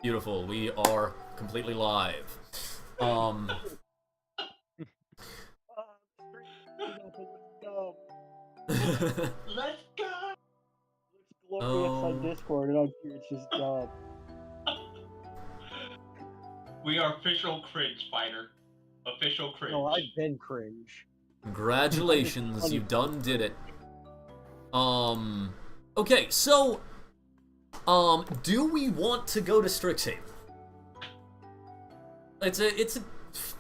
Beautiful. We are completely live. Let's go! Looks glorious on Oh. Discord, and on here it's just dumb. We are official cringe fighter. Official cringe. No, I've been cringe. Congratulations, you done did it. Okay, so, do we want to go to Strixhaven? It's a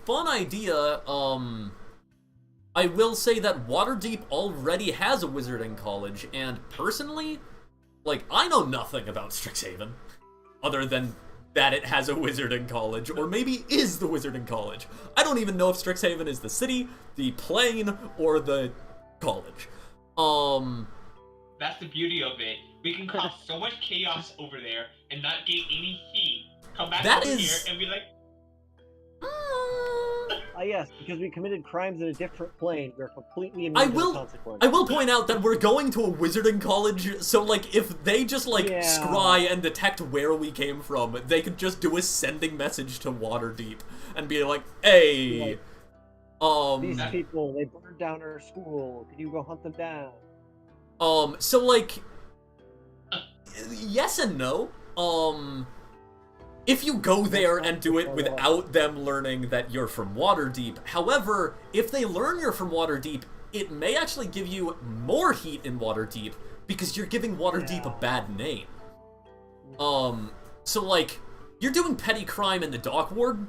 fun idea. I will say that Waterdeep already has a wizarding college, and personally, like, I know nothing about Strixhaven, other than that it has a wizarding college, or maybe is the wizarding college. I don't even know if Strixhaven is the city, the plane, or the college. That's the beauty of it. We can cause so much chaos over there and not get any heat. Come back over here and be like, Yes, because we committed crimes in a different plane. We're completely immune to the consequences. I will point out that we're going to a wizarding college, so, like, if they just, like, scry and detect where we came from, they could just do a sending message to Waterdeep and be like, hey, these people, they burned down our school. Can you go hunt them down? So, like, yes and no. If you go there and do it without them learning that you're from Waterdeep, however, if they learn you're from Waterdeep, it may actually give you more heat in Waterdeep, because you're giving Waterdeep a bad name. So, like, you're doing petty crime in the Dock Ward,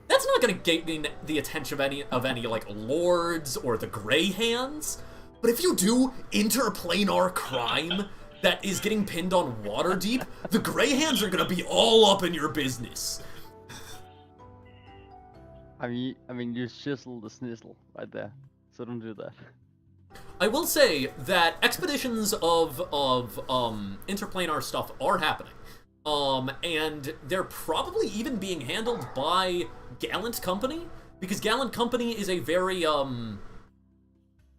that's not gonna gain the attention of any, like, lords or the Grey Hands, but if you do interplanar crime that is getting pinned on Waterdeep, the Grey Hands are gonna be all up in your business. I mean, you shizzle the snizzle right there, so don't do that. I will say that expeditions of interplanar stuff are happening, and they're probably even being handled by Gallant Company, because Gallant Company is a very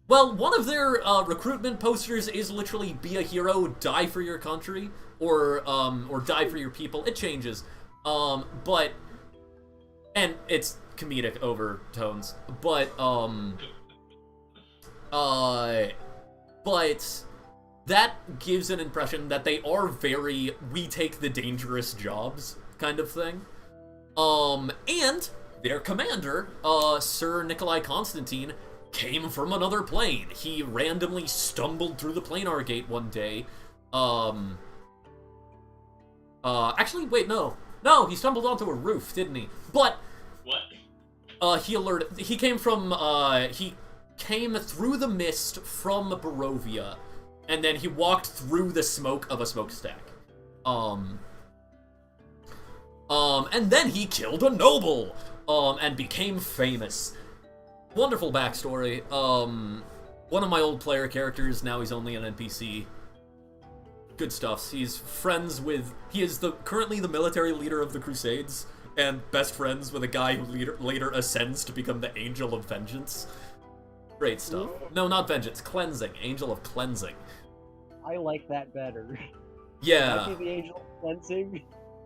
well, one of their recruitment posters is literally "Be a hero, die for your country," or "Die for your people." It changes, but and it's comedic overtones, but that gives an impression that they are very "we take the dangerous jobs" kind of thing, and their commander, Sir Nikolai Constantine, came from another plane. He randomly stumbled through the planar gate one day. Actually, wait, no. No, he stumbled onto a roof, didn't he? But, what? He came through the mist from Barovia, and then he walked through the smoke of a smokestack. And then he killed a noble, and became famous. Wonderful backstory. One of my old player characters, now he's only an NPC. Good stuff. He is currently the military leader of the Crusades, and best friends with a guy who later ascends to become the Angel of Vengeance. Great stuff. No, not Vengeance. Cleansing. Angel of Cleansing. I like that better. Yeah. Can I be the Angel of Cleansing?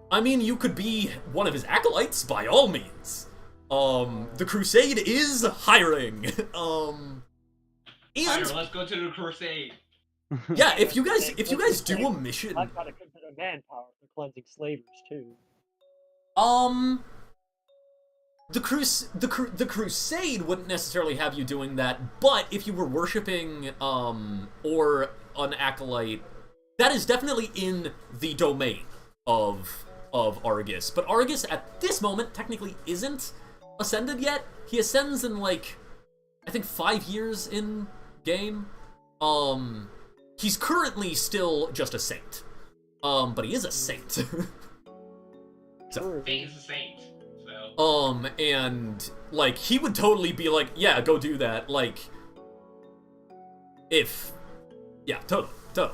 I mean, you could be one of his acolytes, by all means. The Crusade is hiring. And let's go to the Crusade. Yeah, if you guys do a mission, I've got a good bit of manpower for cleansing slavers too. The Crusade wouldn't necessarily have you doing that, but if you were worshipping or an acolyte, that is definitely in the domain of Argus. But Argus at this moment technically isn't ascended yet. He ascends in, like, I think 5 years in game. He's currently still just a saint. But he is a saint. So he's a saint. So. And, like, he would totally be like, yeah, go do that. Like, yeah, totally. That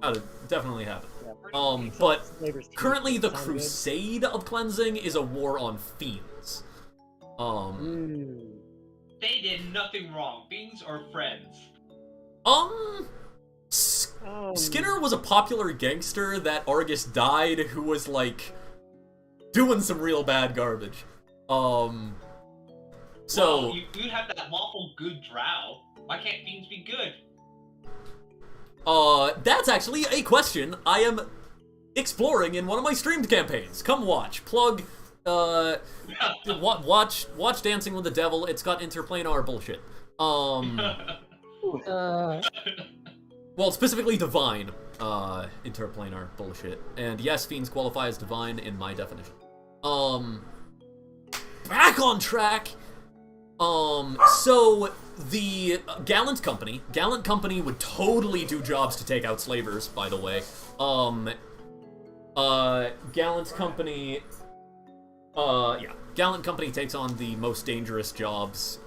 would definitely happen. Yeah, but currently the Crusade of Cleansing is a war on fiends. They did nothing wrong. Fiends are friends. Skinner was a popular gangster that Argus died, who was like doing some real bad garbage. So well, you have that lawful good drow. Why can't fiends be good? That's actually a question I am exploring in one of my streamed campaigns. Come watch. Plug. Watch Dancing with the Devil. It's got interplanar bullshit. Well, specifically divine, interplanar bullshit. And yes, fiends qualify as divine in my definition. Back on track. So the Gallant Company would totally do jobs to take out slavers, by the way. Gallant Company, Gallant Company takes on the most dangerous jobs.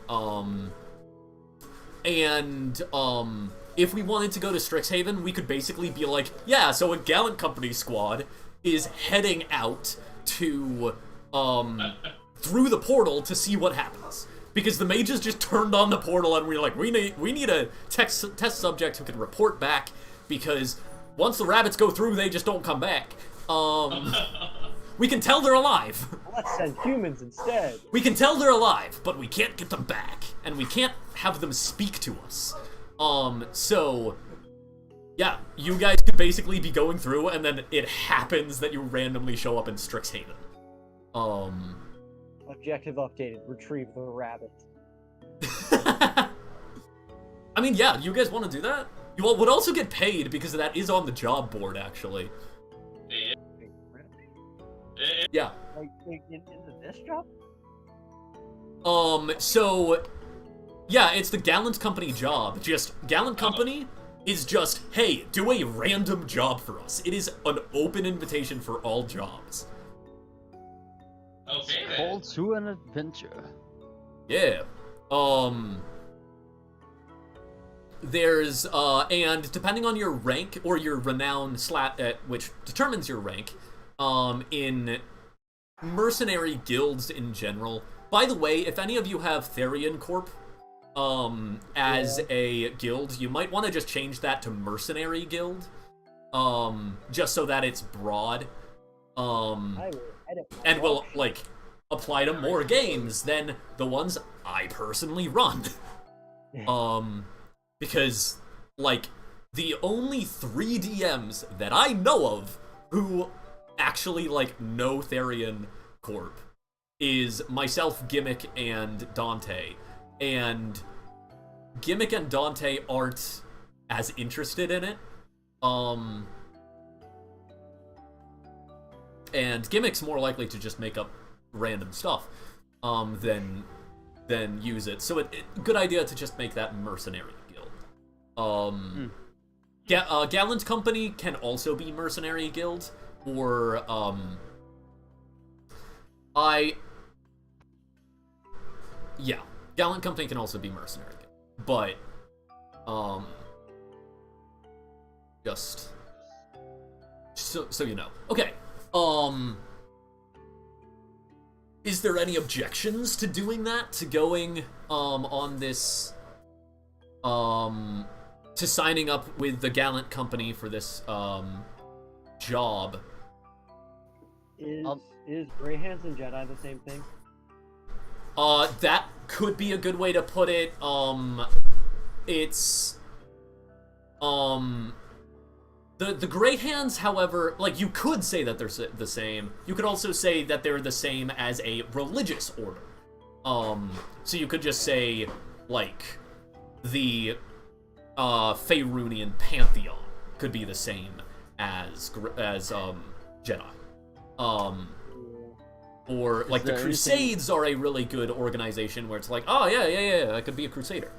If we wanted to go to Strixhaven, we could basically be like, yeah, so a Gallant Company squad is heading out to, through the portal to see what happens. Because the mages just turned on the portal and we were like, we need a test subject who can report back, because once the rabbits go through, they just don't come back. We can tell they're alive. Let's send humans instead. We can tell they're alive, but we can't get them back. And we can't have them speak to us. So, yeah, you guys could basically be going through, and then it happens that you randomly show up in Strixhaven. Objective updated. Retrieve the rabbit. I mean, yeah, you guys want to do that? You would also get paid, because that is on the job board, actually. Yeah. Like, in this job? So... yeah, it's the Gallant Company job. Just, Gallant Company is just, hey, do a random job for us. It is an open invitation for all jobs. Okay, then. Call to an adventure. Yeah. There's, and depending on your rank, or your renown which determines your rank, in mercenary guilds in general. By the way, if any of you have Therian Corp, as a guild, you might want to just change that to Mercenary Guild, just so that it's broad, and will, like, apply to more games than the ones I personally run. Because, like, the only 3 DMs that I know of who actually, like, know Therian Corp is myself, Gimmick, and Dante. And Gimmick and Dante aren't as interested in it. And Gimmick's more likely to just make up random stuff than use it. So good idea to just make that Mercenary Guild. Gallant Company can also be Mercenary Guild, or yeah, Gallant Company can also be Mercenary Guild, but just so you know. Okay. Is there any objections to doing that? To going on this to signing up with the Gallant Company for this job? Is Grey Hands and Jedi the same thing? That could be a good way to put it. It's the Grey Hands, however, like, you could say that they're the same. You could also say that they're the same as a religious order. So you could just say, like, the Faerunian Pantheon could be the same as Jedi. Or, like, the Crusades are a really good organization where it's like, oh, yeah, I could be a Crusader.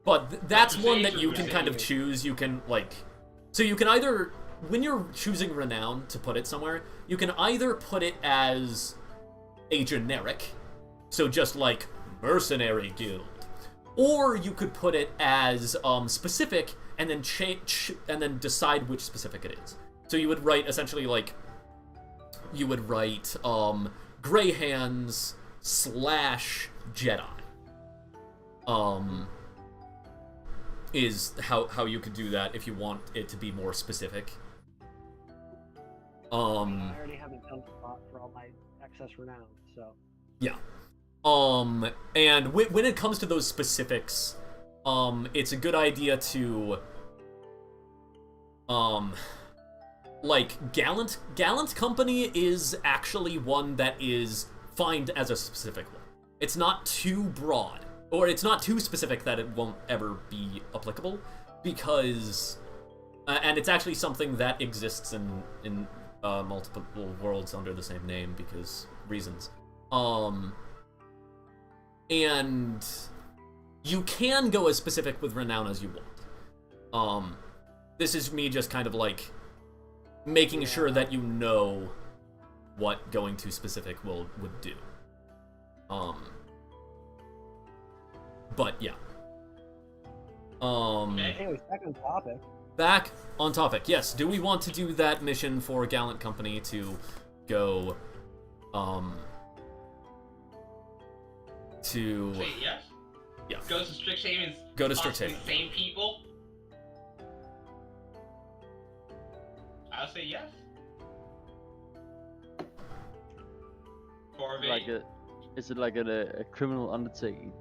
But that's one that you can kind of choose. You can, like... So you can either... When you're choosing renown to put it somewhere, you can either put it as a generic, so just, like, Mercenary Guild. Or you could put it as specific, and then and then decide which specific it is. So you would write, essentially, like... You would write, Grey Hands / Jedi. is how you could do that if you want it to be more specific. I already have a dump spot for all my excess renown, so. Yeah. And when it comes to those specifics, it's a good idea to, like, Gallant Company is actually one that is fined as a specific one. It's not too broad, or it's not too specific that it won't ever be applicable, because, and it's actually something that exists in multiple worlds under the same name, because reasons. And you can go as specific with renown as you want. This is me just kind of like making sure that you know what going too specific would do. But yeah. Anyways, back on topic. Back on topic. Yes. Do we want to do that mission for Gallant Company to go, to... Say yes? Yeah. Go to Strixhaven. Go to Strixhaven. Same people? I'll say yes. Corvette. Is it like a criminal undertaking?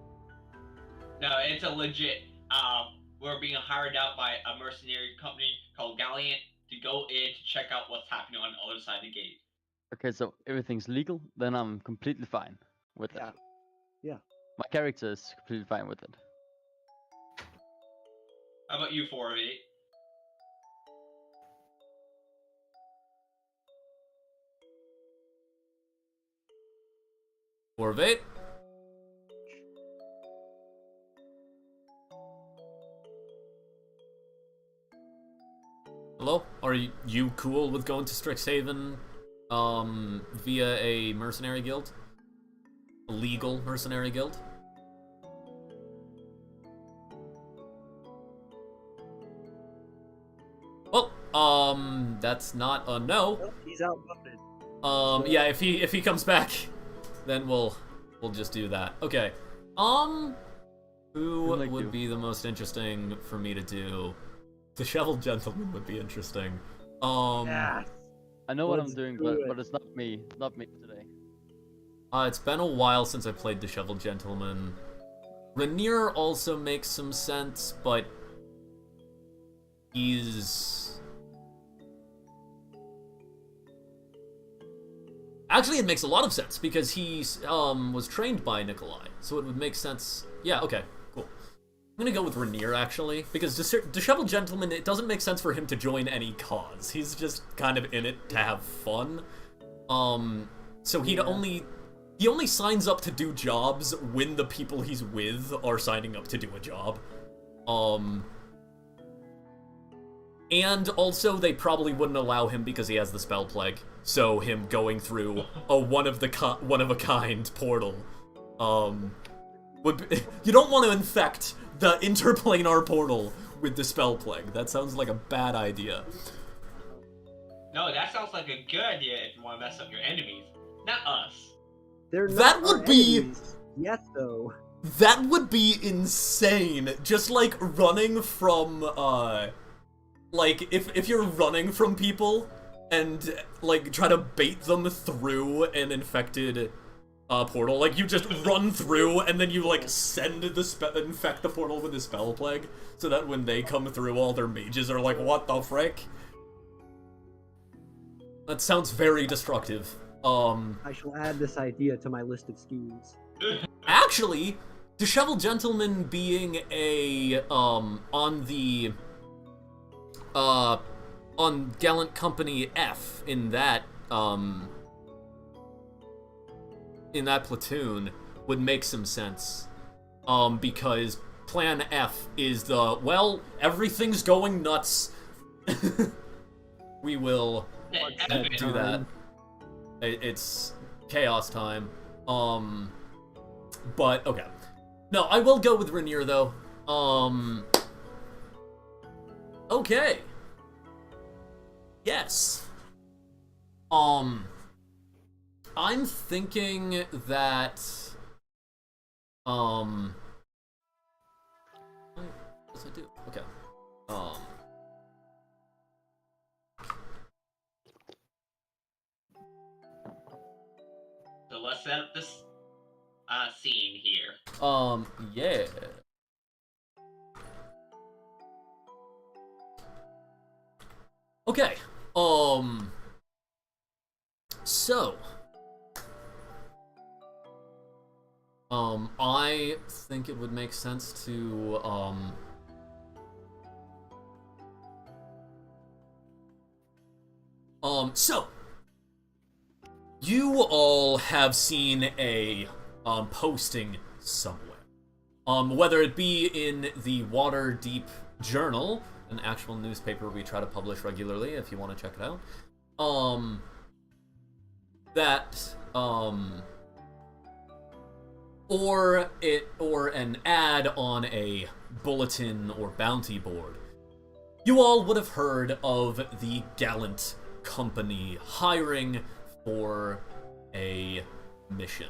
No, it's a legit. We're being hired out by a mercenary company called Gallant to go in to check out what's happening on the other side of the gate. Okay, so everything's legal, then I'm completely fine with it. Yeah. My character is completely fine with it. How about you, 4 of 8? Corvette? Hello? Are you cool with going to Strixhaven, via a mercenary guild? A legal mercenary guild? Well, that's not a no. Nope, he's outvoted. Yeah, if he comes back, then we'll just do that. Okay. Who would be the most interesting for me to do? Disheveled Gentleman would be interesting. Yes. I know what I'm doing, but it's not me. Not me today. It's been a while since I played Disheveled Gentleman. Rainier also makes some sense, but he's... Actually, it makes a lot of sense, because he was trained by Nikolai, so it would make sense. Yeah, okay, cool. I'm gonna go with Rainier, actually, because Disheveled Gentleman, it doesn't make sense for him to join any cause. He's just kind of in it to have fun. So he only signs up to do jobs when the people he's with are signing up to do a job. And also, they probably wouldn't allow him because he has the spell plague. So him going through a one of a kind portal, would be, you don't want to infect the interplanar portal with the spell plague. That sounds like a bad idea. No, that sounds like a good idea if you want to mess up your enemies, not us. That would be... Yes, though. That would be insane. Just like running from, like, if you're running from people and, like, try to bait them through an infected portal, like, you just run through and then you, like, infect the portal with the spell plague, so that when they come through, all their mages are like, what the frick? That sounds very destructive. I shall add this idea to my list of schemes. Actually, Disheveled Gentleman being a, on Gallant Company F in that platoon would make some sense. Because Plan F is the, well, everything's going nuts. We will do that. It's chaos time. But, okay. No, I will go with Rainier, though. Okay. Yes. I'm thinking that, Yes, I do. Okay. Um. So let's set up this scene here. Yeah. Okay. So. I think it would make sense to, so. You all have seen a, posting somewhere. Whether it be in the Waterdeep Journal, an actual newspaper we try to publish regularly if you want to check it out. Or an ad on a bulletin or bounty board. You all would have heard of the Gallant Company hiring for a mission.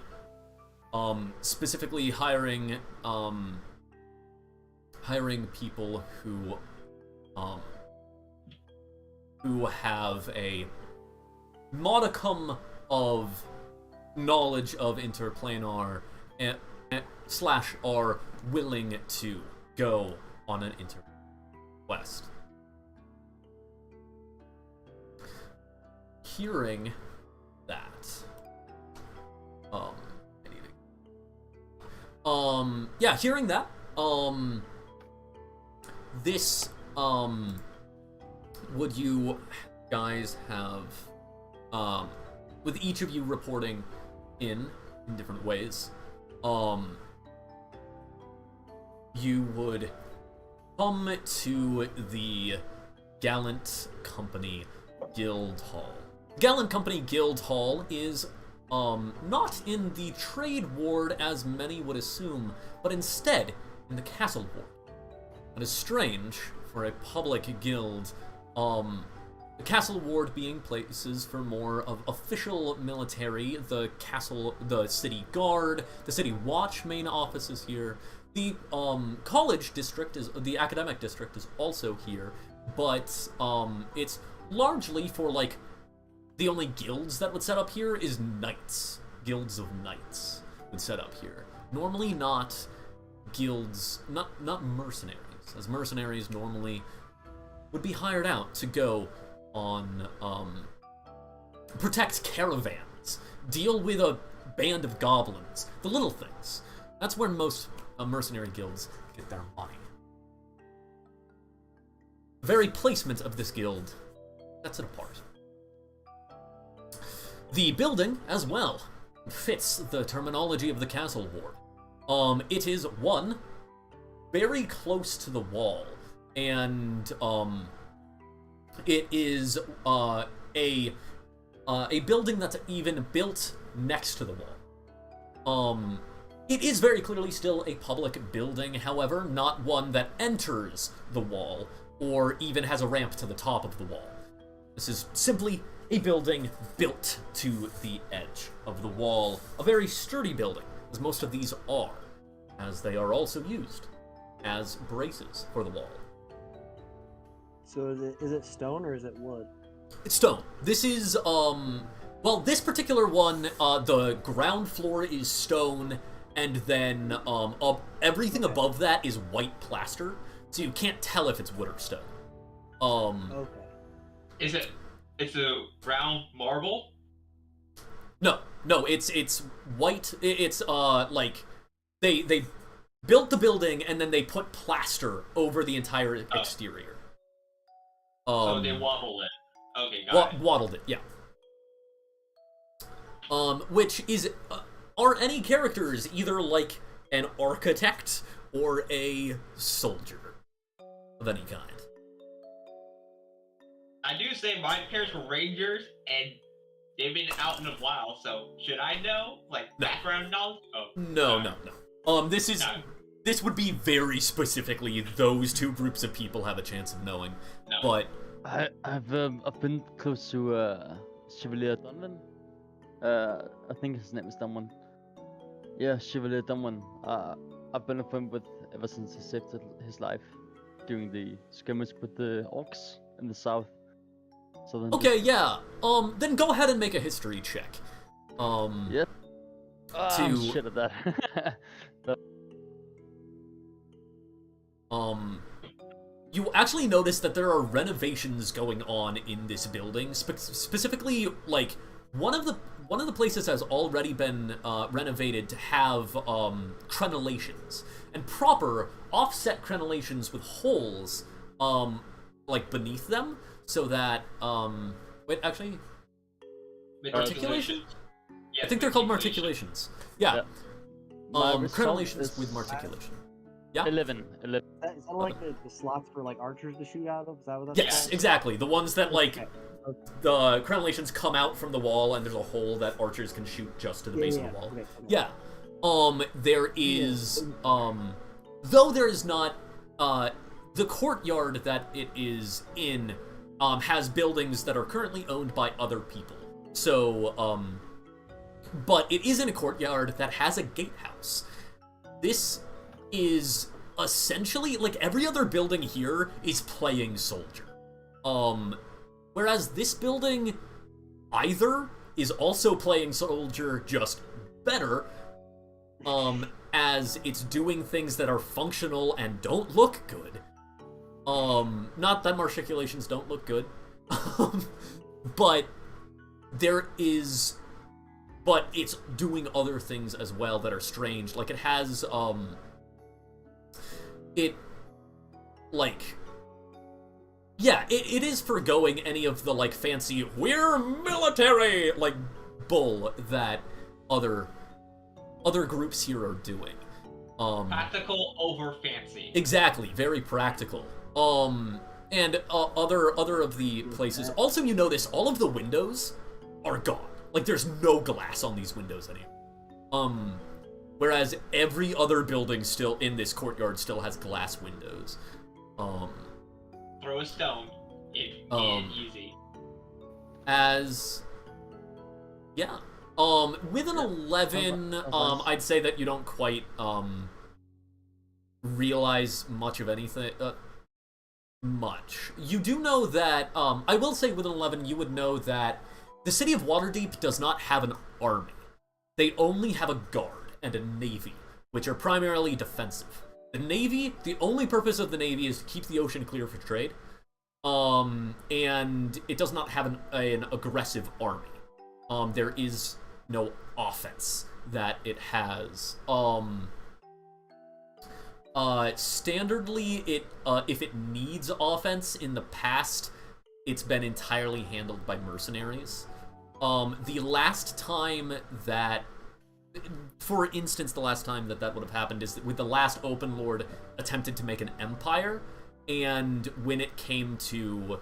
Specifically hiring people who have a modicum of knowledge of interplanar slash are willing to go on an quest. Hearing that, hearing that, this, would you guys have, with each of you reporting in different ways, you would come to the Gallant Company Guild Hall. Gallant Company Guild Hall is not in the Trade Ward as many would assume, but instead in the Castle Ward. That is strange for a public guild, the Castle Ward being places for more of official military, the City Guard, the City Watch main office is here. The college district the academic district is also here, but it's largely for like the only guilds that would set up here is knights. Guilds of knights would set up here. Normally not guilds, not mercenaries, as mercenaries normally would be hired out to go on, protect caravans, deal with a band of goblins, the little things. That's where most mercenary guilds get their money. The very placement of this guild sets it apart. The building, as well, fits the terminology of the Castle Ward. It is, one, very close to the wall, and, it is, a building that's even built next to the wall. It is very clearly still a public building, however, not one that enters the wall, or even has a ramp to the top of the wall. This is simply a building built to the edge of the wall. A very sturdy building, as most of these are, as they are also used as braces for the wall. So is it stone or is it wood? It's stone. This is, well, this particular one, the ground floor is stone, and then, everything above that is white plaster, so you can't tell if it's wood or stone. Okay. It's a round marble? No, it's white. It's like they built the building and then they put plaster over the entire exterior. So they wobbled it. Okay, got it. Waddled it, yeah. Which is are any characters either like an architect or a soldier of any kind? I do say my parents were rangers, and they've been out in a while, so should I know? Like, background knowledge? Oh. No. This would be very specifically those two groups of people have a chance of knowing. No. But I've been close to Chevalier Dunwin. I think his name is Dunwin. Yeah, Chevalier Dunwin. I've been a friend with ever since he saved his life. during the skirmish with the orcs in the south. Southern Okay, district. yeah. Then go ahead and make a history check. Yeah. I'm To shit at that. you actually notice that there are renovations going on in this building. Specifically, like one of the places has already been renovated to have crenellations and proper offset crenellations with holes like beneath them, so that wait, actually, articulation. Yes, I think they're called marticulations. Yeah. My result Crenellations is with marticulation. Yeah. 11. Is that like the slots for like archers to shoot out of? Is that what that's Yes, called? exactly. The ones that like Okay. the crenellations come out from the wall, and there's a hole that archers can shoot just to the base of the wall. Okay. Yeah. There is though there is not the courtyard that it is in has buildings that are currently owned by other people. So but it is in a courtyard that has a gatehouse. This is essentially like every other building here is playing soldier. Whereas this building either is also playing soldier, just better, as it's doing things that are functional and don't look good. Not that marticulations don't look good, but it's doing other things as well that are strange. Like it has, it is forgoing any of the like fancy "we're military" like bull that other groups here are doing. Practical over fancy. Exactly, very practical. And other of the places. Also, you notice all of the windows are gone. Like there's no glass on these windows anymore. Whereas every other building still in this courtyard still has glass windows. Throw a stone. It's easy. With an 11, I'd say that you don't quite realize much of anything. Much. You do know that, I will say with an 11, you would know that the city of Waterdeep does not have an army. They only have a guard and a navy, which are primarily defensive. The navy, the only purpose of the navy is to keep the ocean clear for trade. And it does not have an aggressive army. There is no offense that it has. Standardly, if it needs offense in the past, it's been entirely handled by mercenaries. The last time that, for instance, the last time that would have happened is with the last Open Lord attempted to make an empire, and when it came to,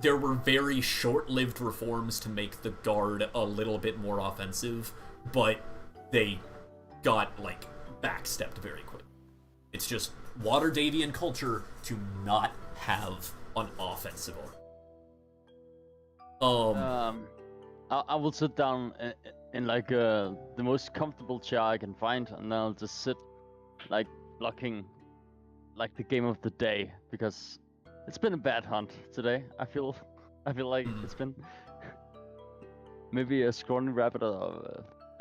there were very short-lived reforms to make the guard a little bit more offensive, but they got, backstepped very quick. It's just Waterdavian culture to not have an offensive army. I will sit down in the most comfortable chair I can find, and then I'll just sit, blocking, the game of the day, because it's been a bad hunt today. I feel like it's been maybe a scrawny rabbit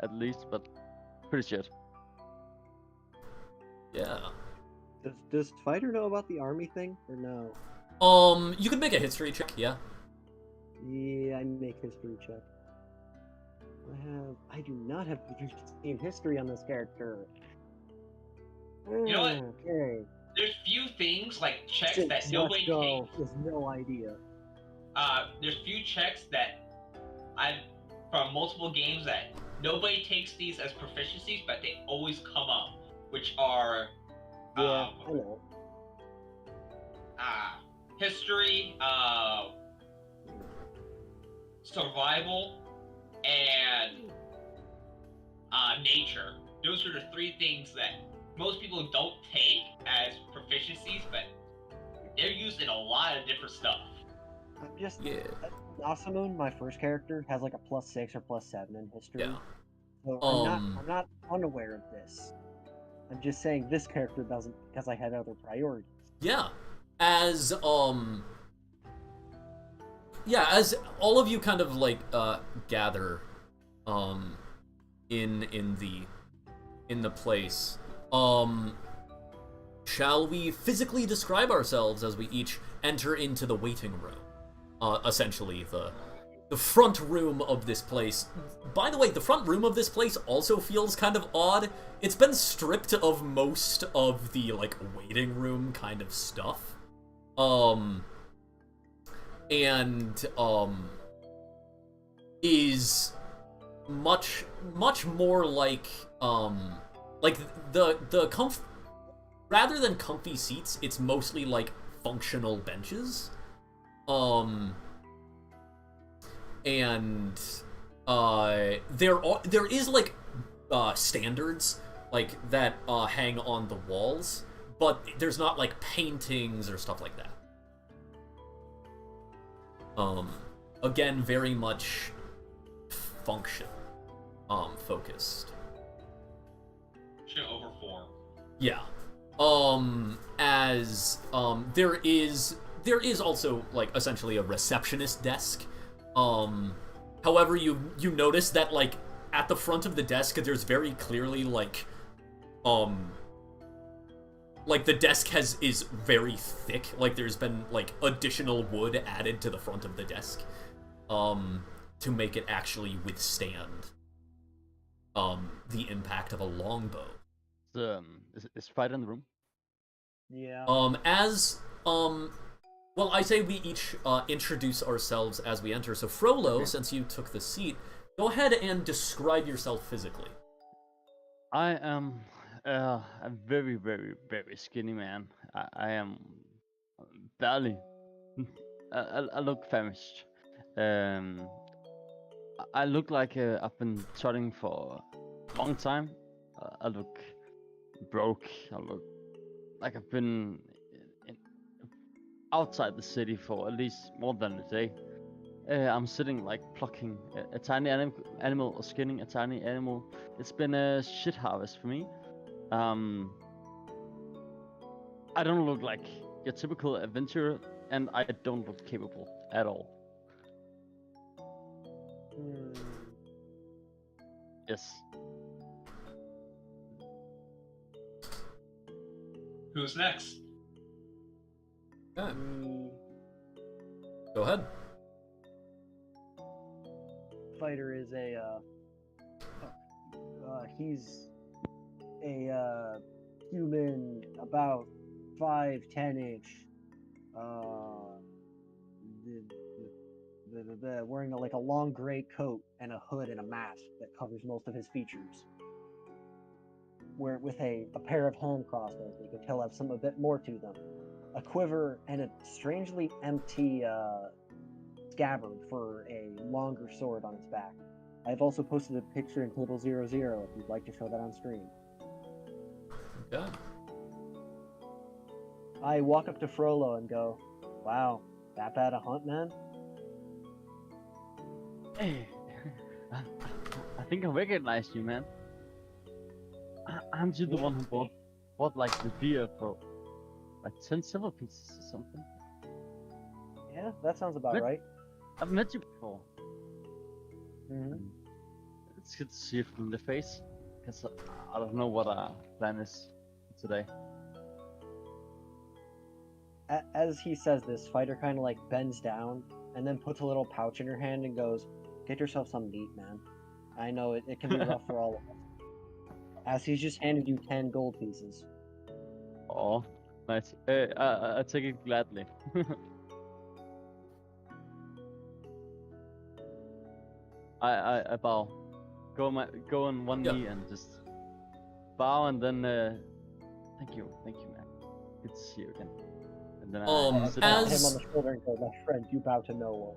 at least, but pretty shit. Yeah. Does Fighter know about the army thing or no? You could make a history check, yeah. Yeah, I make history check. I do not have history on this character. You know what? Okay. There's few things like checks Six, that nobody let's go. takes. With no idea. There's few checks that from multiple games that nobody takes these as proficiencies, but they always come up, which are Yeah, I know. history, survival, and nature. Those are the three things that most people don't take as proficiencies, but they're used in a lot of different stuff. I'm just Yeah. Nasamun, my first character, has like a +6 or +7 in history. Yeah. So I'm not unaware of this. I'm just saying this character doesn't because I had other priorities. Yeah. As as all of you kind of like gather in the place, shall we physically describe ourselves as we each enter into the waiting room? Essentially the front room of this place. By the way, the front room of this place also feels kind of odd. It's been stripped of most of the, like, waiting room kind of stuff. Is much more like the rather than comfy seats, it's mostly like functional benches. And there is like standards like that hang on the walls, but there's not like paintings or stuff like that. Again, very much function focused. Should overform. Yeah. There is also like essentially a receptionist desk. However, you notice that like at the front of the desk there's very clearly like the desk is very thick, like there's been like additional wood added to the front of the desk to make it actually withstand the impact of a longbow. Is Fight in the room? Yeah. Well, I say we each introduce ourselves as we enter. So Frollo, Okay. since you took the seat, go ahead and describe yourself physically. I am a very, very, very skinny man. I am barely. I look famished. I look like I've been trotting for a long time. I look broke. I look like I've been outside the city for at least more than a day. I'm sitting like plucking a tiny animal or skinning a tiny animal. It's been a shit harvest for me. I don't look like your typical adventurer, and I don't look capable at all. Yes. Who's next? Okay, The go ahead. fighter is he's a human about 5'10" wearing like a long gray coat and a hood and a mask that covers most of his features. With a pair of hand crossbows, you can tell have a bit more to them. A quiver and a strangely empty scabbard for a longer sword on its back. I've also posted a picture in Table 00 if you'd like to show that on screen. Okay. I walk up to Frollo and go, "Wow, that bad a hunt, man?" Hey, I think I recognized you, man. Aren't you the one who bought like the beer for like 10 silver pieces or something? Yeah, that sounds about What? right. I've met you before. hmm It's good to see you from the face, because I don't know what our plan is today. As he says this, Fighter kind of like bends down and then puts a little pouch in her hand and goes, "Get yourself some meat, man. I know it can be rough for all of us." As he's just handed you 10 gold pieces. Oh, nice. I take it gladly. I bow. Go on one Yeah. knee and just bow, and then thank you, man. Good to see you again. And then I sit Pat down. him on the shoulder and go, "My friend, you bow to no one."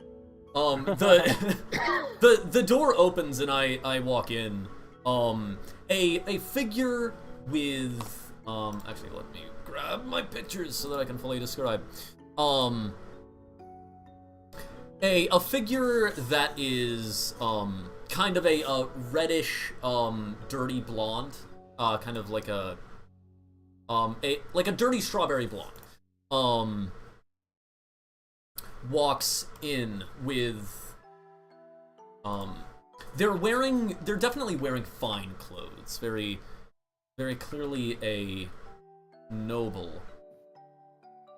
The door opens and I walk in. A figure with actually let me grab my pictures so that I can fully describe. A figure that is kind of a reddish dirty blonde, kind of like a a dirty strawberry blonde, walks in with, they're definitely wearing fine clothes, very, very clearly a noble.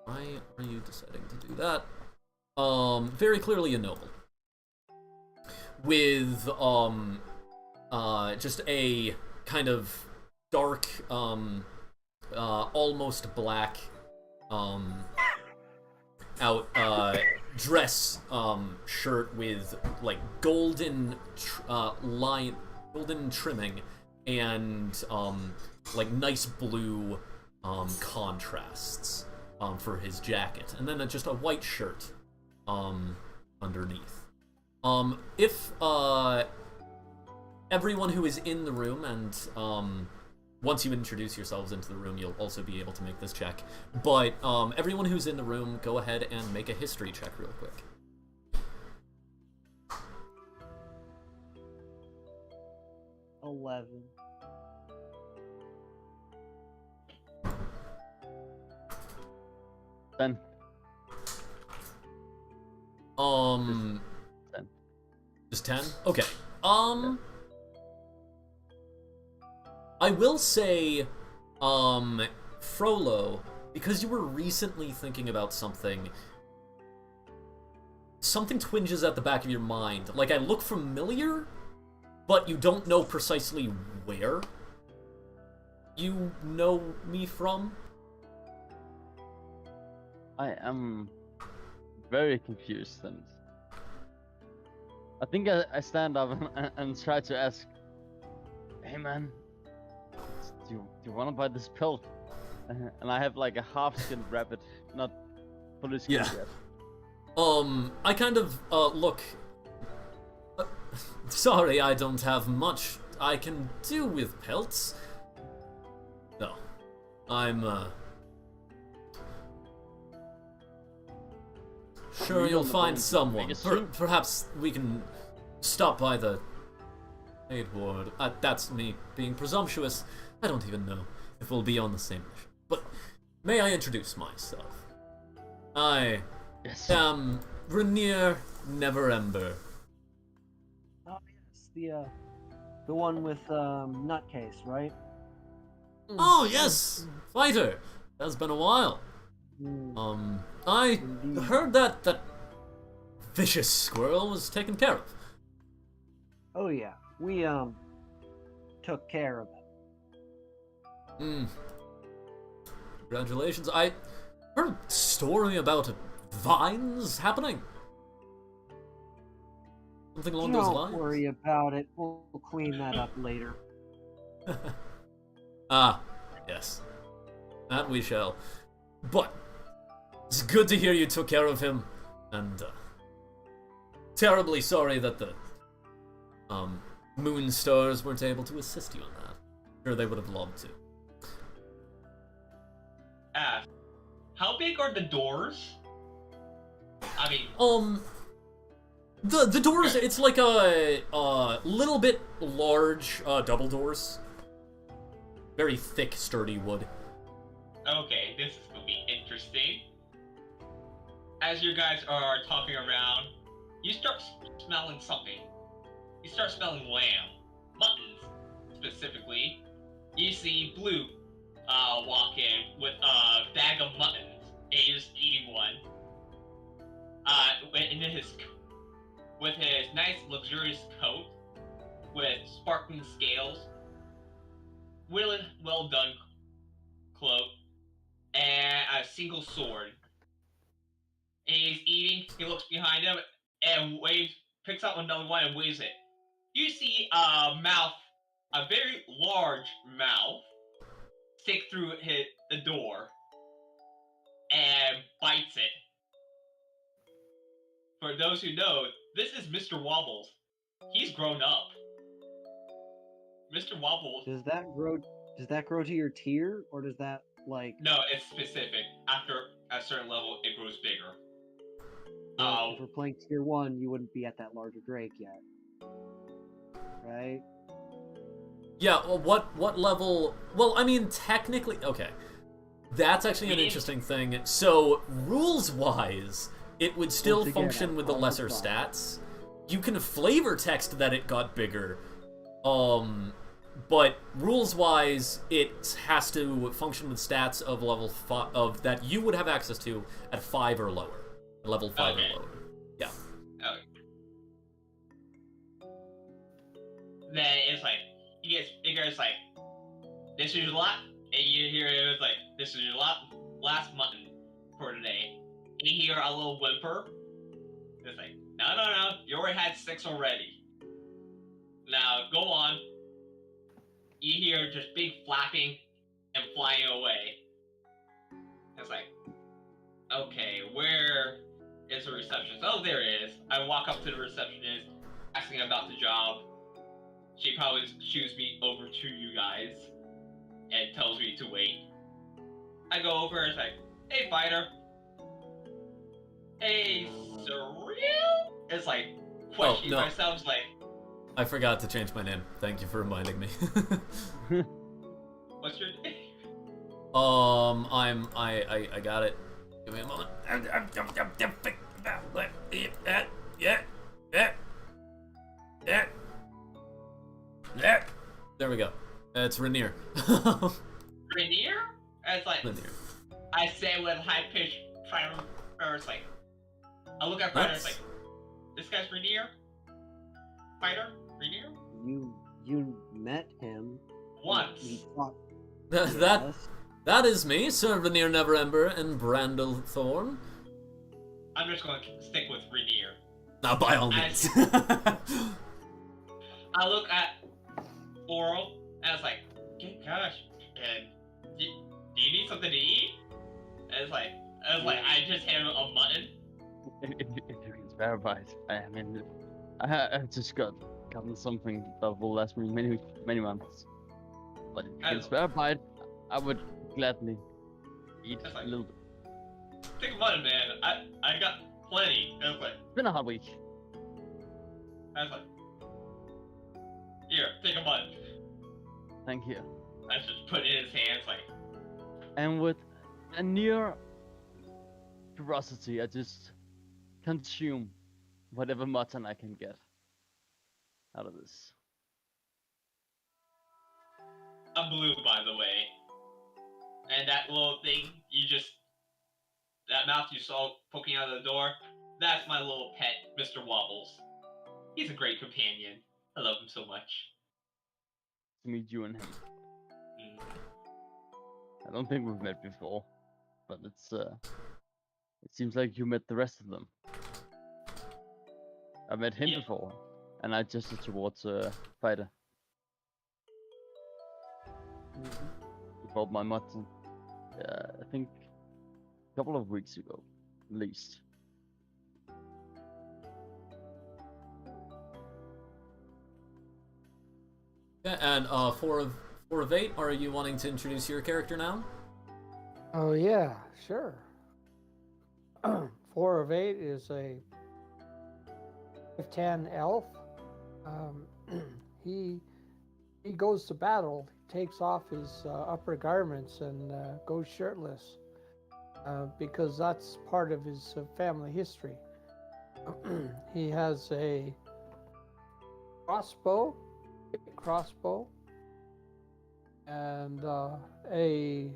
Why are you deciding to do that? Very clearly a noble. With, just a kind of dark, almost black, dress, shirt with, like, golden trimming and, like, nice blue, contrasts, for his jacket. And then just a white shirt, underneath. If, everyone who is in the room, and, once you introduce yourselves into the room, you'll also be able to make this check. But, everyone who's in the room, go ahead and make a history check real quick. 11. Then 10. Just 10? Okay. I will say, Frollo, because you were recently thinking about something twinges at the back of your mind. Like, I look familiar, but you don't know precisely where you know me from. I am very confused, and I think I stand up and try to ask, "Hey man, do you want to buy this pill?" And I have like a half-skinned rabbit, not fully skinned yet. I kind of look. Sorry, I don't have much I can do with pelts. No, I'm sure you'll find someone. Perhaps we can stop by the aid ward. That's me being presumptuous. I don't even know if we'll be on the same mission. But may I introduce myself? I am Rainier Neverember. Oh yes, the one with Nutcase, right? Oh yes, fighter. That's been a while. I heard that vicious squirrel was taken care of. Oh yeah, we took care of it. Congratulations. I heard a story about vines happening. Something along those lines. Don't worry about it. We'll clean that up later. Ah, yes. That we shall. But it's good to hear you took care of him, and terribly sorry that the Moon Stars weren't able to assist you on that. Sure, they would have loved to. How big are the doors? I mean, the doors, it's like a little bit large, double doors. Very thick, sturdy wood. okay, this is gonna be interesting. As you guys are talking around, you start smelling something. You start smelling lamb, muttons specifically. You see Blue walk in with a bag of muttons, and he's eating one. With his nice luxurious coat with sparkling scales, well done cloak, and a single sword. And he's eating. He looks behind him and picks up another one and waves it. You see a mouth, a very large mouth, stick through the door and bites it. For those who know, this is Mr. Wobbles. He's grown up. Mr. Wobbles. Does that grow to your tier, or does that like? No, it's specific. After a certain level, it grows bigger. If we're playing tier 1, you wouldn't be at that larger Drake yet, right? Yeah, well, what level... Well, I mean, technically... Okay. That's actually an interesting thing. So, rules-wise, it would still Once again, function with the on the lesser spot. stats. You can flavor text that it got bigger, but rules-wise, it has to function with stats of level 5 that you would have access to at 5 or lower, level 5 Okay. or lower. Yeah. Okay. Then it's like it goes like, this is your lot, and you hear it was like, this is your last mutton for today. And you hear a little whimper. It's like, no, you already had 6 already. Now go on. You hear just big flapping and flying away. It's like, okay, where is the receptionist? Oh, there it is. I walk up to the receptionist, asking about the job. She probably shoos me over to you guys and tells me to wait. I go over and it's like, hey, fighter. Hey, surreal? It's like, questioning no. myself, it's like, I forgot to change my name. Thank you for reminding me. what's your name? I got it. Give me a moment. There we go. It's Rainier. Rainier? And it's like, Rainier. I say with high pitched fighter, or it's like, I look at fighter, it's like, this guy's Rainier? Fighter? Rainier? You met him Once. We fought That us. that is me, Sir Rainier Neverember and Brandlethorn. I'm just going to stick with Rainier. Now, by all means. I look at Laurel, and I was like, gosh, and do you need something to eat? And it's like, I just had a mutton. If you can spare advice, I mean, I just gotten something that will last me many months. But if you can spare a bite, I would gladly eat That's a like- little bit. Take a mutton, man. I got plenty. And I was like, It's been a hard week. here, take a mutton. Thank you. I just put it in his hands, like, And with a near ferocity, I just consume whatever mutton I can get out of this. I'm blue, by the way. And that little thing, that mouth you saw poking out of the door, that's my little pet, Mr. Wobbles. He's a great companion. I love him so much. To meet you and him. Mm. I don't think we've met before, but it seems like you met the rest of them. I met him Yeah. before, and I gestured towards Fighter. He bought my mutton. I think a couple of weeks ago, at least. Yeah, and four of 8, are you wanting to introduce your character now? Oh yeah, sure. 4 of 8 is a 10 elf. He goes to battle. He takes off his upper garments and goes shirtless because that's part of his family history. He has a crossbow, and a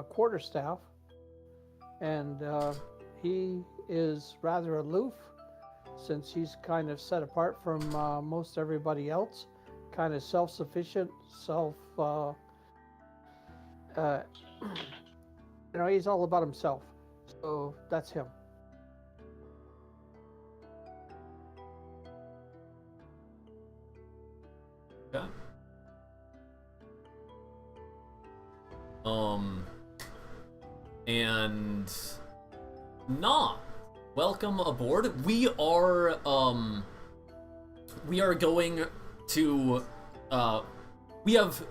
quarterstaff, and he is rather aloof since he's kind of set apart from most everybody else, kind of self-sufficient, he's all about himself, so that's him. Okay. And welcome aboard. We are going to we have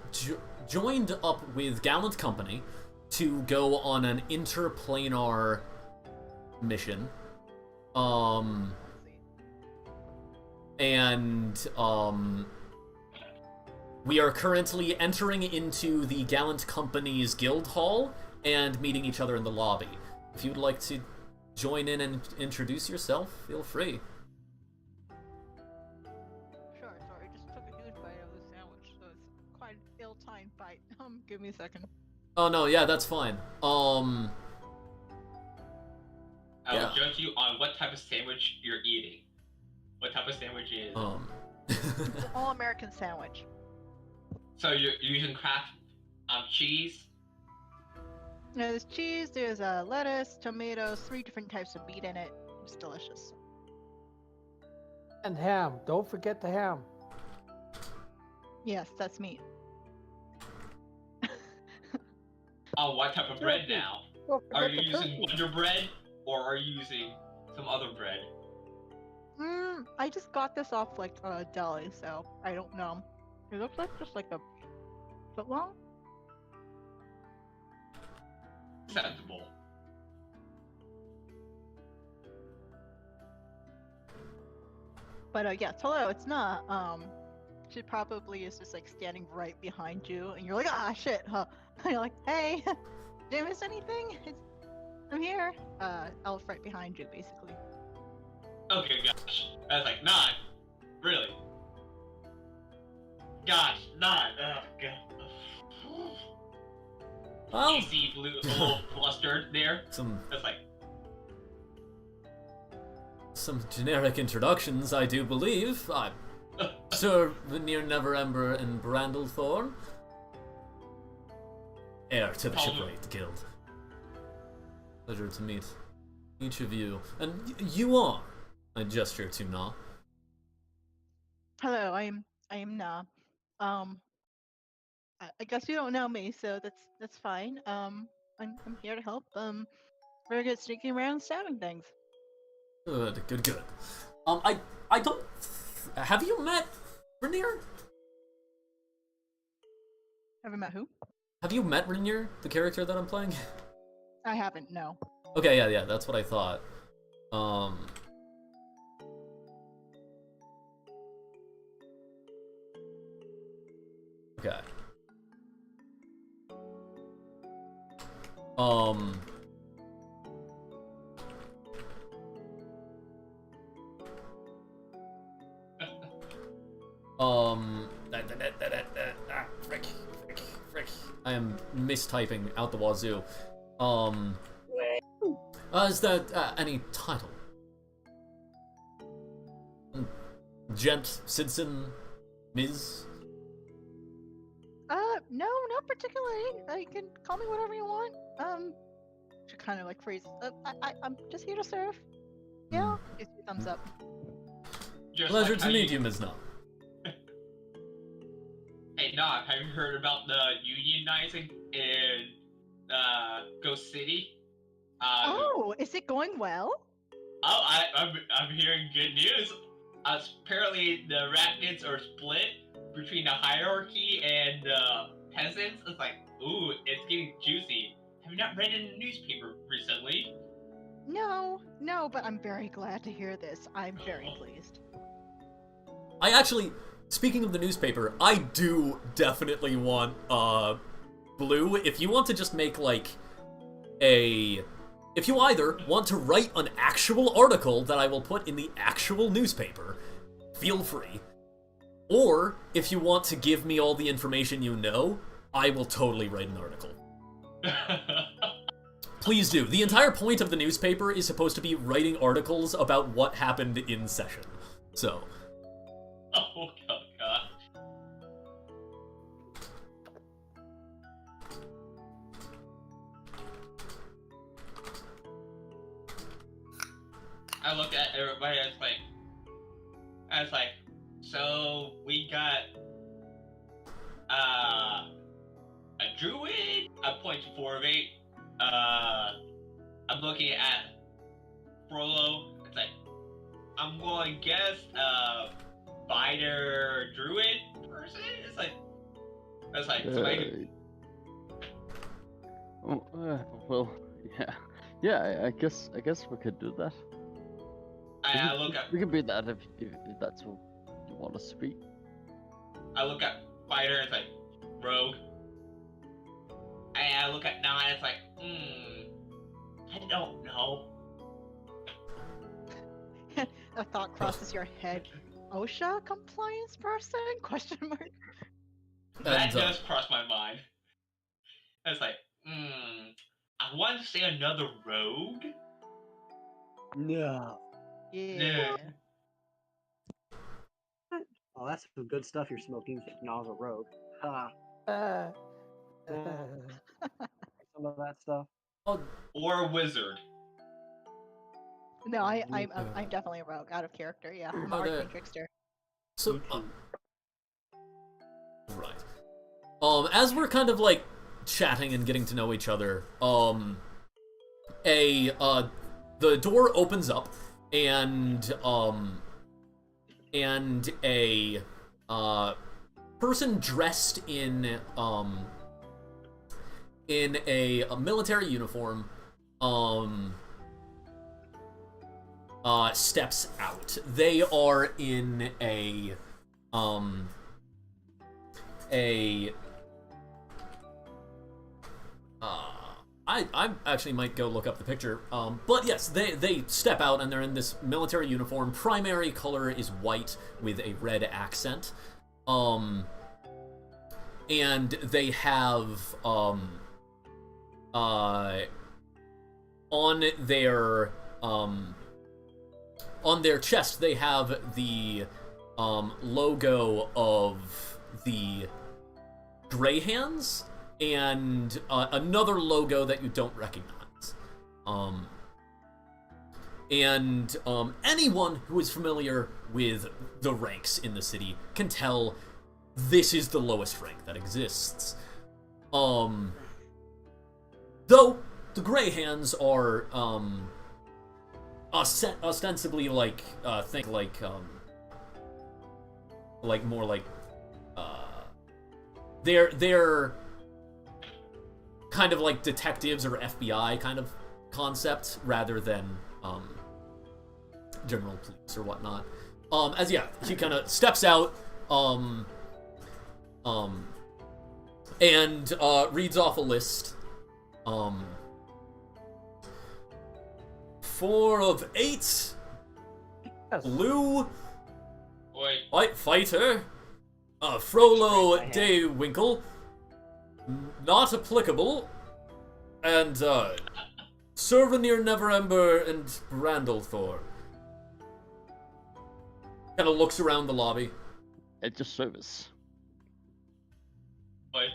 joined up with Gallant Company to go on an interplanar mission. We are currently entering into the Gallant Company's guild hall and meeting each other in the lobby. If you'd like to join in and introduce yourself, feel free. Sure, sorry, I just took a huge bite of the sandwich, so it's quite an ill-timed bite. Give me a second. Oh no, yeah, that's fine. I Yeah. will judge you on what type of sandwich you're eating. What type of sandwich it is. It's an all-American sandwich. So you're using Kraft cheese? There's cheese, there's lettuce, tomatoes, 3 different types of meat in it. It's delicious. And ham. Don't forget the ham. Yes, that's meat. Oh, what type of bread now? Don't Are forget you the using turkey. Wonder Bread or are you using some other bread? I just got this off like a deli, so I don't know. It looks like just like a foot long. Acceptable. But yes, hello, it's not. She probably is just like standing right behind you, and you're like, ah, shit, huh? And you're like, hey, did I miss anything? I'm here. Elf right behind you, basically. Okay, gosh. I was like, 9. Really? Gosh, 9. Oh, God. Well, Easy blue, a little flustered there. some That's like, generic introductions, I do believe. I'm Sir Veneer Neverember and Brandlethorn, heir to the Shipwright Guild. Pleasure to meet each of you. And you are. I gesture to Na. Hello, I am Na. I guess you don't know me, so that's fine. I'm here to help. Very good sneaking around and stabbing things. Good, good, good. I don't. Have you met Rainier? Ever met who? Have you met Rainier, the character that I'm playing? I haven't. No. Okay, yeah, that's what I thought. Okay. Frick. I am mistyping out the wazoo. Is there any title? Gent, Citizen, Ms? No, not particularly. You can call me whatever you want. She kind of like freezes. I'm just here to serve. Yeah. Gives you a thumbs up. just Pleasure like to how meet you, Ms. Na. Hey, Nog, have you heard about the unionizing in Ghost City? Oh, is it going well? I'm hearing good news. Apparently, the arachnids are split between the hierarchy and peasants. It's like, ooh, it's getting juicy. Have you not read it in the newspaper recently? No, but I'm very glad to hear this. I'm very pleased. I actually, speaking of the newspaper, I do definitely want, Blue, if you want to just make, like, if you either want to write an actual article that I will put in the actual newspaper, feel free. Or, if you want to give me all the information you know, I will totally write an article. Please do. The entire point of the newspaper is supposed to be writing articles about what happened in session. So... Oh, God. I look at everybody and it's like, so we got a druid, a point to 4 of 8. I'm looking at Frollo. It's like, I'm going to guess fighter druid person. It's like somebody. Well, yeah. I guess we could do that. I look at We can be that if that's what you want us to be. I look at fighter. It's like rogue. And I look at 9, it's like, I don't know. A thought crosses your head. OSHA compliance person? Question mark. That And, does cross my mind. It's like, I want to say another rogue. No. Yeah. Oh, that's some good stuff you're smoking. Nozzle Rogue. Ha. Uh, Some of that stuff. oh, Or a wizard. No, I'm definitely a rogue, out of character. Yeah, I'm an Okay. arcane trickster. so, right. As we're kind of like chatting and getting to know each other, the door opens up and a person dressed in a military uniform steps out. They are in a I actually might go look up the picture. But yes, they step out and they're in this military uniform. Primary color is white with a red accent. And they have on their chest they have the logo of the Grey Hands and another logo that you don't recognize. Anyone who is familiar with the ranks in the city can tell this is the lowest rank that exists. Though the Grey Hands are ostensibly like think like more like they're kind of like detectives or FBI kind of concept rather than general police or whatnot. He kind of steps out and reads off a list. 4 of 8. yes. Blue Wait, White Fighter. Frollo Daywinkle. Not applicable. And Souvenir Neverember and Brandlethor. Kind of looks around the lobby. At your service. wait.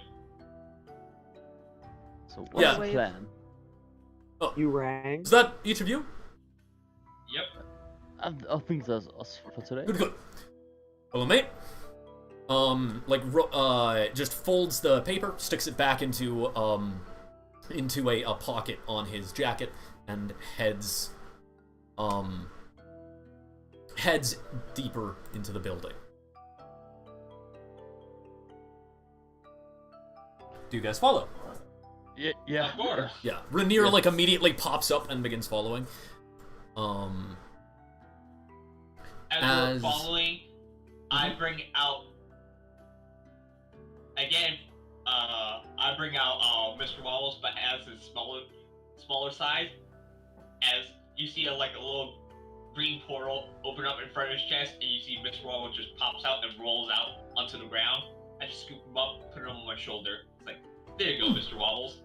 So what's Yeah. the plan? You rang. Is that each of you? Yep. I think that's us for today. Good. Hello, mate. Just folds the paper, sticks it back into a pocket on his jacket, and heads deeper into the building. Do you guys follow? Yeah. Of course. Yeah. Rainier Yeah. immediately pops up and begins following. As we're following, I bring out again. I bring out Mr. Wallace, but as his smaller size. As you see, a little green portal open up in front of his chest, and you see Mr. Wallace just pops out and rolls out onto the ground. I just scoop him up, put him on my shoulder. It's like, there you go, Mr. Wobbles.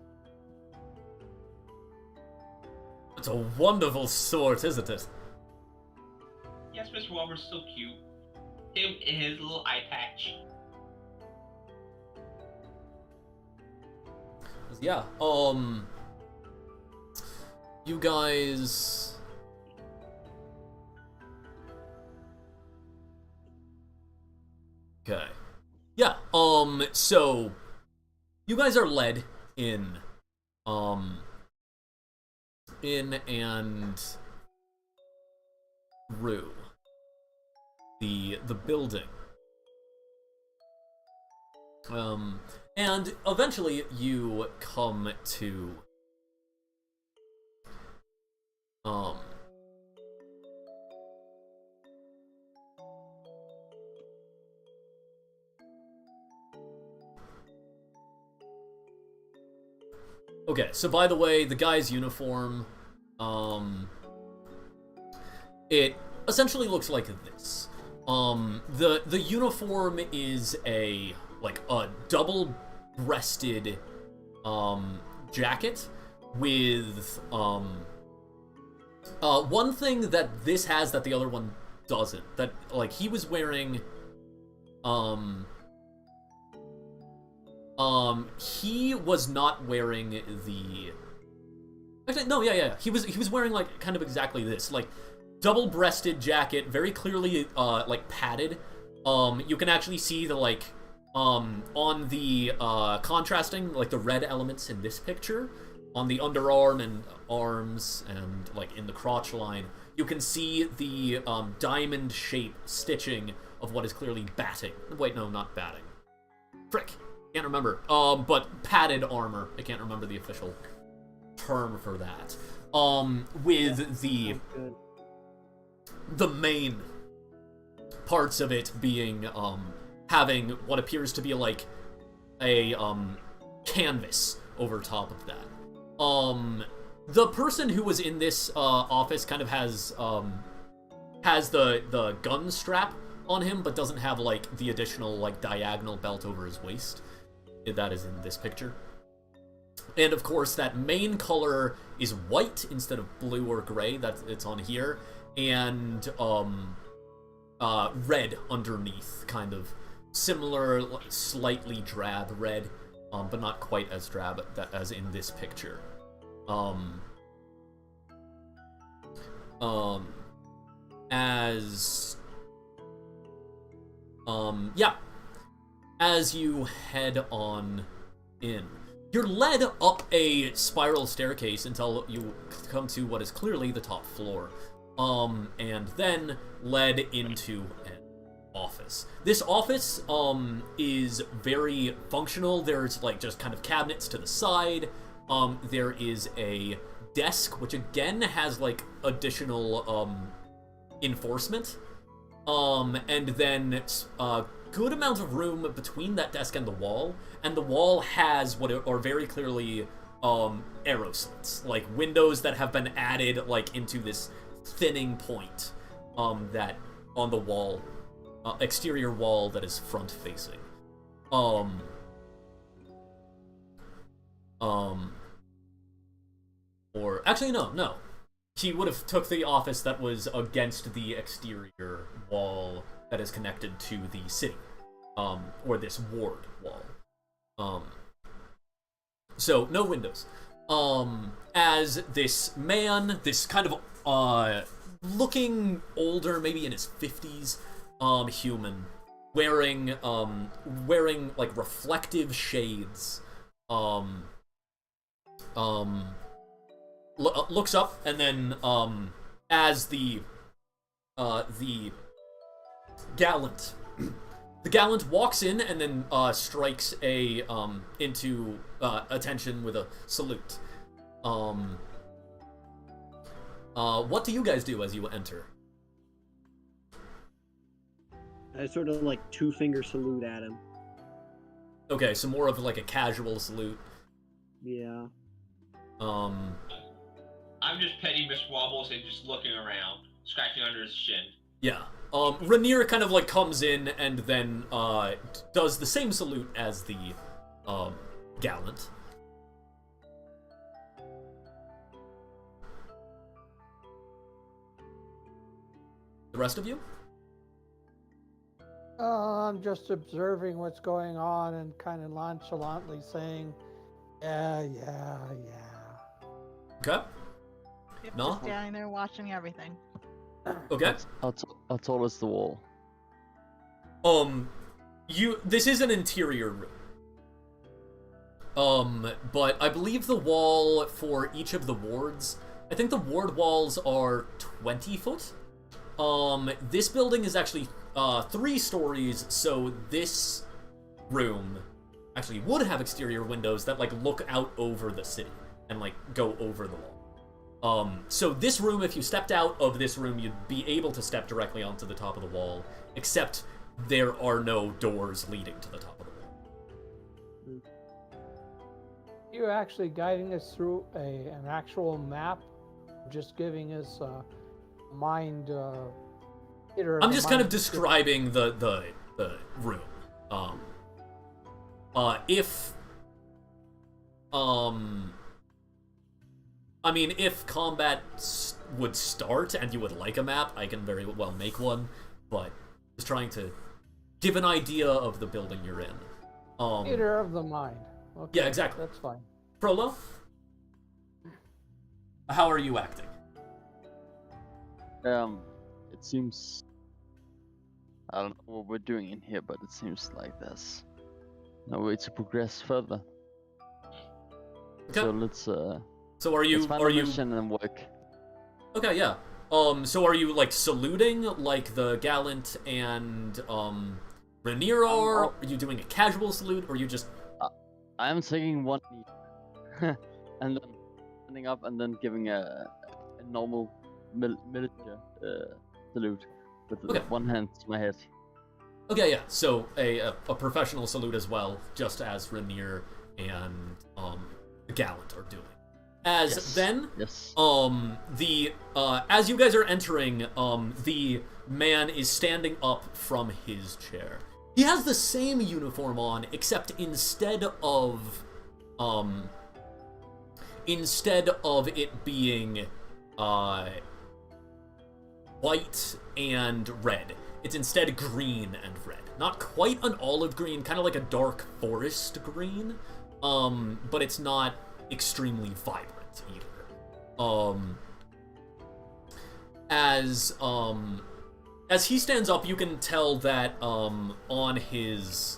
It's a wonderful sort, isn't it? Yes, Mr. Wobbles is so cute. Him and his little eye patch. Yeah. You guys. Okay. Yeah. So you guys are led in and through the building. And eventually you come to Okay, so by the way, the guy's uniform, it essentially looks like this. The uniform is a double-breasted, jacket with, one thing that this has that the other one doesn't. That, like, he was wearing, he was not wearing the... Actually, no, yeah. He was wearing, like, kind of exactly this. Like, double-breasted jacket, very clearly, like, padded. You can actually see the, like, on the, contrasting, like, the red elements in this picture, on the underarm and arms and, like, in the crotch line, you can see the, diamond shape stitching of what is clearly batting. Wait, no, not batting. Frick. Can't remember. But padded armor. I can't remember the official term for that. With the main parts of it being, having what appears to be like a, canvas over top of that. The person who was in this, office kind of has the gun strap on him, but doesn't have, like, the additional, like, diagonal belt over his waist. That is in this picture. And, of course, that main color is white instead of blue or gray. It's on here. And, red underneath, kind of. Similar, slightly drab red, but not quite as drab as in this picture. As you head on in, you're led up a spiral staircase until you come to what is clearly the top floor, and then led into an office. This office, is very functional. There's, like, just kind of cabinets to the side. There is a desk, which again has, like, additional, enforcement. And then a good amount of room between that desk and the wall has what are very clearly, arrow slits, like windows that have been added, like, into this thinning point, that on the wall, exterior wall that is front facing. Or actually, no. He would have took the office that was against the exterior wall that is connected to the city, or this ward wall. So no windows. As this man, this kind of looking older, maybe in his 50s, human, wearing like reflective shades, looks up, and then as the gallant walks in and then strikes into attention with a salute. What do you guys do as you enter? I sort of like two-finger salute at him. Okay, so more of like a casual salute. Yeah. I'm just petting Miss Wobbles and just looking around, scratching under his shin. Yeah. Rainier kind of like comes in and then does the same salute as the gallant. The rest of you? I'm just observing what's going on and kind of nonchalantly saying, yeah. Okay. Yep, No? just standing there watching everything. Okay. How tall is the wall? This is an interior room. But I believe the wall for each of the wards, I think the ward walls are 20 foot. This building is actually 3 stories, so this room actually would have exterior windows that like look out over the city and like go over the wall. So this room, if you stepped out of this room, you'd be able to step directly onto the top of the wall, except there are no doors leading to the top of the wall. you actually guiding us through an actual map, or just giving us a mind theater? I'm just kind of describing the room. If I mean, if combat would start and you would like a map, I can very well make one, but just trying to give an idea of the building you're in. Theater of the mind. Okay, yeah, exactly. That's fine. Frollo, how are you acting? It seems I don't know what we're doing in here, but it seems like there's no way to progress further. Okay. So let's So are you let's find a mission and work. Okay, yeah. So are you like saluting like the Gallant and Rainier are? Are you doing a casual salute, or are you just I'm taking one knee and then standing up and then giving a normal military salute with Okay. one hand to my head. Okay, yeah. So a professional salute as well, just as Rainier and the Gallant are doing. As Yes. then, Yes. as you guys are entering, the man is standing up from his chair. He has the same uniform on, except instead of it being white and red, it's instead green and red. Not quite an olive green, kind of like a dark forest green, but it's not extremely vibrant either. As he stands up, you can tell that on his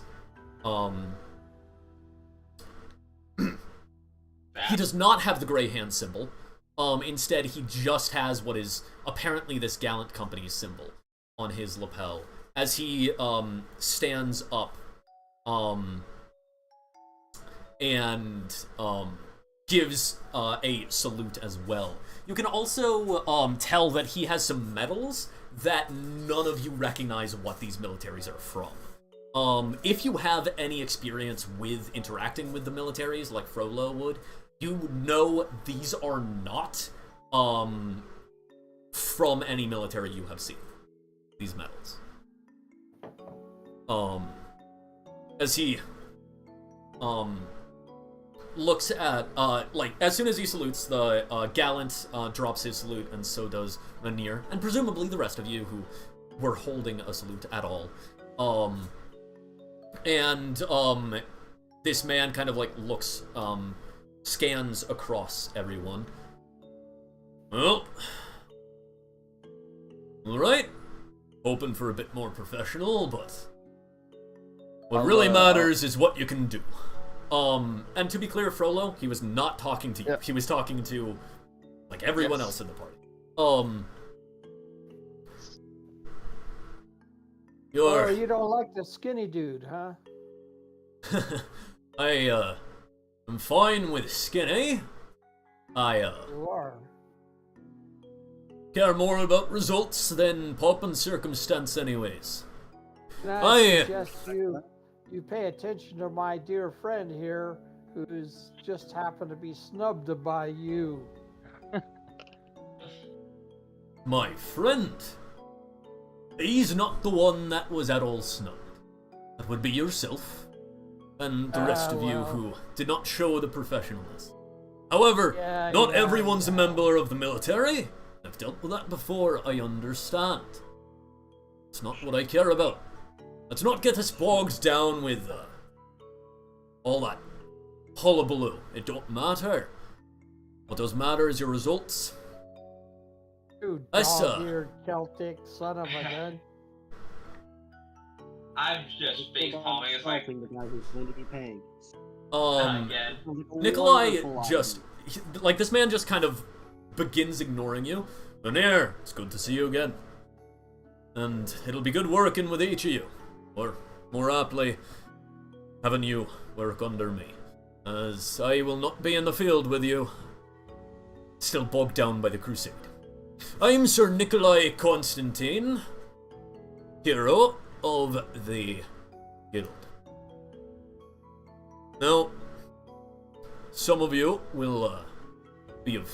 he does not have the gray hand symbol. Instead, he just has what is apparently this Gallant company's symbol on his lapel as he stands up and gives a salute as well. You can also tell that he has some medals that none of you recognize what these militaries are from. If you have any experience with interacting with the militaries, like Frollo would, you know these are not from any military you have seen. These medals. As he looks at like as soon as he salutes, the Gallant drops his salute, and so does Rainier, and presumably the rest of you who were holding a salute at all. This man kind of like looks scans across everyone. Well, alright. Hoping for a bit more professional, but what really matters is what you can do. And to be clear, Frollo, he was not talking to you. Yeah. He was talking to, like, everyone Yes. else in the party. Oh, you don't like the skinny dude, huh? I'm fine with skinny. You are. Care more about results than pop and circumstance anyways. And I- I suggest you pay attention to my dear friend here, who's just happened to be snubbed by you. My friend? He's not the one that was at all snubbed. That would be yourself, and the rest of you well. who did not show the professionalism. However, Yeah, not yeah, everyone's a yeah. member of the military. I've dealt with that before, I understand. It's not what I care about. Let's not get us bogged down with all that hullabaloo. It don't matter. What does matter is your results. You Us, dog-eared Celtic son of a gun. I'm just face palming. It's like, The guy who's going to be paying. again. Sounds like a Nikolai wonderful just, like, this man just kind of begins ignoring you. Rainier, it's good to see you again. And it'll be good working with each of you. Or, more aptly, having you work under me. As I will not be in the field with you. Still bogged down by the crusade. I'm Sir Nikolai Constantine, hero of the guild. Now, some of you will be of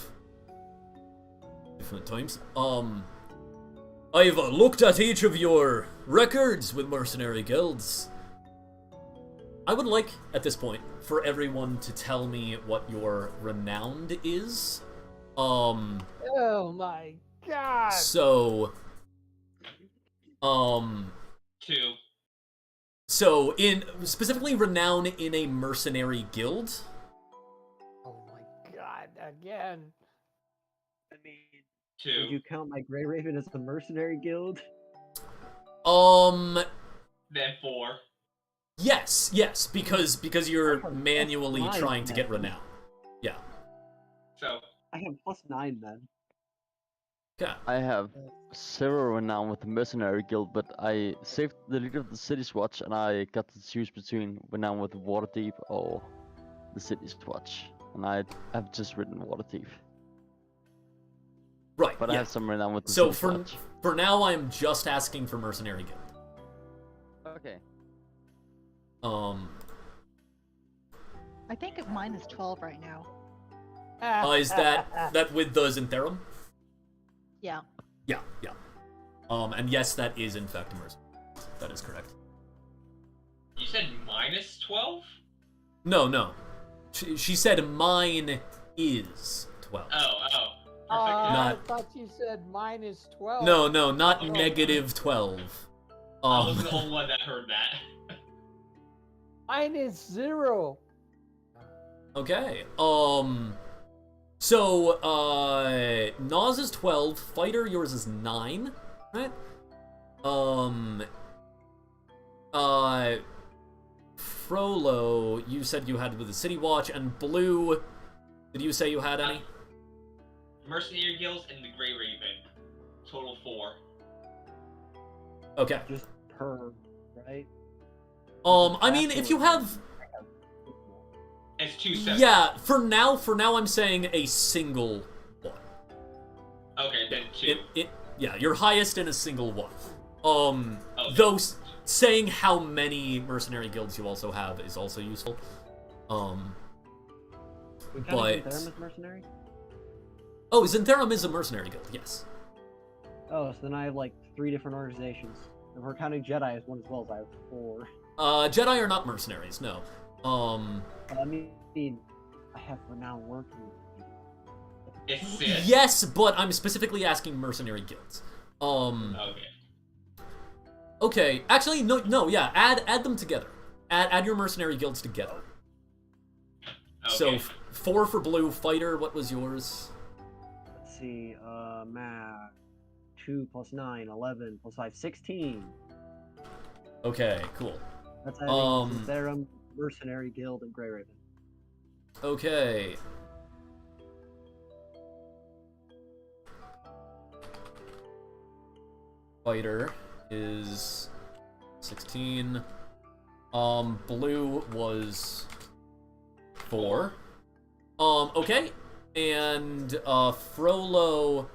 different times. I've looked at each of your records with mercenary guilds. I would like, at this point, for everyone to tell me what your renowned is. Oh my god! So, 2. so in specifically renown in a mercenary guild. Oh my god! Again. I mean, 2. would you count my Grey Raven as a mercenary guild? Then 4. Yes, because you're manually Nine, trying to get then. renown. Yeah. So, I have +9 then. Okay. I have 0 renown with the mercenary guild, but I saved the leader of the city's watch, and I got to choose between renown with Waterdeep or the city's watch, and I have just written Waterdeep. Right. But yeah. I have some renown with the So city's watch. for now, I'm just asking for mercenary guild. Okay. I think mine is 12 right now. Is that with the Zintherum? Yeah. Yeah. And yes, that is in fact a mercenary. That is correct. you said minus 12? No. She said mine is 12. Oh. Not- I thought you said -12. No, not Okay. negative 12. I was the only one that heard that. -0. Okay. So, Nas is 12, Fighter, yours is 9, right? Frollo, you said you had with the City Watch, and Blue, did you say you had any? Mercenary Guilds and the Grey Raven. Total 4. Okay. Just per, right? I mean, if you have... It's 2 separate. Yeah, for now I'm saying a single one. Okay, then 2. Yeah, your highest in a single one. Okay. Though saying how many mercenary guilds you also have is also useful. We But- Zintherum as mercenary? Oh, Zintherum is a mercenary guild, yes. Oh, so then I have like 3 different organizations. If we're counting Jedi as one as well, as I have 4. Jedi are not mercenaries, no. But I mean, I have renowned working. It's 6. Yes, but I'm specifically asking mercenary guilds. Okay. Okay, actually, no, yeah, add them together. Add your mercenary guilds together. So, Okay. 4 for Blue, Fighter, what was yours? Let's see, math. 2 + 9, 11 + 5, 16. Okay, cool. That's adding Zintherum, Mercenary Guild, and Grey Raven. Okay. Fighter is 16. Blue was 4. Okay. And, Frollo,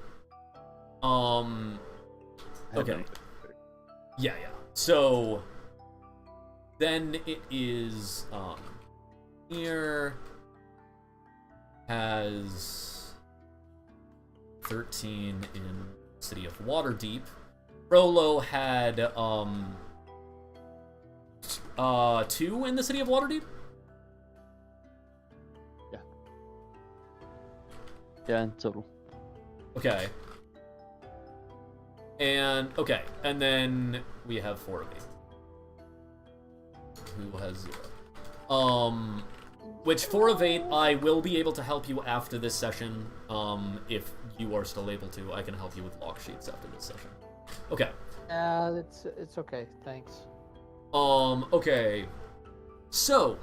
okay. Yeah. So, then it is, here has 13 in City of Waterdeep. Frollo had, 2 in the City of Waterdeep? Yeah, in total. Okay. And then we have 4 of 8. Who has 0? Which 4 of 8 I will be able to help you after this session. If you are still able to, I can help you with log sheets after this session. Okay. It's okay. Thanks. Okay. So,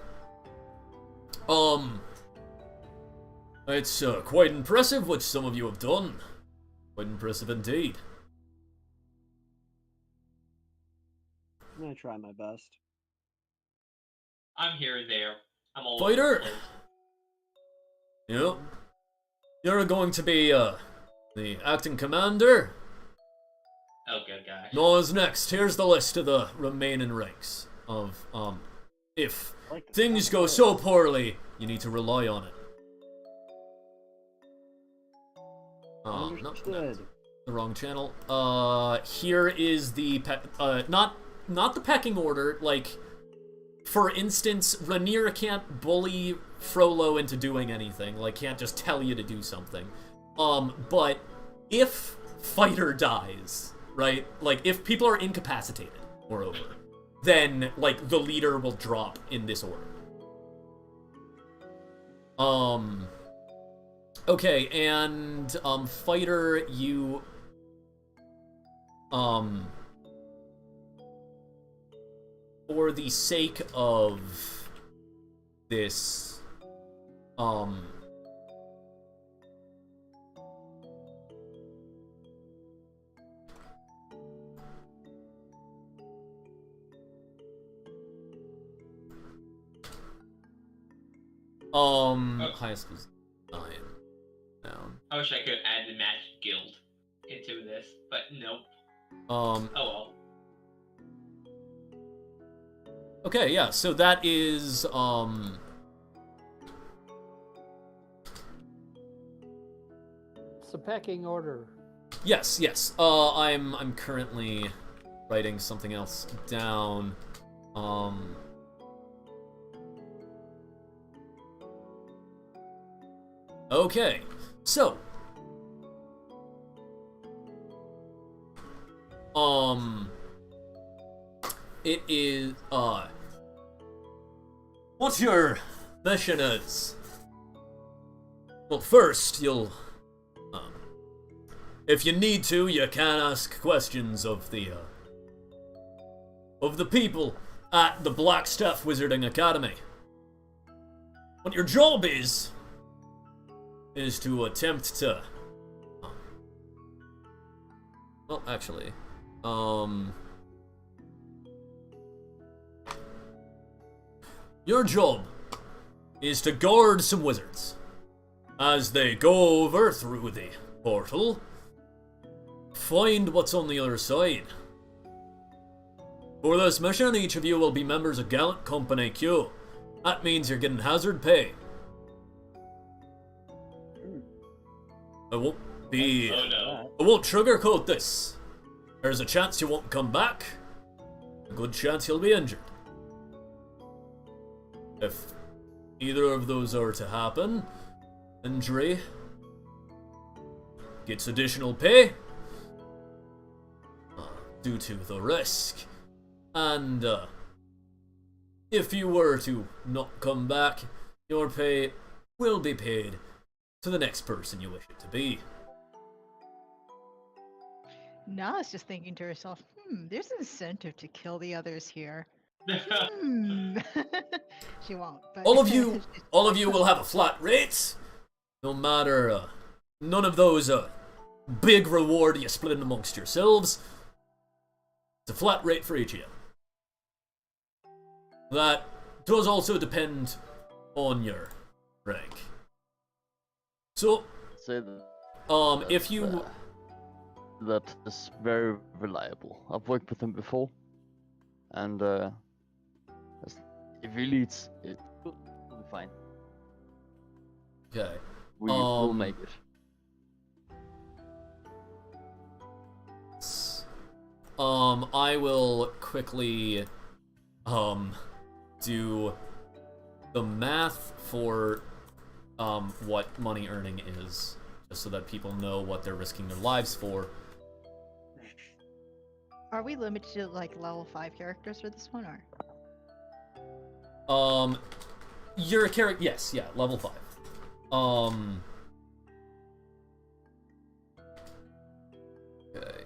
it's quite impressive what some of you have done. Quite impressive indeed. I'm gonna try my best. I'm here and there. I'm all Fighter! over the place. Yep. You're going to be, the acting commander. Oh, good guy. Noah's next. Here's the list of the remaining ranks of, if Like the things common go good. so poorly, you need to rely on it. No, Understood. the wrong channel. Here is the not the pecking order. Like, for instance, Rhaenyra can't bully Frollo into doing anything. Like, can't just tell you to do something. But if fighter dies, right? Like, if people are incapacitated, moreover, then like the leader will drop in this order. Okay, and fighter, you for the sake of this highest was 9. Down. I wish I could add the match guild into this, but nope. Oh well. Okay, yeah, so that is It's a pecking order. yes. I'm currently writing something else down. Okay. So, it is, what your mission is? Well, first, you'll, if you need to, you can ask questions of the people at the Blackstaff Wizarding Academy. What your job is to attempt to... well, actually... your job is to guard some wizards as they go over through the portal. Find what's on the other side. For this mission, each of you will be members of Gallant Company Q. That means you're getting hazard pay. I won't be... Oh no. I won't sugarcoat this. There's a chance you won't come back. A good chance you'll be injured. If either of those are to happen, injury gets additional pay due to the risk. And if you were to not come back, your pay will be paid to the next person you wish it to be. Nala's just thinking to herself, there's an incentive to kill the others here. She won't. But All of you will have a flat rate. No matter, none of those big reward you split it amongst yourselves. It's a flat rate for each of you. That does also depend on your rank. So, Say that. if you... that is very reliable. I've worked with him before, and if he leads, it will be fine. Okay. We will make it. I will quickly, do the math for, what money earning is, just so that people know what they're risking their lives for. Are we limited to like level 5 characters for this one, or? You're a character, yes, yeah, level 5. Okay.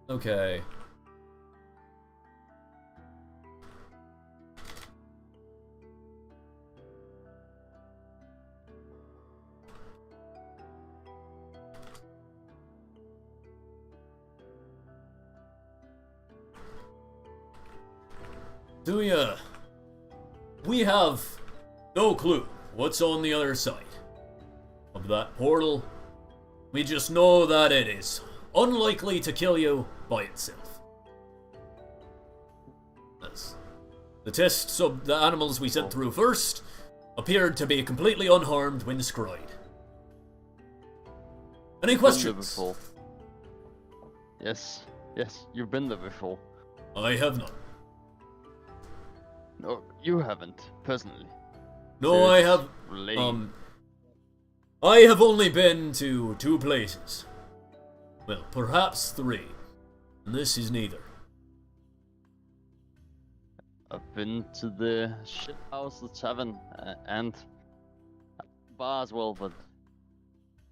Okay. Do ya? We have no clue what's on the other side of opened that portal. We just know that it is unlikely to kill you by itself. As the tests of the animals we sent through first appeared to be completely unharmed when scryed. Any questions? Been there before. Yes, you've been there before. I have not. No, you haven't, personally. No, I have. Lame. I have only been to 2 places. Well, perhaps 3. And this is neither. I've been to the shit house, the tavern, and bar as well, but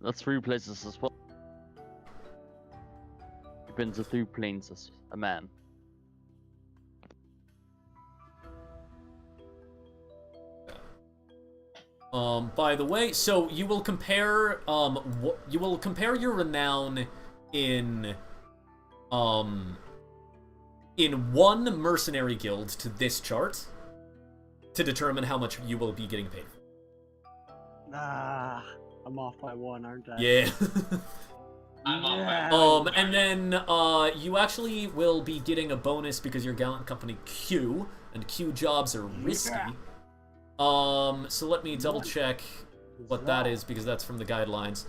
that's 3 places as well. I've been to 3 planes as a man. By the way, so you will compare, you will compare your renown in one mercenary guild to this chart to determine how much you will be getting paid for. I'm off by 1, aren't I? Yeah. I'm off by And then, you actually will be getting a bonus because you're Gallant Company Q, and Q jobs are risky. So let me double check what that is, because that's from the guidelines.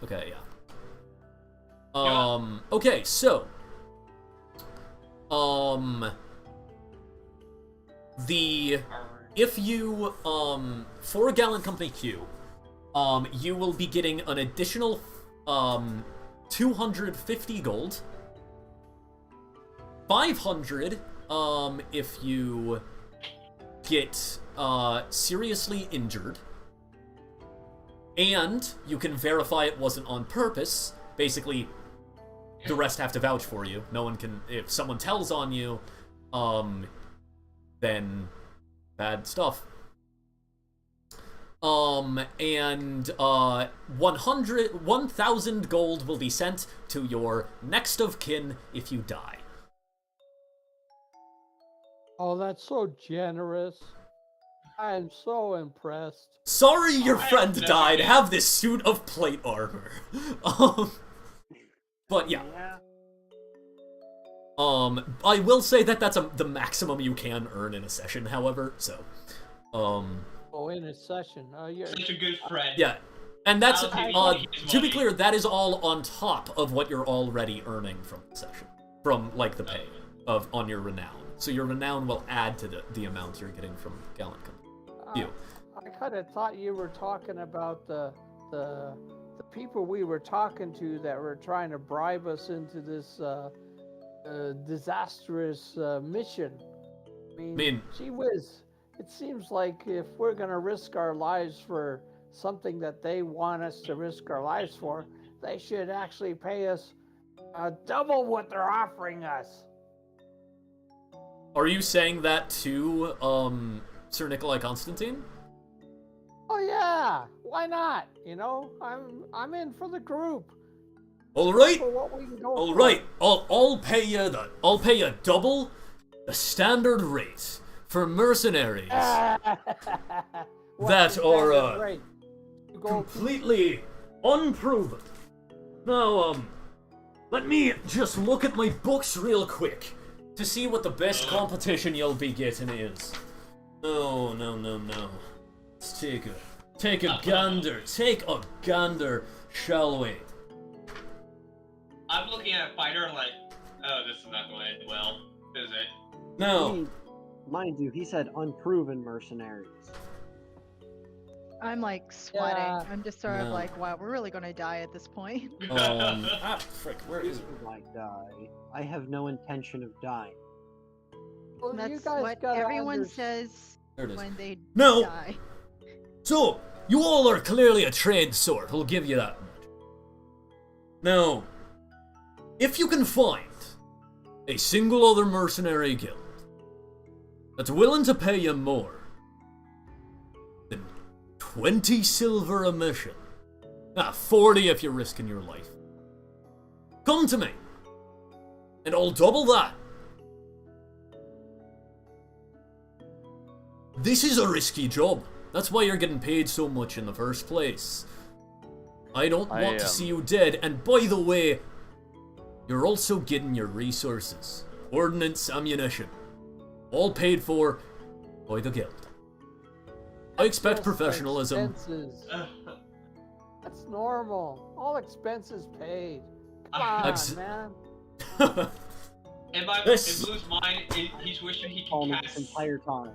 Okay, yeah. Okay, so, if you, for Gallant Company Q, you will be getting an additional, 250 gold, 500, if you get, seriously injured, and you can verify it wasn't on purpose. Basically, the rest have to vouch for you. No one can, if someone tells on you, then bad stuff. And 1,000 gold will be sent to your next of kin if you die. Oh, that's so generous. I am so impressed. Sorry your friend never died. been. Have this suit of plate armor. But yeah. I will say that that's the maximum you can earn in a session, however, so. Oh, in a session. You're... Such a good friend. Yeah. And that's, I'll take his to be money. clear, that is all on top of what you're already earning from the session. From, like, the pay on your renown. So your renown will add to the amount you're getting from Gallant Company. You. I kind of thought you were talking about the people we were talking to that were trying to bribe us into this disastrous mission. I mean, gee whiz, it seems like if we're gonna risk our lives for something that they want us to risk our lives for, they should actually pay us double what they're offering us. Are you saying that to, Sir Nikolai Constantine? Oh yeah, why not? You know, I'm in for the group. All right. For what we can go All for. right. I'll pay you double the standard rate for mercenaries What's that the are standard rate? You go completely unproven. Now, let me just look at my books real quick to see what the best competition you'll be getting is. No. Let's take a gander, shall we? I'm looking at Fighter like, oh, this is not going to end well, is it? No. Mind you, he said unproven mercenaries. I'm like sweating. Yeah. I'm just sort of No. like, wow, we're really gonna die at this point. Frick, where is it? If I die, I have no intention of dying. Well, you That's guys what gotta everyone says There it is. when they No. die. So, you all are clearly a trained sort, we'll give you that much. Now, if you can find a single other mercenary guild that's willing to pay you more than 20 silver a mission, 40 if you're risking your life, come to me, and I'll double that. This is a risky job. That's why you're getting paid so much in the first place. I don't want to see you dead, and by the way, you're also getting your resources. Ordnance, ammunition. All paid for by the guild. I expect Just professionalism. Expenses. That's normal. All expenses paid. Come on, man. In Blue's mind, he's wishing he Call could me cast. this entire time.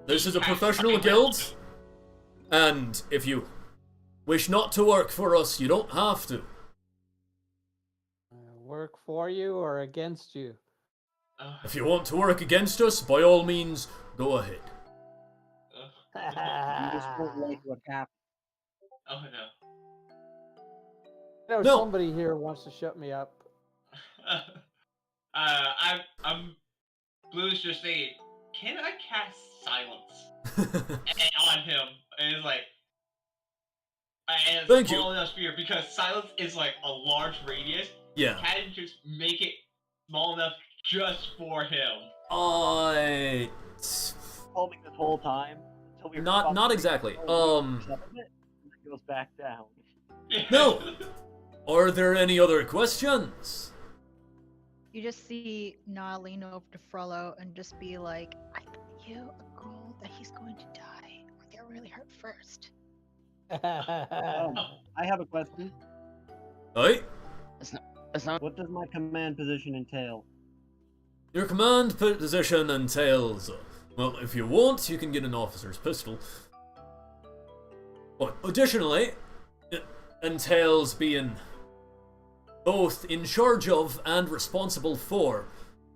This is a professional guild, and if you wish not to work for us, you don't have to. Work for you or against you? If you want to work against us, by all means, go ahead. You just won't like what happened. Oh no. I know No. somebody here wants to shut me up. I'm Blue's just saying, can I cast silence on him? And it's like, and it's Thank small you. enough sphere because silence is like a large radius. Yeah. Can you just make it small enough just for him? I... Told me this whole time until we were Not about to exactly. go, and then it goes back down. No. Are there any other questions? You just see Na lean over to Frollo and just be like, I bet you a gold that he's going to die or get really hurt first. I have a question. Aye? It's not. What does my command position entail? Your command position entails... well, if you want, you can get an officer's pistol. But additionally, it entails being both in charge of and responsible for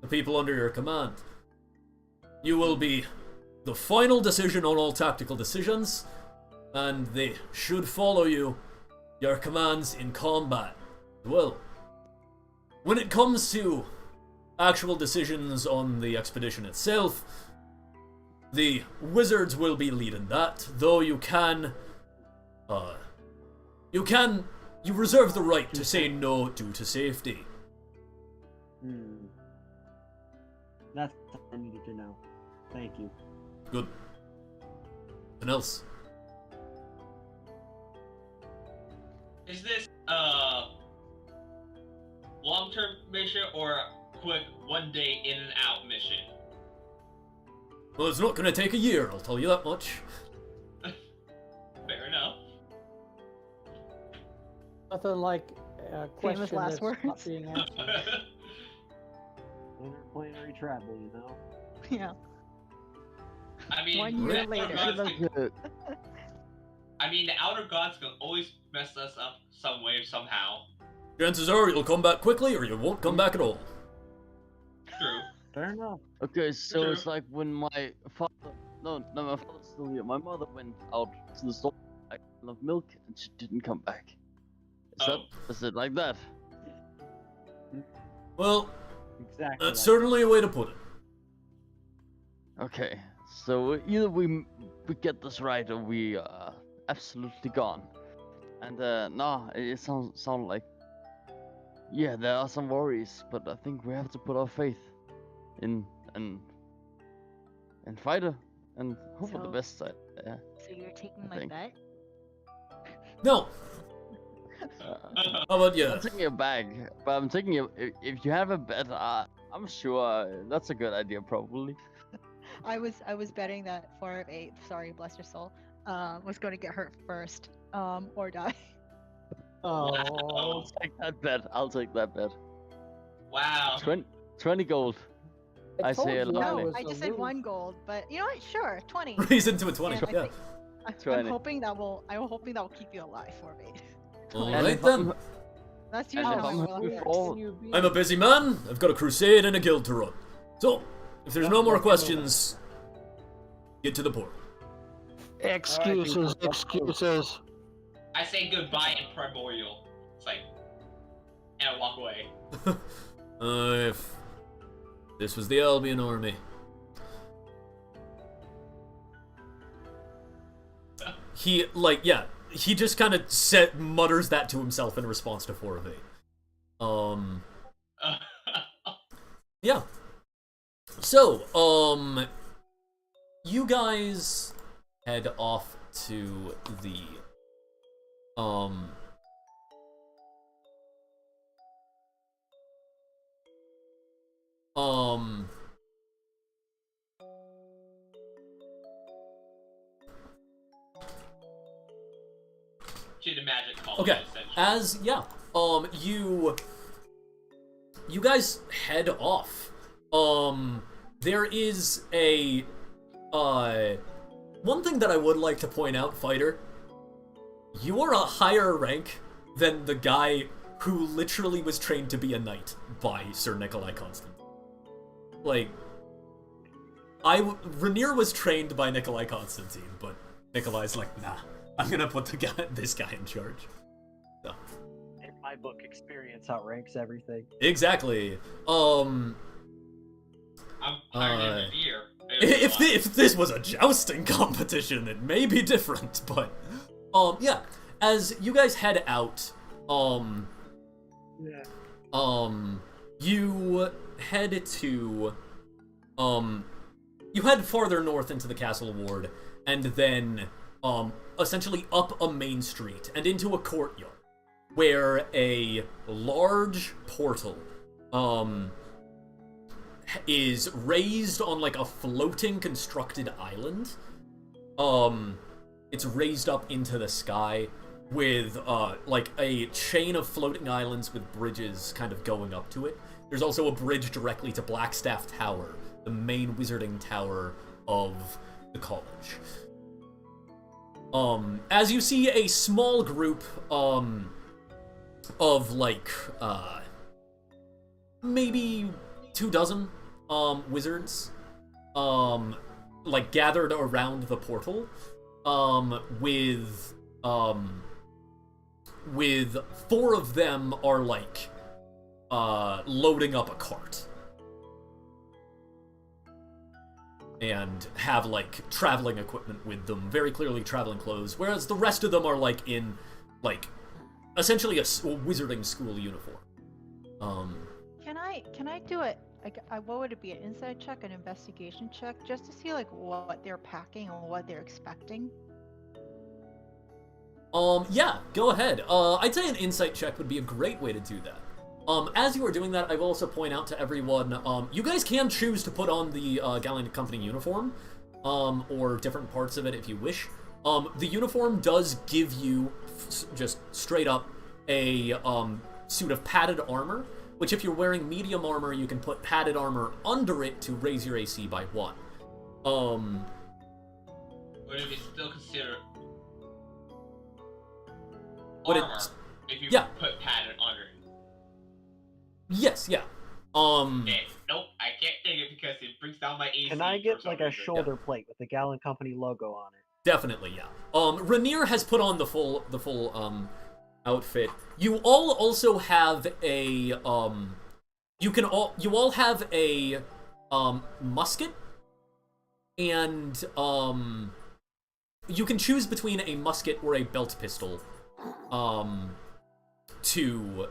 the people under your command. You will be the final decision on all tactical decisions, and they should follow your commands in combat as well. When it comes to actual decisions on the expedition itself, the wizards will be leading that, though you reserve the right to say no due to safety. That's what I needed to know. Thank you. Good. Anything else? Is this long-term mission or a quick one day in and out mission? Well, it's not going to take a year, I'll tell you that much. Fair enough. Nothing like a question Famous last that's words. not being answered. Interplanetary travel, you know? Yeah. I mean, 1 year the outer later. gods can- Good. I mean, the outer gods can always mess us up some way, somehow. Chances are you'll come back quickly or you won't come back at all. True. Fair enough. Okay, so True. it's like when my father, no, my father's still here. My mother went out to the store, like of milk, and she didn't come back. Is it like that? Well, Exactly. that's like certainly a way to put it. Okay, so either we get this right or we absolutely gone. And no, it sounds like, yeah, there are some worries, but I think we have to put our faith in and fight her and hope for the So- best side. Yeah. So you're taking I my think. bet? No. How about you? I'm taking a bag, but I'm taking a. If you have a bet, I'm sure that's a good idea, probably. I was betting that 4 of 8, sorry, bless your soul, was going to get hurt first, or die. Oh, I'll take that bet. I'll take that bet. Wow. 20 gold. I told say you it No, loudly. was I a just said lose. 1 gold, but you know what? Sure, 20. Raise into a 20. And I Yeah. think- I'm 20. hoping that will keep you alive, 4 of 8. Alright then. That's And usually if how I'm I hungry roll. for all- Can you be- I'm a busy man. I've got a crusade and a guild to run. So, if there's no more questions, get to the portal. Excuses, excuses. I say goodbye in primordial. It's like, and I walk away. If this was the Albion army. He, he just kind of mutters that to himself in response to 4 of 8. Yeah. So, you guys head off to the To the magic college, okay, essentially. you guys head off. There is a one thing that I would like to point out, fighter. You are a higher rank than the guy who literally was trained to be a knight by Sir Nikolai Constantine. Like, Rainier was trained by Nikolai Constantine, but Nikolai's like, nah, I'm gonna put this guy in charge. So. In my book, experience outranks everything. Exactly. I'm higher than Rainier. If this was a jousting competition, it may be different, but yeah. As you guys head out, you head to you head farther north into the castle ward, and then essentially up a main street and into a courtyard where a large portal is raised on like a floating constructed island. It's raised up into the sky with like a chain of floating islands with bridges kind of going up to it. There's also a bridge directly to Blackstaff Tower, the main wizarding tower of the college. As you see a small group of like maybe 24 wizards like gathered around the portal, with 4 of them are like loading up a cart and have like traveling equipment with them, very clearly traveling clothes, whereas the rest of them are like in like essentially a wizarding school uniform. Can I do it? Like, what would it be? An insight check, an investigation check, just to see like what they're packing and what they're expecting? Yeah, go ahead. I'd say an insight check would be a great way to do that. As you are doing that, I will also point out to everyone, you guys can choose to put on the Gallant Company uniform, or different parts of it if you wish. The uniform does give you, just straight up, a suit of padded armor, which if you're wearing medium armor, you can put padded armor under it to raise your AC by 1. Would it be still considered Would armor it- if you yeah. put padded under it? Yes, yeah. Okay, nope, I can't take it because it brings down my AC. Can I for get some like a reason. shoulder plate with the Gallant Company logo on it? Definitely, yeah. Rainier has put on the full outfit. You all also have a you all have a musket, and you can choose between a musket or a belt pistol to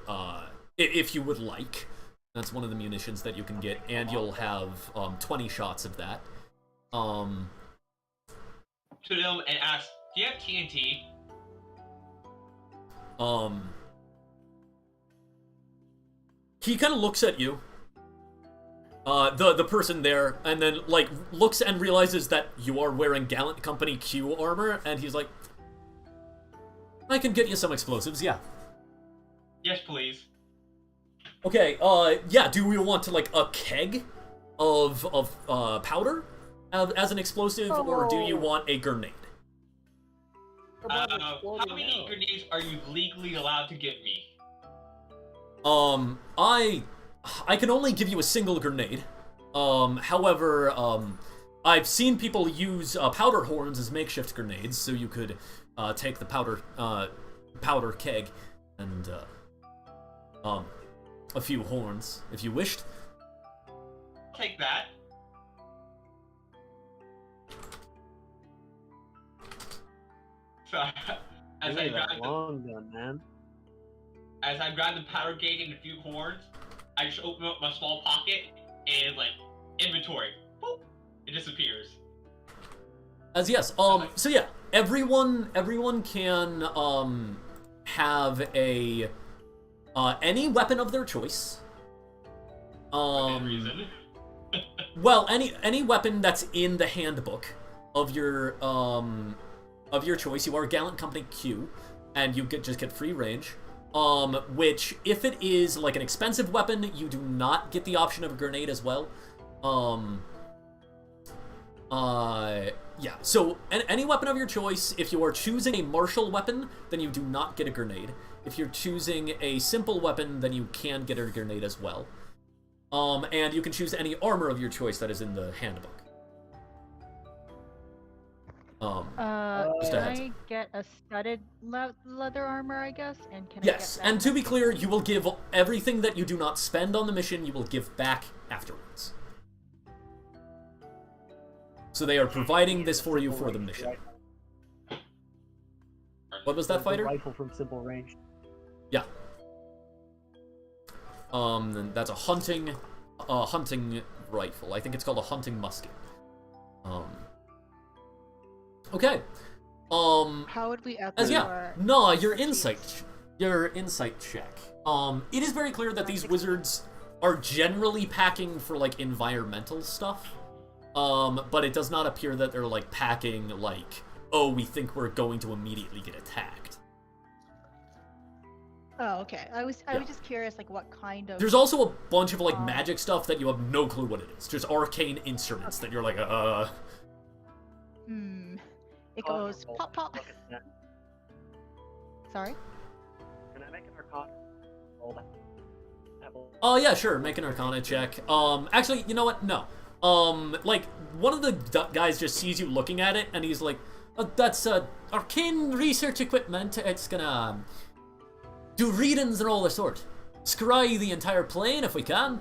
if you would like. That's one of the munitions that you can get, and you'll have 20 shots of that. To them and ask, do you have TNT? He kind of looks at you, the person there, and then like looks and realizes that you are wearing Gallant Company Q armor, and he's like, I can get you some explosives, yeah. Yes, please. Okay, yeah, do we want to, like, a keg of powder as an explosive, or do you want a grenade? How many grenades are you legally allowed to give me? I can only give you a single grenade. However, I've seen people use powder horns as makeshift grenades, so you could take the powder keg and a few horns if you wished. Take that. So, as I grab long gun, man. As I grab the powder keg and a few horns, I just open up my small pocket and like inventory. Boop, it disappears. As yes, so yeah, everyone can have a any weapon of their choice. Reason. Well, any weapon that's in the handbook of your choice. You are Gallant Company Q, and you just get free range. Which, if it is like an expensive weapon, you do not get the option of a grenade as well. Yeah, so any weapon of your choice, if you are choosing a martial weapon, then you do not get a grenade. If you're choosing a simple weapon, then you can get a grenade as well. And you can choose any armor of your choice that is in the handbook. Just a Can heads I get a studded leather armor, I guess? And can Yes, I get and to be clear, you will give everything that you do not spend on the mission, you will give back afterwards. So they are providing this for you for the mission. What was that, The fighter? rifle from simple range. Yeah. And that's a hunting rifle. I think it's called a hunting musket. Okay. How would we As yeah, no, your insight check. It is very clear that these wizards are generally packing for like environmental stuff. But it does not appear that they're like packing like, oh, we think we're going to immediately get attacked. Oh, okay. I was just curious, like, what kind of... There's also a bunch of like magic stuff that you have no clue what it is. Just arcane instruments that you're like, It goes pop pop. Sorry? Can I make an arcana roll that? Oh yeah, sure. Make an Arcana check. Actually, you know what? No. Like one of the guys just sees you looking at it, and he's like, "That's arcane research equipment. It's gonna do readings and all the sort. Scry the entire plane if we can.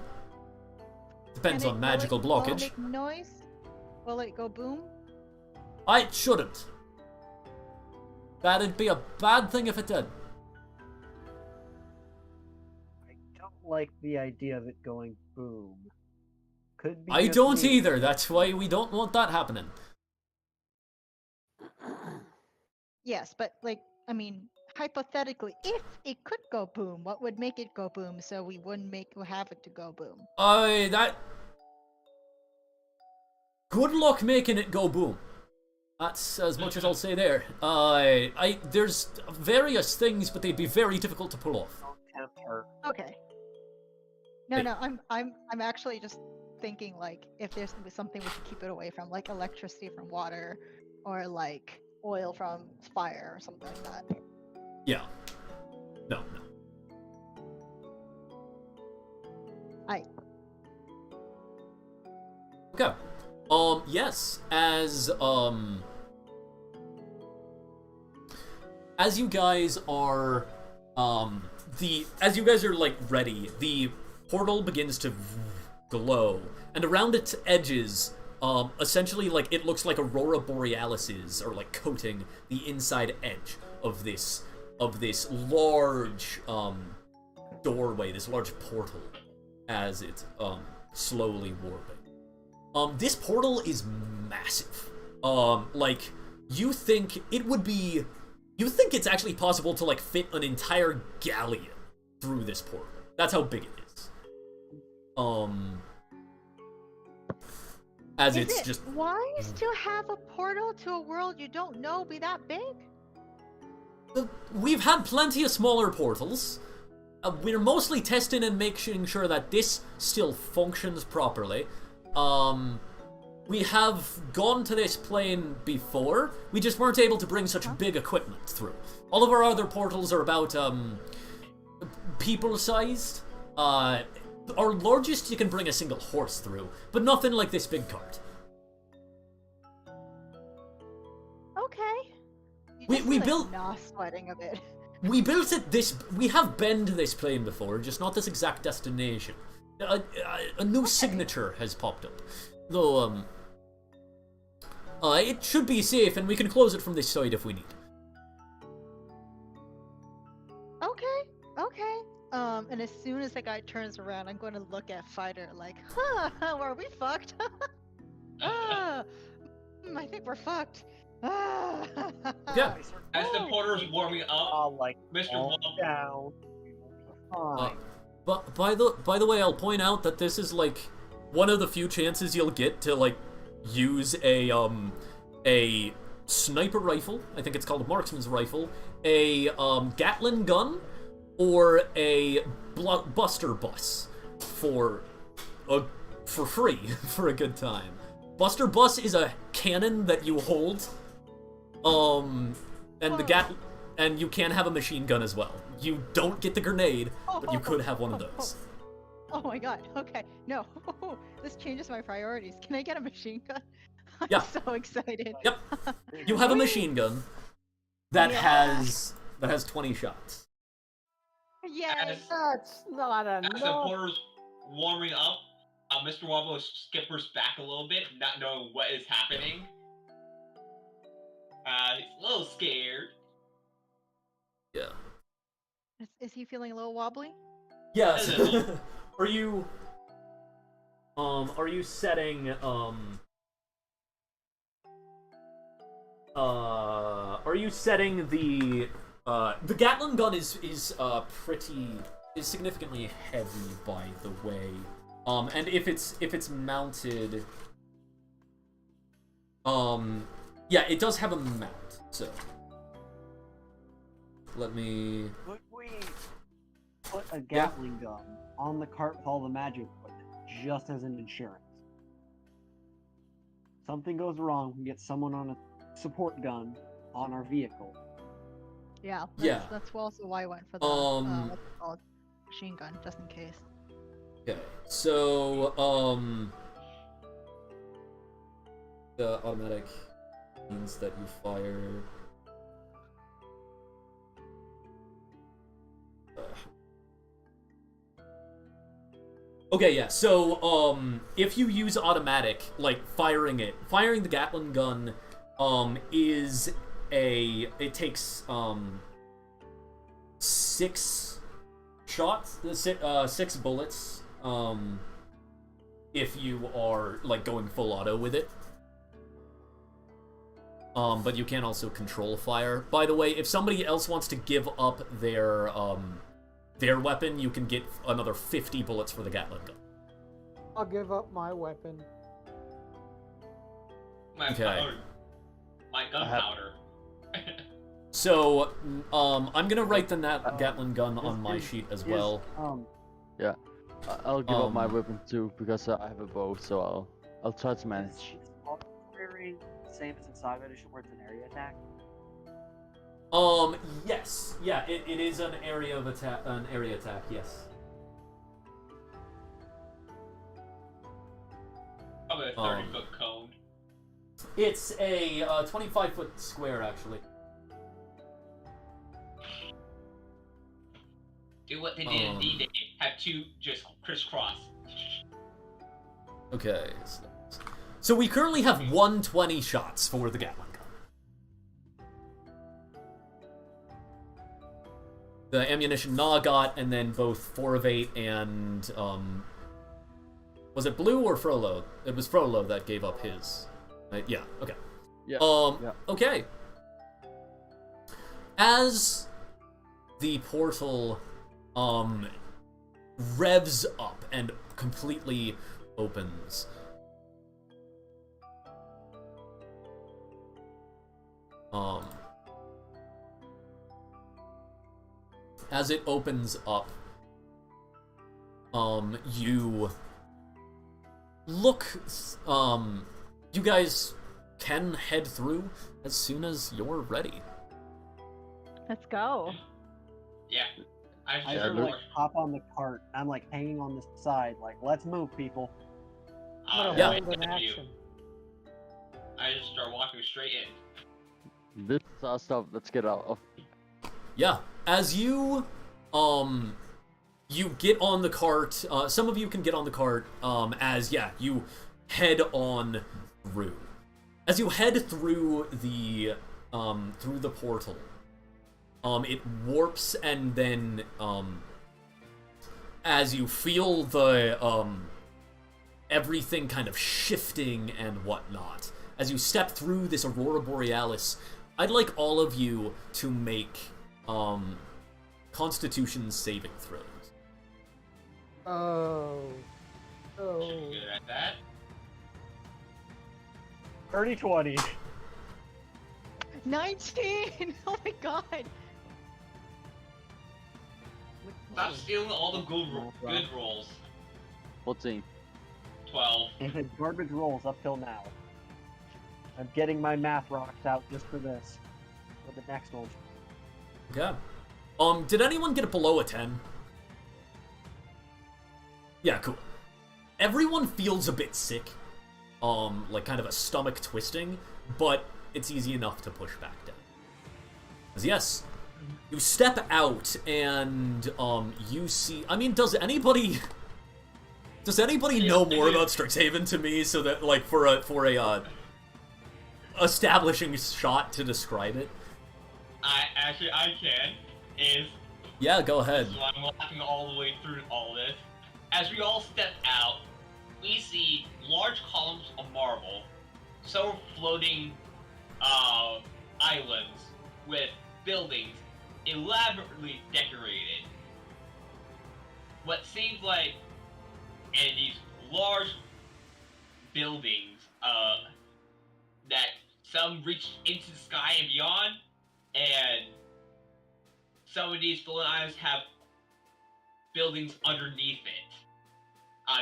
Depends on magical blockage. Will it make noise? Will it go boom? I shouldn't. That'd be a bad thing if it did. I don't like the idea of it going boom. Could be. I just don't me. either. That's why we don't want that happening. Yes, but like, I mean, hypothetically, if it could go boom, what would make it go boom so we wouldn't have it to go boom? Good luck making it go boom. That's as much as I'll say there. There's various things, but they'd be very difficult to pull off. Don't tempt her. Okay. No, I'm actually just thinking like if there's something we should keep it away from, like electricity from water, or like oil from fire, or something like that. Yeah. No. Okay. Yes, as you guys are, like ready, the portal begins to glow, and around its edges, essentially like it looks like Aurora Borealises are like coating the inside edge of this large doorway, this large portal, as it's slowly warping. This portal is massive. Like, you think it's actually possible to, like, fit an entire galleon through this portal. That's how big it is. Why to have a portal to a world you don't know be that big? We've had plenty of smaller portals. We're mostly testing and making sure that this still functions properly. We have gone to this plane before. We just weren't able to bring such big equipment through. All of our other portals are about, people-sized. Our largest you can bring a single horse through, but nothing like this big cart. Okay. We built... Nah, sweating a bit. We built it we have been to this plane before, just not this exact destination. A new signature has popped up. Though, it should be safe, and we can close it from this side if we need. Okay. And as soon as the guy turns around, I'm going to look at Fighter like, are we fucked? I think we're fucked. Ah. Yeah. As the porter's warming up, I'll like Mr. calm Wobble. down. Fine. But by the way, I'll point out that this is like one of the few chances you'll get to like use a sniper rifle. I think it's called a marksman's rifle, a Gatling gun, or a Buster Bus for free for a good time. Buster Bus is a cannon that you hold, and and you can have a machine gun as well. You don't get the grenade, but you could have one of those. Oh my god, okay. No. This changes my priorities. Can I get a machine gun? I'm Yeah. so excited. Yep. You have a machine gun that Yeah. has 20 shots. Yes. That's not As the enough. porter's warming up, Mr. Wobble skippers back a little bit, not knowing what is happening. He's a little scared. Yeah. Is he feeling a little wobbly? Yes. A little. Are you setting are you setting the Gatling gun is significantly heavy, by the way. And if it's mounted, yeah, it does have a mount. So let me. Could we put a Gatling gun on the cart with all the magic equipment, just as an insurance? Something goes wrong, we can get someone on a support gun on our vehicle. Yeah. Yeah. That's also why I went for the what's it called? Machine gun, just in case. Okay, so the automatic means that you fire. Okay, yeah. So if you use automatic, like firing the Gatling gun, it takes 6 shots, 6 bullets. If you are like going full auto with it. But you can also control fire. By the way, if somebody else wants to give up their weapon, you can get another 50 bullets for the Gatling gun. I'll give up my weapon. My Okay. powder. My gunpowder. So, I'm gonna write the Gatling gun on my sheet as well. I'll give up my Um, weapon too because I have a bow, so I'll try to manage. Very same as in Saga Edition, where it's an area attack. Yes. Yeah, it is an area attack, yes. Probably a 30-foot cone. It's a 25-foot square, actually. Do what they did in D-Day. Have 2 just crisscross. Okay. So we currently have 120 shots for the Gatling gun. The ammunition Naw got, and then both 4 of 8 and was it Blue or Frollo? It was Frollo that gave up his. Yeah. Okay. Yeah. Yeah. Okay. As the portal revs up and completely opens, as it opens up, you look, you guys can head through as soon as you're ready. Let's go. Yeah. I I just just look- like hop on the cart. I'm like hanging on the side, like let's move, people. I'm gonna Yeah. hold an action. I just start walking straight in. This is our stuff. Let's get out of. Yeah, as you get on the cart, some of you can get on the cart, you head on through. As you head through the portal, it warps, and then, as you feel the, everything kind of shifting and whatnot, as you step through this Aurora Borealis, I'd like all of you to make Constitution saving throws. Oh. Should Oh. be good at that. 30-20. 19! Oh my god! Stop stealing all the good rolls. 14. 12. I had garbage rolls up till now. I'm getting my math rocks out just for this. For the next one. Okay. Did anyone get it below a 10? Yeah, cool. Everyone feels a bit sick. Like kind of a stomach twisting, but it's easy enough to push back down. 'Cause yes, you step out and you see. I mean, does anybody know more about Strixhaven to me so that like for a establishing shot to describe it? I can. Yeah, go ahead. So I'm walking all the way through all this. As we all step out, we see large columns of marble, several floating islands with buildings elaborately decorated. What seems like in these large buildings that some reach into the sky and beyond, and some of these floating islands have buildings underneath it.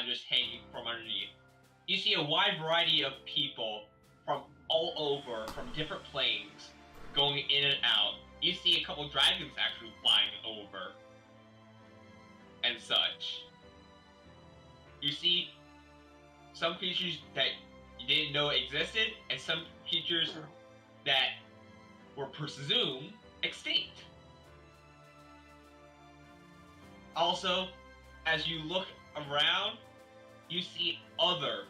Just hanging from underneath. You see a wide variety of people from all over, from different planes, going in and out. You see a couple dragons actually flying over, and such. You see some creatures that you didn't know existed, and some creatures that were presumed extinct. Also, as you look around, you see other,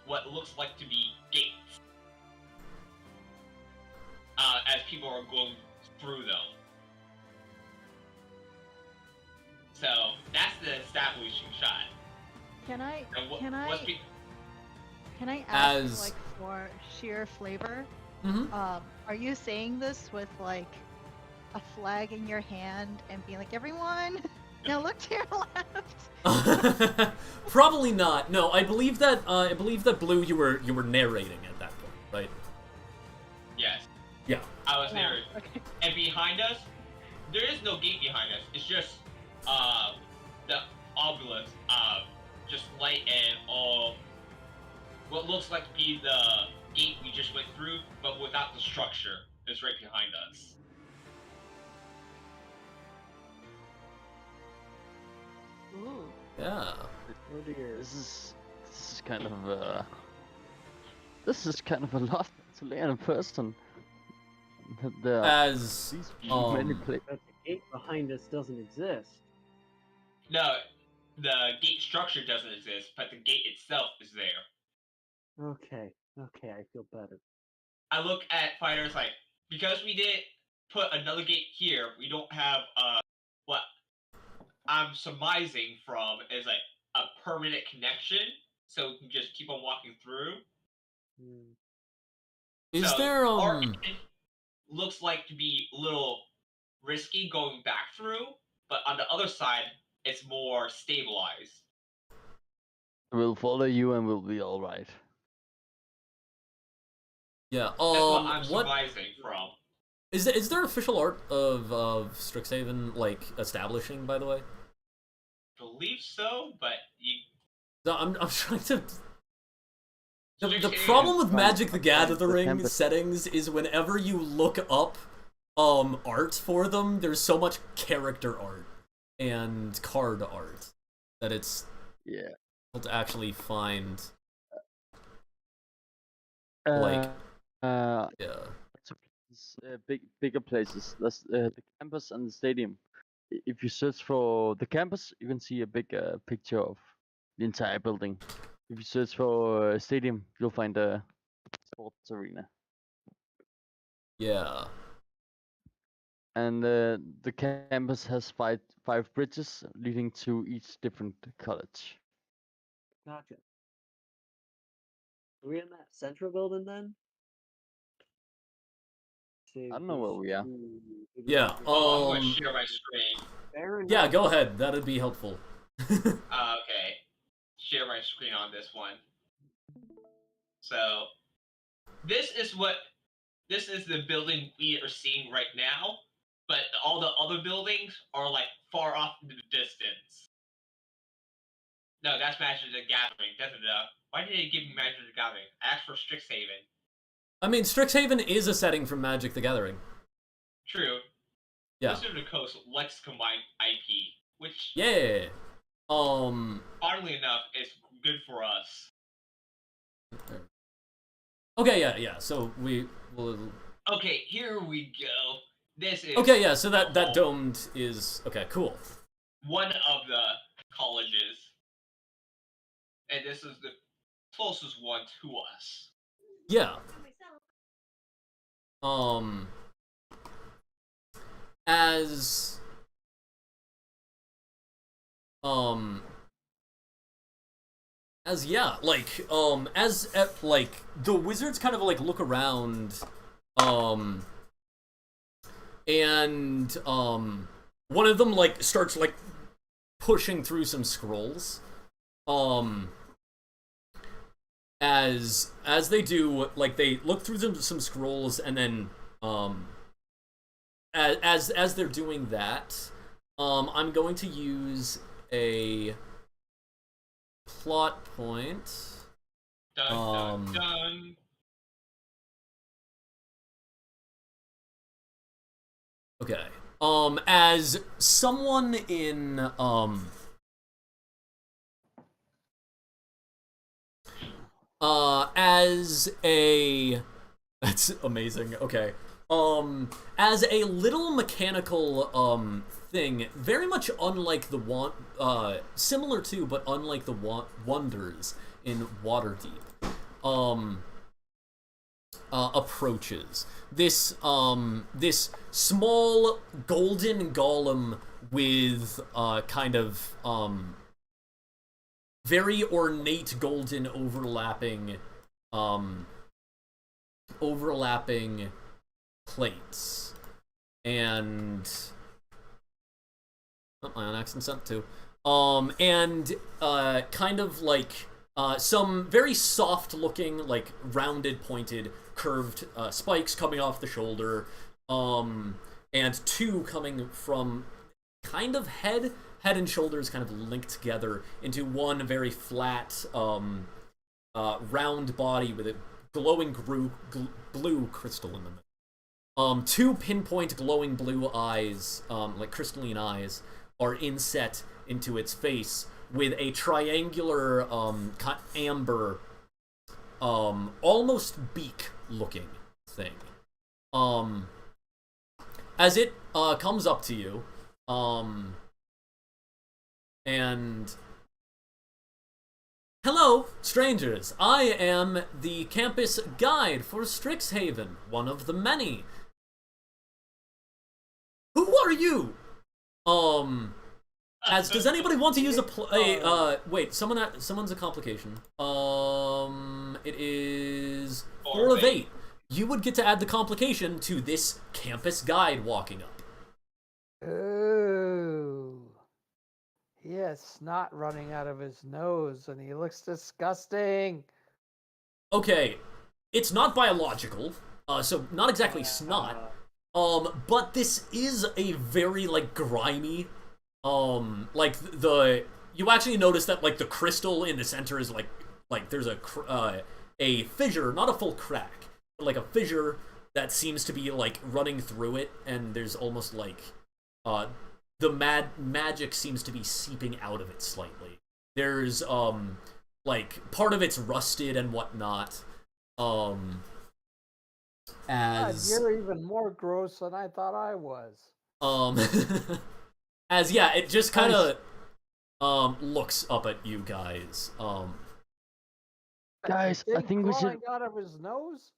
what looks like to be gates, as people are going through them. So, that's the establishing shot. Can I what's ask, As- like, for sheer flavor? Mm-hmm. Are you saying this with like a flag in your hand and being like, everyone, now look to your left? Probably not. No, I believe that Blue, you were narrating at that point, right? Yes. Yeah. I was there. Okay. And behind us, there is no gate behind us. It's just the obelisk, just light and all. What looks like to be the gate we just went through, but without the structure. It's right behind us. Ooh. Yeah. Oh dear. This is kind of a lot to learn in person. There are As these many places. But the gate behind us doesn't exist. No, the gate structure doesn't exist, but the gate itself is there. Okay, I feel better. I look at fighters like, because we didn't put another gate here, we don't have what I'm surmising from is like a permanent connection, so we can just keep on walking through. Hmm. is So, there our end looks like to be a little risky going back through, but on the other side, it's more stabilized. We'll follow you and we'll be all right. yeah, That's what I'm what surmising from. is there official art of Strixhaven like establishing, by the way? Believe so, but you. No, I'm trying to. The Strixhaven problem is with Magic the Gathering campus. settings is whenever you look up art for them, there's so much character art and card art that it's Yeah. difficult to actually find. Uh, Like- uh, Yeah. bigger places. That's the campus and the stadium. If you search for the campus, you can see a big picture of the entire building. If you search for stadium, you'll find a sports arena. Yeah. And the campus has five bridges leading to each different college. Gotcha. Are we in that central building then? I don't know where we are. Yeah. Oh, I'm going to share my screen. Fair Yeah, enough. go ahead. That'd be helpful. Okay. Share my screen on this one. So, this is the building we are seeing right now, but all the other buildings are like far off in the distance. No, that's Magic the Gathering. Why did it give me Magic the Gathering? I asked for Strixhaven. I mean, Strixhaven is a setting from Magic the Gathering. True. Yeah. Wizard of the Coast likes combined IP, which, Yeah. oddly enough, is good for us. Okay, yeah. So we will. Okay, here we go. This is Okay, yeah. So that domed is okay. Cool. one of the colleges, and this is the closest one to us. Yeah. As yeah, like like the wizards kind of like look around, and one of them like starts like pushing through some scrolls, as they do, like they look through some scrolls, and then as they're doing that, I'm going to use a plot point. Dun, dun. Okay. As someone in as a that's amazing. Okay. As a little mechanical thing, very much unlike the similar to but unlike the wonders in Waterdeep, approaches this small golden golem with kind of very ornate golden overlapping plates, and my own accent sent to and kind of like some very soft looking, like rounded, pointed, curved spikes coming off the shoulder, and two coming from kind of head and shoulders kind of linked together into one very flat round body with a glowing blue crystal in the middle. Two pinpoint glowing blue eyes, like crystalline eyes, are inset into its face with a triangular amber almost beak looking thing. As it comes up to you, and hello, strangers. I am the campus guide for Strixhaven, one of the many. Who are you? Does anybody want to use wait, someone's a complication. It is 4 of 8. You would get to add the complication to this campus guide walking up. Ooh. He has snot running out of his nose and he looks disgusting. Okay, it's not biological, so not exactly snot. But this is a very, like, grimy, like, you actually notice that, like, the crystal in the center is, like there's a fissure, not a full crack, but, like, a fissure that seems to be, like, running through it, and there's almost, like, the magic seems to be seeping out of it slightly. There's, like, part of it's rusted and whatnot, God, you're even more gross than I thought I was. as yeah, it just kind of looks up at you guys. Guys, I think we should. Out of his nose.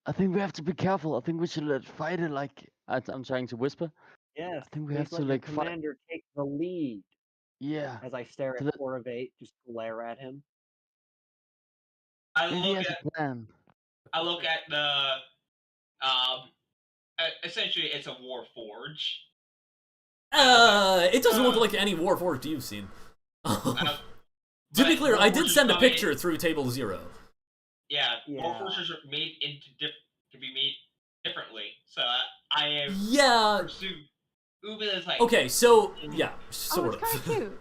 I think we have to be careful. I think we should fight it like I'm trying to whisper. Yes. I think we have to let like the fight. commander take the lead. Yeah. As I stare So at 4 of 8, just glare at him. I Maybe he look has at a plan. I look at the essentially it's a war forge. It doesn't look like any Warforged you've seen. Uh, To be but clear, I did Warforges send a come in- picture through Table 0. Yeah, Yeah. war forges are made can be made differently. So I am Yeah. pursued. Uber is like Okay, so yeah, Oh, sort it's kind of. of cute.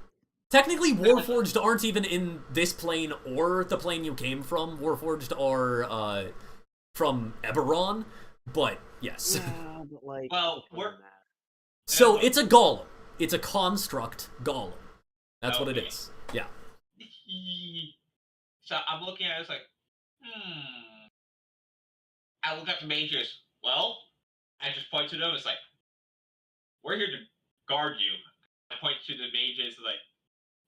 Technically, Warforged aren't even in this plane or the plane you came from. Warforged are from Eberron, but yes. Yeah, but like. Well, it doesn't we're- matter. So it's a golem. It's a construct golem. That's what it Okay. is. Yeah. So I'm looking at it, it's like, I look at the mages. Well, I just point to them. It's like, we're here to guard you. I point to the mages. Like,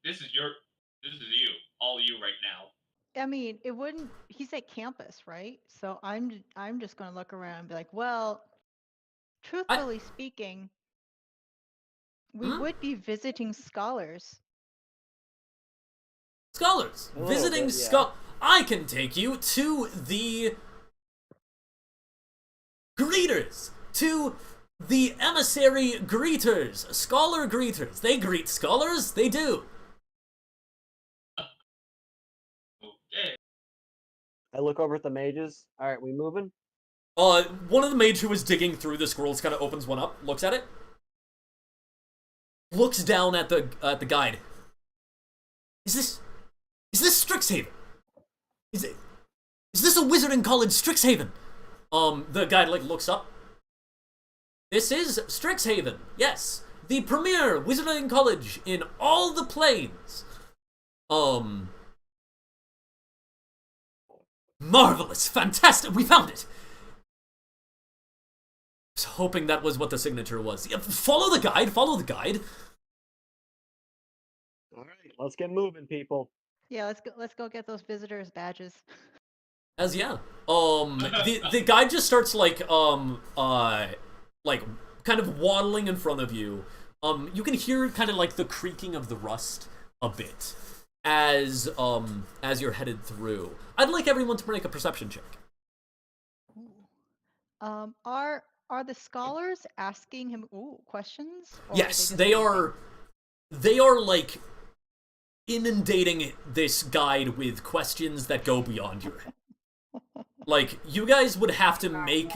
this is you, all you right now. I mean, it wouldn't. He's at campus, right? So I'm just gonna look around and be like, well, truthfully speaking, we Hmm? would be visiting scholars. Scholars. A little Visiting bit, yeah. I can take you to the greeters. To the emissary greeters. Scholar greeters. They greet scholars. They do. Okay. I look over at the mages. All right, we moving? One of the mage who was digging through the scrolls kind of opens one up, looks at it, looks down at the guide. Is this Strixhaven? Is this a wizarding college, Strixhaven? The guide like looks up. This is Strixhaven. Yes, the premier wizarding college in all the planes. Marvelous, fantastic. We found it. I was hoping that was what the signature was. Yeah, follow the guide. Follow the guide. All right, let's get moving, people. Yeah, let's go get those visitors badges. As yeah. The guy just starts like kind of waddling in front of you. You can hear kind of like the creaking of the rust a bit as you're headed through. I'd like everyone to make a perception check. Are the scholars asking him questions? Or are Yes, just they leaving? are. They are like inundating this guide with questions that go beyond your head. Like, you guys would have to make...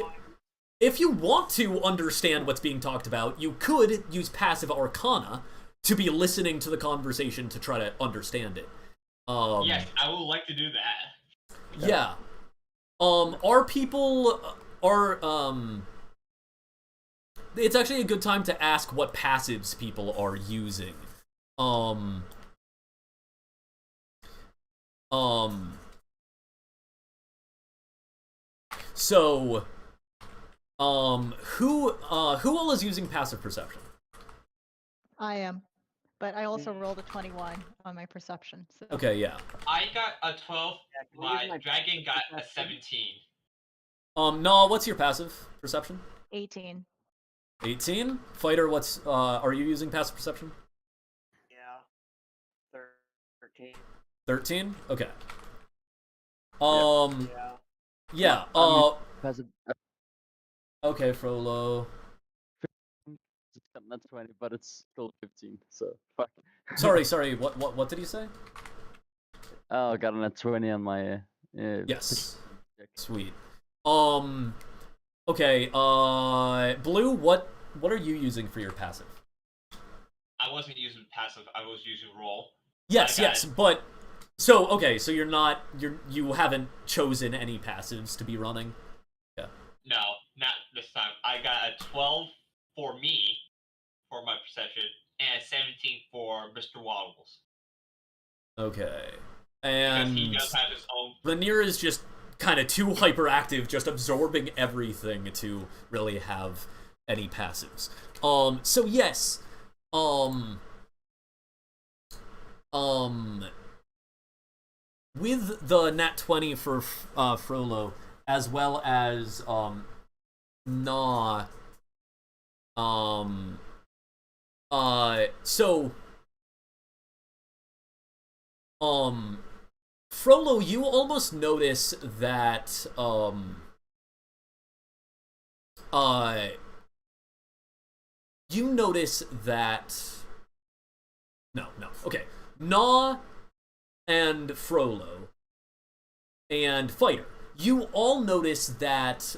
If you want to understand what's being talked about, you could use passive arcana to be listening to the conversation to try to understand it. Yes, I would like to do that. Yeah. Are people... It's actually a good time to ask what passives people are using. So, who all is using passive perception? I am, but I also rolled a 21 on my perception. So. Okay, yeah. I got a 12. Yeah, can I use My my dragon got a perception? 17. No, what's your passive perception? 18. 18? Fighter, are you using passive perception? Yeah. 13. 13? Okay. Yeah. Yeah, Passive. okay, Frollo. Not 20, but it's still 15. So fuck. Sorry, what did you say? Oh, I got a 20 on my. Yes. Sweet. Okay, Blue, what are you using for your passive? I wasn't using passive. I was using roll. Yes, I got yes, it. but so okay, so you haven't chosen any passives to be running. No, not this time. I got a 12 for me, for my perception, and a 17 for Mr. Waddles. Okay. Because And he does have his own. Lanier is just kind of too hyperactive, just absorbing everything to really have any passives. So yes. With the nat 20 for Frollo, as well as so Frollo, you almost notice that, you notice that... No, okay. Gnaw and Frollo and Fighter, you all notice that,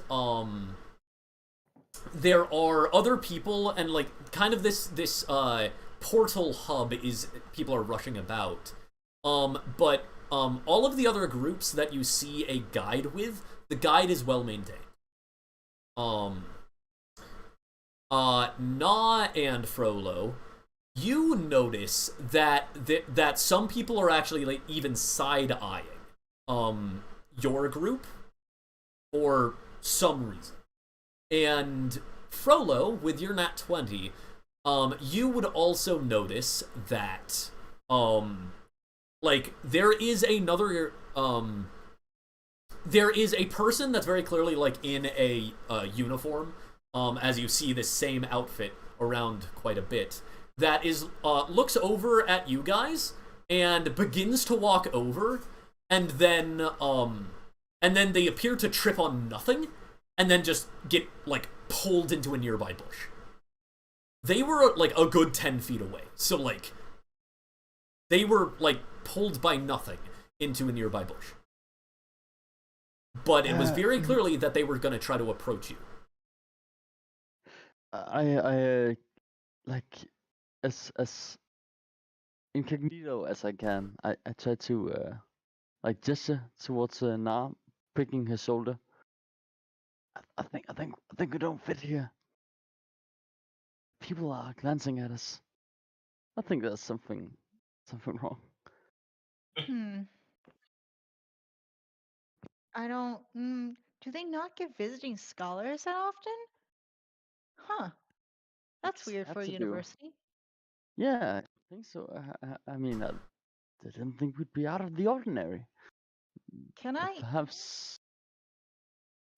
there are other people, and, like, kind of this portal hub is... people are rushing about. But all of the other groups that you see a guide with, the guide is well maintained. Gnaw and Frollo, you notice that that some people are actually, like, even side-eyeing your group for some reason. And Frollo, with your nat 20, you would also notice that like, there is another, there is a person that's very clearly, like, in a uniform, as you see this same outfit around quite a bit, that is, looks over at you guys, and begins to walk over, and then they appear to trip on nothing, and then just get, like, pulled into a nearby bush. They were, like, a good 10 feet away, so, like, they were, like, pulled by nothing into a nearby bush. But it was very clearly that they were going to try to approach you. I like, as incognito as I can, I try to like gesture towards Na, pricking his shoulder. I think we don't fit here. People are glancing at us. I think there's something wrong. I don't. Do they not give visiting scholars that often? Huh. That's It's weird had for a to do. university. Yeah, I think so. I mean, I didn't think we'd be out of the ordinary. Can But I? perhaps.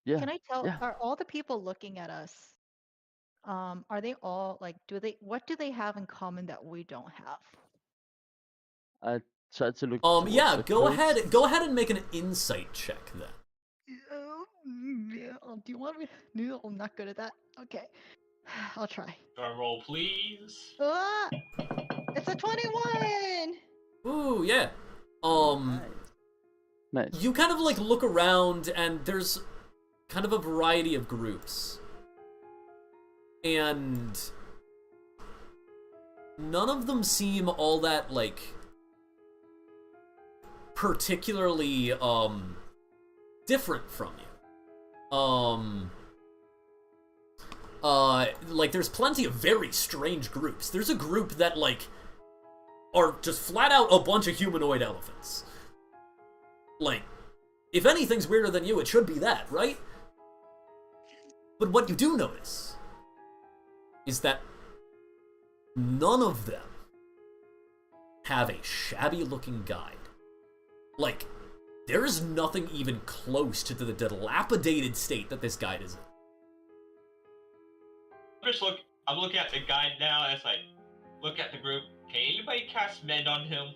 Yeah. Can I tell? Yeah. Are all the people looking at us? Are they all like? What do they have in common that we don't have? I tried to look towards Yeah, the go clothes. ahead and make an insight check then. Do you want me? No, I'm not good at that. Okay, I'll try. Drum roll, please. Ah! It's a 21. Ooh, yeah. Nice. You kind of, like, look around, and there's kind of a variety of groups. And none of them seem all that, like, particularly, different from you. Like, there's plenty of very strange groups. There's a group that, like, are just flat out a bunch of humanoid elephants. Like, if anything's weirder than you, it should be that, right? But what you do notice is that none of them have a shabby-looking guide. Like, there is nothing even close to the dilapidated state that this guide is in. I'm looking at the guide now, and it's like, look at the group. Can anybody cast Mend on him?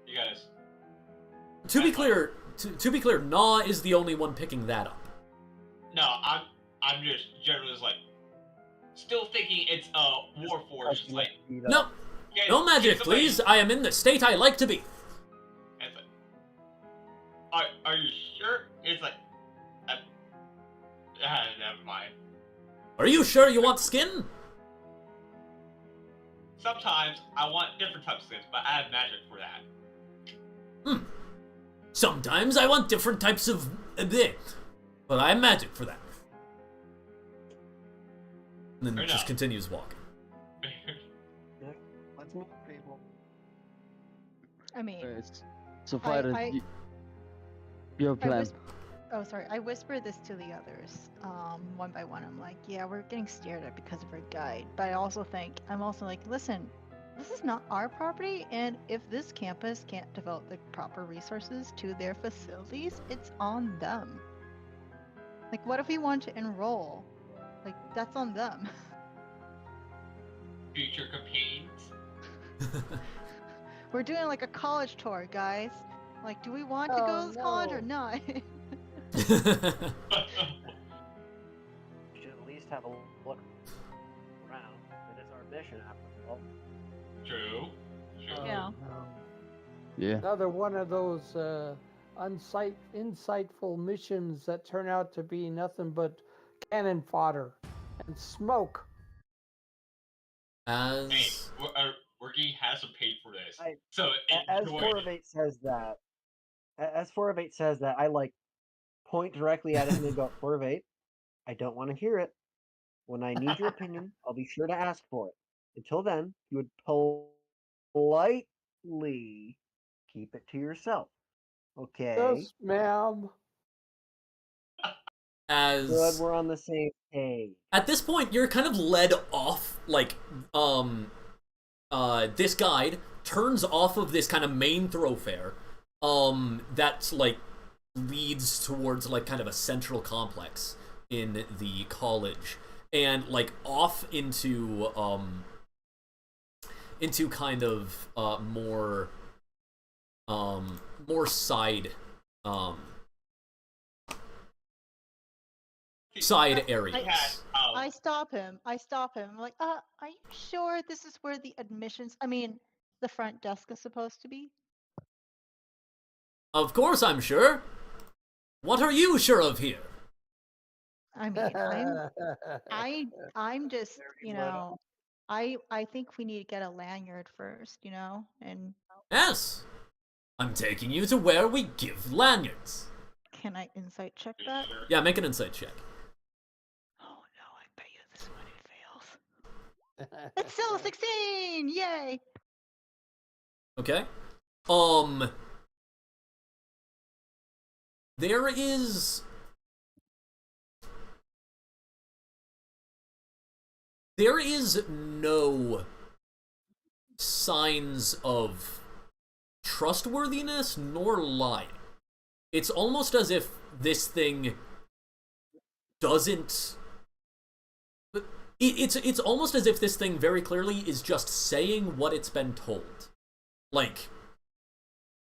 You guys. To be clear, Gnaw is the only one picking that up. No, I'm just generally just like, still thinking it's Warforged. It's like, No, no magic, please. I am in the state I like to be. It's like, are you sure? It's like, never mind. Are you sure you want skin? Sometimes I want different types of skins, but I have magic for that. Sometimes I want different types of but I have magic for that. And then Fair it just enough. continues walking. Let's move, people. I mean, So Fighter, you have a plan. Oh, sorry. I whisper this to the others, one by one. I'm like, yeah, we're getting stared at because of our guide. But I'm also like, listen, this is not our property, and if this campus can't develop the proper resources to their facilities, it's on them. Like, what if we want to enroll? Like, that's on them. Future companions. We're doing like a college tour, guys. Like, do we want to go to this college or no. not? We should at least have a look around. It is our mission, after all. True. True. Yeah. Yeah. Another one of those insightful missions that turn out to be nothing but cannon fodder and smoke. Hey, As we're getting handsome paid for this. I- So As enjoy. 4 of 8 says that, as 4 of 8 says that, I like point directly at him and go, 4 of 8, I don't want to hear it. When I need your opinion, I'll be sure to ask for it. Until then, you would politely keep it to yourself. Okay? Yes, ma'am. as Good, we're on the same page. at this point, you're kind of led off, like, this guide turns off of this kind of main thoroughfare, that's, like, leads towards, like, kind of a central complex in the college, and, like, off into kind of, more side, side areas. I stop him. I'm like, are you sure this is where the admissions? I mean, the front desk is supposed to be? Of course I'm sure. What are you sure of here? I mean, I'm just, you know, I think we need to get a lanyard first, you know, and Yes. I'm taking you to where we give lanyards. can I insight check that? Yeah, make an insight check. Oh no, I bet you this one it fails. It's still a 16! Yay! Okay. There is no signs of trustworthiness nor lying. It's almost as if this thing doesn't. It's almost as if this thing very clearly is just saying what it's been told. Like,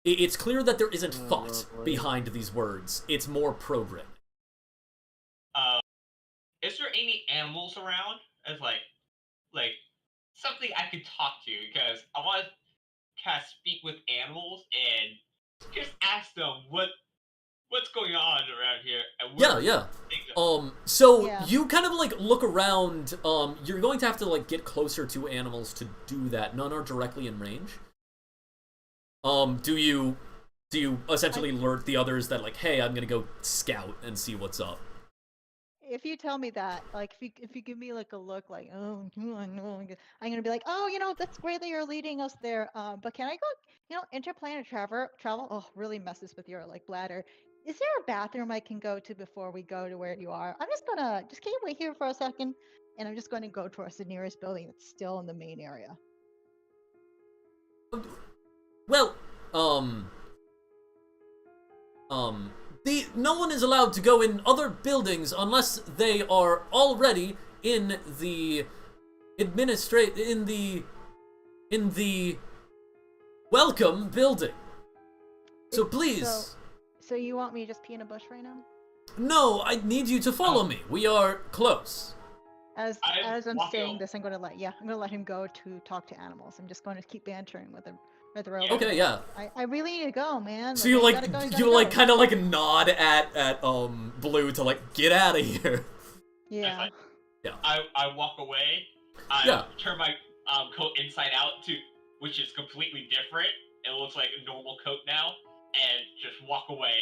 it's clear that there isn't thought behind these words. It's more programming. Is there any animals around? As like something I could talk to, because I want to kind of speak with animals and just ask them what's going on around here. And Yeah. So Yeah. you kind of like look around. You're going to have to like get closer to animals to do that. None are directly in range. Do you essentially alert the others that like, hey, I'm gonna go scout and see what's up? If you tell me that, like, if you give me like a look, like, oh, I know, I'm gonna be like, oh, you know, that's great that you're leading us there. But can I go, you know, interplanet travel? Oh, really messes with your like bladder. Is there a bathroom I can go to before we go to where you are? I'm just gonna can you wait here for a second, and I'm just going to go towards the nearest building that's still in the main area. Well, no one is allowed to go in other buildings unless they are already in the in the welcome building. So please. So you want me to just pee in a bush right now? No, I need you to follow me. We are close. As I'm walking saying over. this, I'm gonna let him go to talk to animals. I'm just going to keep bantering with the robot. Okay, yeah. I really need to go, man. So you I like gotta go, you gotta like go. kind of like nod at Blue to like get out of here. Yeah. I walk away. I Yeah. turn my coat inside out to, which is completely different. It looks like a normal coat now, and just walk away.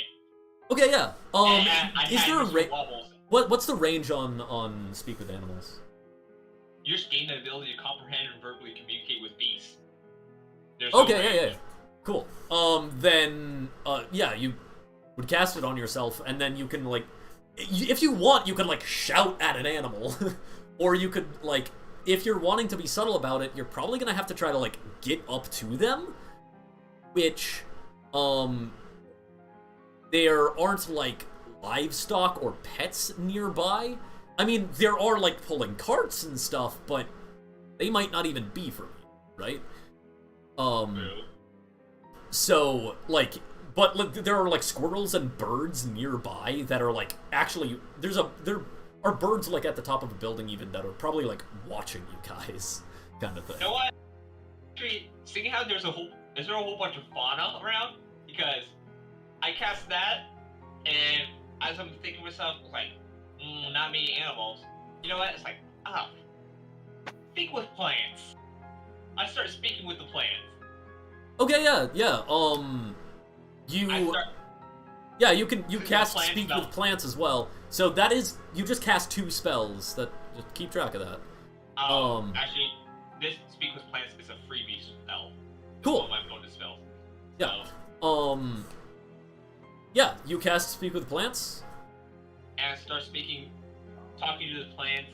Okay, yeah. And I Is had there a Mr. range? Wobbles. What's the range on speak with animals? You just gain the ability to comprehend and verbally communicate with beasts. There's no Okay, range. yeah. Cool. Then yeah, you would cast it on yourself, and then you can like, if you want, you can like shout at an animal, or you could like, if you're wanting to be subtle about it, you're probably gonna have to try to like get up to them, which there aren't like livestock or pets nearby. I mean, there are like pulling carts and stuff, but they might not even be for me, right? So like but like, there are like squirrels and birds nearby that are like actually there are birds like at the top of a building even that are probably like watching you guys, kind of thing. You know what? Actually, seeing how is there a whole bunch of fauna around? Because I cast that, and as I'm thinking to myself, it's like, not many animals. You know what? It's like, speak with plants. I start speaking with the plants. Okay, yeah. You cast Speak with Plants as well. So that is, you just cast 2 spells. That, just keep track of that. Actually, this Speak with Plants is a freebie spell. Cool. One of my bonus spells. Yeah. So, yeah, you cast Speak with Plants. and start talking to the plants.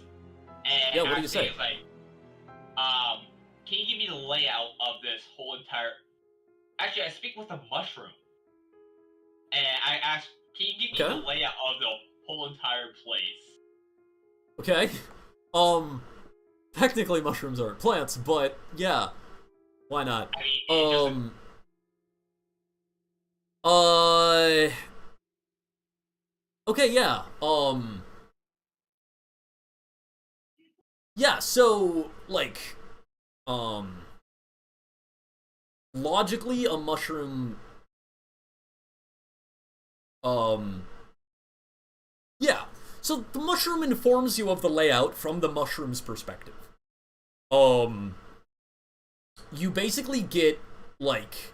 And Yeah, what do you say? It's like, can you give me the layout of this whole entire? Actually, I speak with a mushroom, and I ask, can you give me the layout of the whole entire place? Okay. Technically mushrooms aren't plants, but yeah, why not? I mean, Okay, yeah. Yeah, so, like, logically, a mushroom, yeah. So, the mushroom informs you of the layout from the mushroom's perspective. You basically get, like,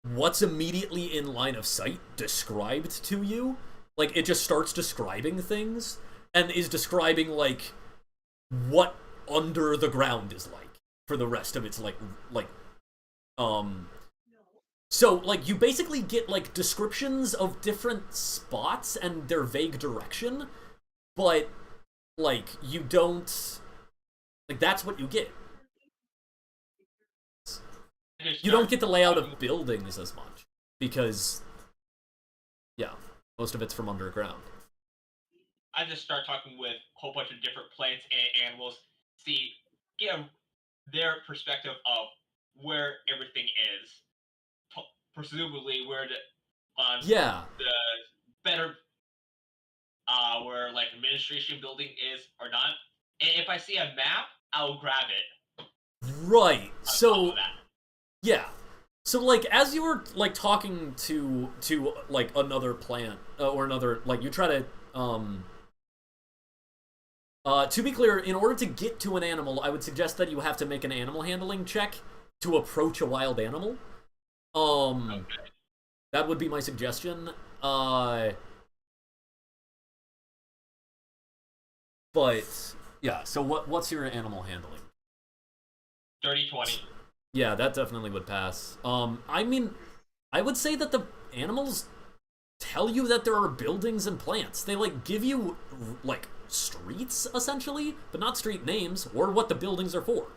what's immediately in line of sight described to you. Like, it just starts describing things, and is describing, like, what under the ground is like for the rest of its so like you basically get like descriptions of different spots and their vague direction, but like you don't, like, that's what you get. You don't get the layout of buildings as much because, yeah, most of it's from underground. I just start talking with a whole bunch of different plants and animals, get their perspective of where everything is, presumably where the better where like administration building is or not. And if I see a map, I'll grab it. Right. So yeah. So like as you were like talking to like another plant or another, like, you try to be clear, in order to get to an animal, I would suggest that you have to make an animal handling check to approach a wild animal. Okay. That would be my suggestion. But yeah, so what's your animal handling? 30-20. Yeah, that definitely would pass. I mean, I would say that the animals tell you that there are buildings and plants. They like give you like streets essentially, but not street names or what the buildings are for.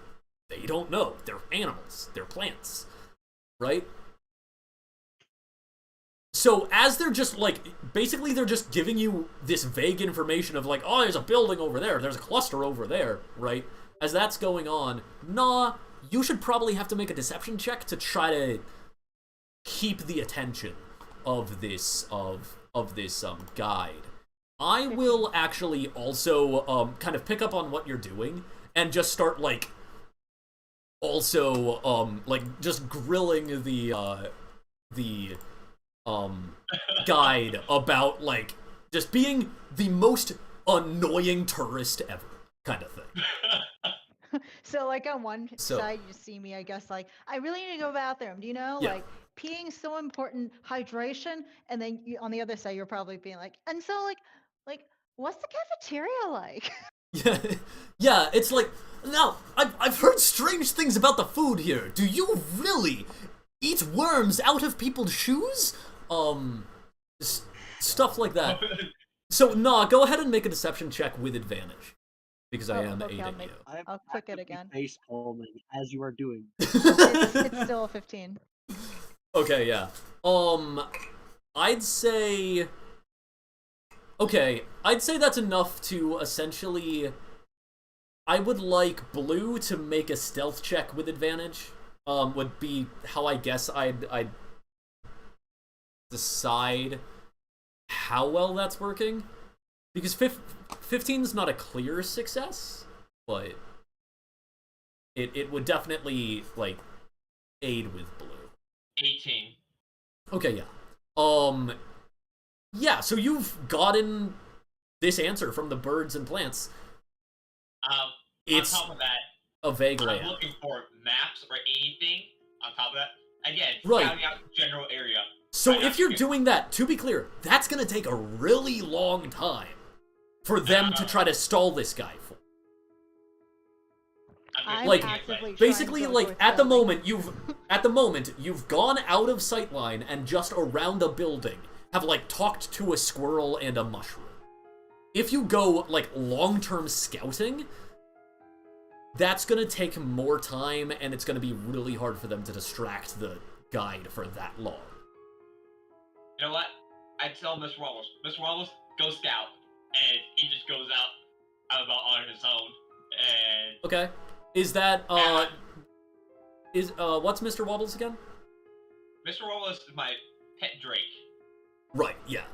They don't know. They're animals. They're plants, right? So as they're just like, basically they're just giving you this vague information of like, oh, there's a building over there, there's a cluster over there, right? As that's going on, you should probably have to make a deception check to try to keep the attention of this guide. I will actually also kind of pick up on what you're doing and just start like also like just grilling the guide about like just being the most annoying tourist ever kind of thing. So like on one side you see me, I guess, like, I really need to go to the bathroom, do you know? Yeah. Like, peeing so important, hydration, and then on the other side you're probably being like, and so like what's the cafeteria like? Yeah, it's like, now, I've heard strange things about the food here. Do you really eat worms out of people's shoes? Stuff like that. So, go ahead and make a deception check with advantage. Because I am aiding you. I'll click it again. Face palming as you are doing. It's still a 15. Okay, yeah. I'd say... Okay, I'd say that's enough to essentially... I would like Blue to make a stealth check with advantage. Would be how I guess I'd decide how well that's working. Because 15 is not a clear success, but it would definitely, like, aid with blue. 18. Okay, yeah. Yeah, so you've gotten this answer from the birds and plants. It's on top of that, a vague I'm layout. looking for maps or anything on top of that. Again, Right. scouting out the general area. So Right if after you're you- doing that, to be clear, that's gonna take a really long time for them to try to stall this guy for. I'm Like, actively basically, trying to go like, towards at the building. moment, you've gone out of sightline and just around a building have, like, talked to a squirrel and a mushroom. If you go, like, long-term scouting, that's gonna take more time, and it's gonna be really hard for them to distract the guide for that long. You know what? I tell Mr. Wobbles, go scout. And he just goes out about on his own. And Okay. Is that, what's Mr. Wobbles again? Mr. Wobbles is my pet drake. Right, yeah.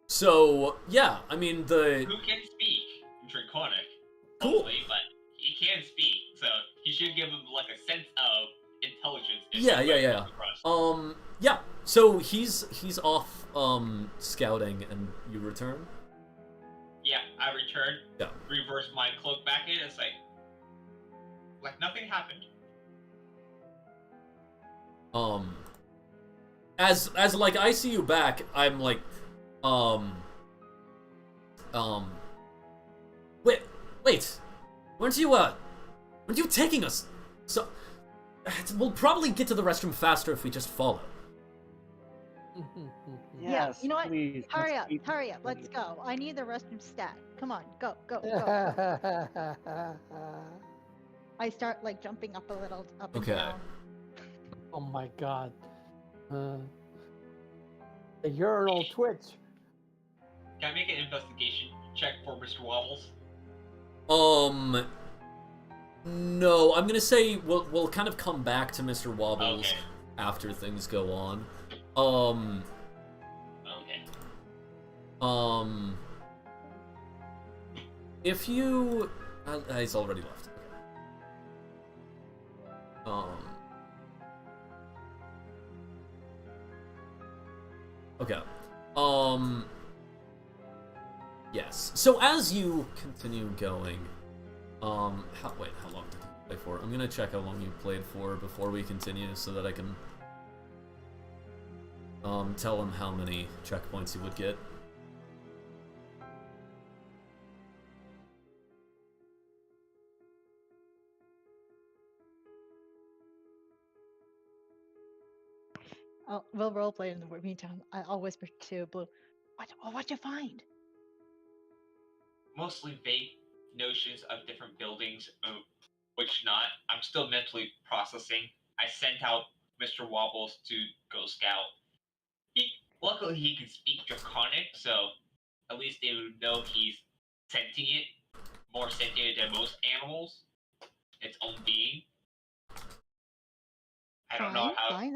So, yeah, I mean, Who can speak Draconic. Cool. Hopefully, but he can speak, so you should give him, like, a sense of intelligence. Yeah. Yeah, so he's off, scouting, and you return? Yeah, I return, Yeah. reverse my cloak back in, and say, like nothing happened. As like, I see you back, I'm like, wait, weren't you taking us? So, we'll probably get to the restroom faster if we just follow. Yeah, Yes, you know what? please, Hurry let's up, keep hurry up, let's moving. go. I need the restroom stat. Come on, go, go, go. Oh I start like jumping up a little, up and Okay. down. my god. The urinal twitch. Can I make an investigation check for Mr. Wobbles? No, I'm gonna say we'll kind of come back to Mr. Wobbles Okay. after things go on. Okay. If you, he's already left. Okay. Yes. So as you continue going, how long did you play for? I'm gonna check how long you played for before we continue, so that I can tell him how many checkpoints you would get. We'll roleplay in the meantime. I'll whisper to Blue. What'd you find? Mostly vague notions of different buildings, which not. I'm still mentally processing. I sent out Mr. Wobbles to go scout. Luckily, he can speak Draconic, so at least they would know he's sentient, more sentient than most animals. Its own being. I don't know how. Fine,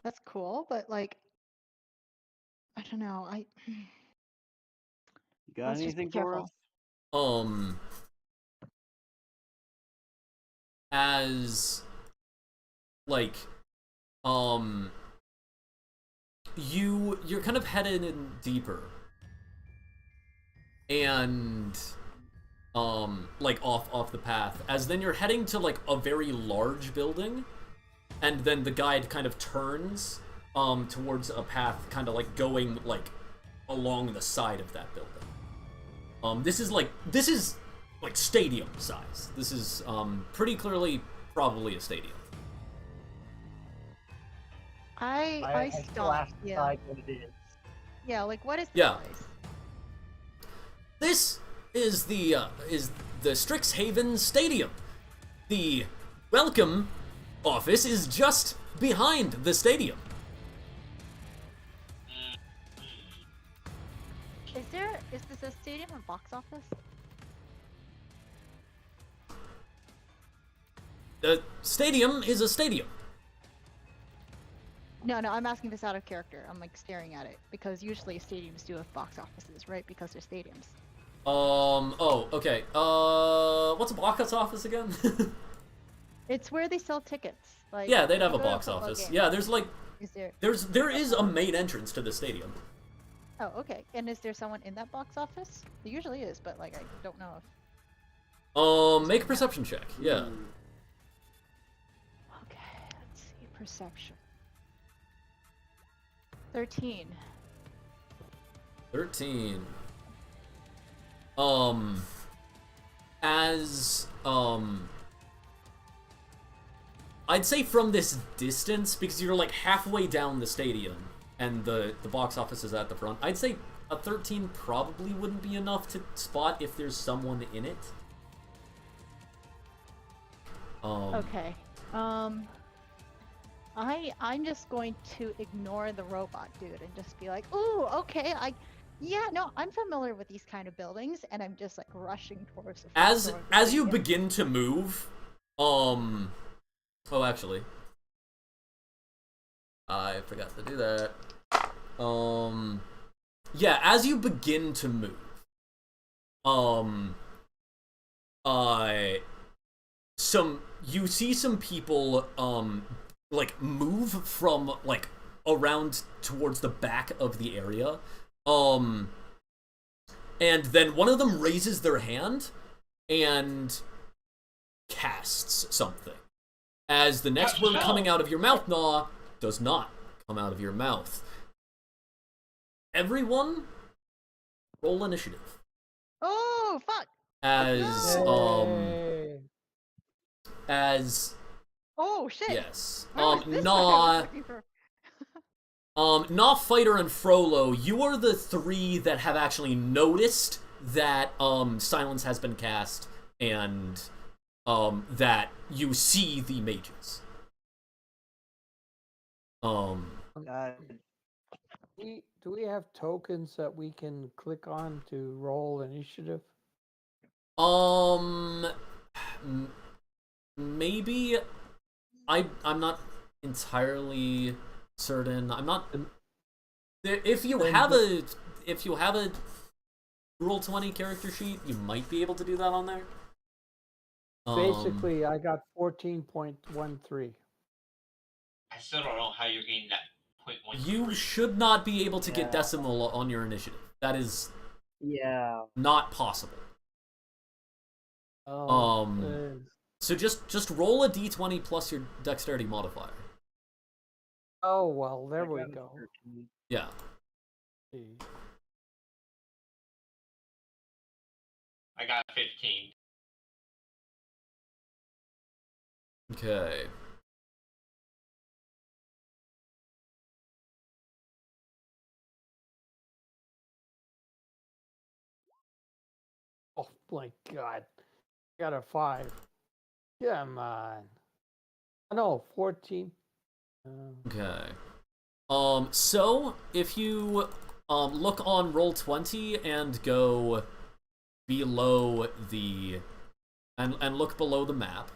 that's cool, but like, I don't know. You got Let's just be anything for careful. us? As like, you're kind of headed in deeper, and like off the path, as then you're heading to like a very large building, and then the guide kind of turns towards a path kind of like going like along the side of that building. This is like stadium size. This is pretty clearly probably a stadium. I still stop. ask the Yeah. guide what it is. Yeah, like what is this Yeah. place? This is the Strixhaven Stadium. The welcome office is just behind the stadium. Is this a stadium or box office? The stadium is a stadium. No, I'm asking this out of character. I'm like staring at it because usually stadiums do have box offices, right? Because they're stadiums. Oh, okay. What's a box office again? It's where they sell tickets. Like Yeah, they'd have you a go to box football office. game, Yeah, there's like Is there? there is a main entrance to the stadium. Oh, okay. And is there someone in that box office? There usually is, but like I don't know if. Make a perception check. Yeah. Okay, let's see. Perception. 13. 13. As I'd say from this distance, because you're like halfway down the stadium and the box office is at the front, I'd say a 13 probably wouldn't be enough to spot if there's someone in it. Okay. I'm just going to ignore the robot dude and just be like, ooh, okay, I'm familiar with these kind of buildings, and I'm just like rushing towards the front As door of the as you stadium. begin to move, actually, I forgot to do that. Yeah, as you begin to move, you see some people, like move from like around towards the back of the area, and then one of them raises their hand and casts something. As the next word coming out of your mouth, Naw, does not come out of your mouth. Everyone, roll initiative. Oh, fuck! As Yay. as Oh, shit! yes, Where was this Naw. I was looking for? Naw, Fighter, and Frollo, you are the three that have actually noticed that silence has been cast and that you see the mages. Uh, Do we have tokens that we can click on to roll initiative? Maybe I'm not entirely certain. I'm not. If you have a Roll20 character sheet, you might be able to do that on there. Basically, I got 14.13. I still don't know how you're getting that 0.13. You should not be able to get Yeah. decimal on your initiative. That is yeah. not possible. Oh, So just roll a d20 plus your dexterity modifier. oh well, there I we got a go. 13. Yeah. I got 15. Okay. Oh my god. Got a 5. Come on. No, 14. Okay. So if you look on Roll20 and go below the and look below the map.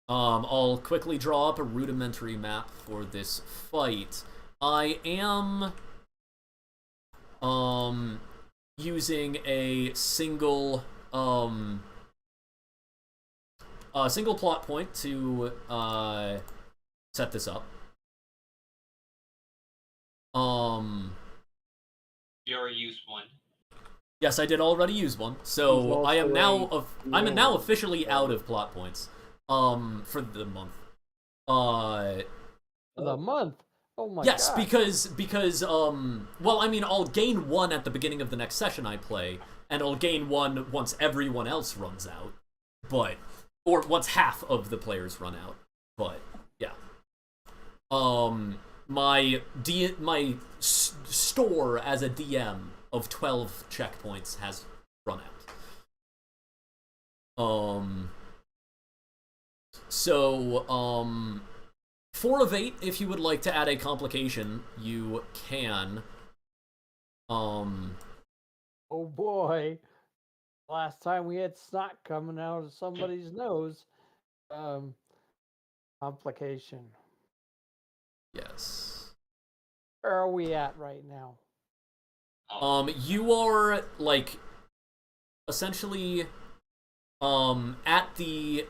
I'll quickly draw up a rudimentary map for this fight. I am using a single plot point to set this up. You already used one. Yes, I did already use one, so I am also now I'm now yeah. officially out of plot points. For the month. The month. Oh my yes, god. because well, I mean, I'll gain one at the beginning of the next session I play, and I'll gain one once everyone else runs out, or once half of the players run out. But yeah, my store as a DM of 12 checkpoints has run out. So 4 of 8, if you would like to add a complication, you can. Oh boy. Last time we had snot coming out of somebody's nose. Complication. Yes. Where are we at right now? You are, like, essentially, at the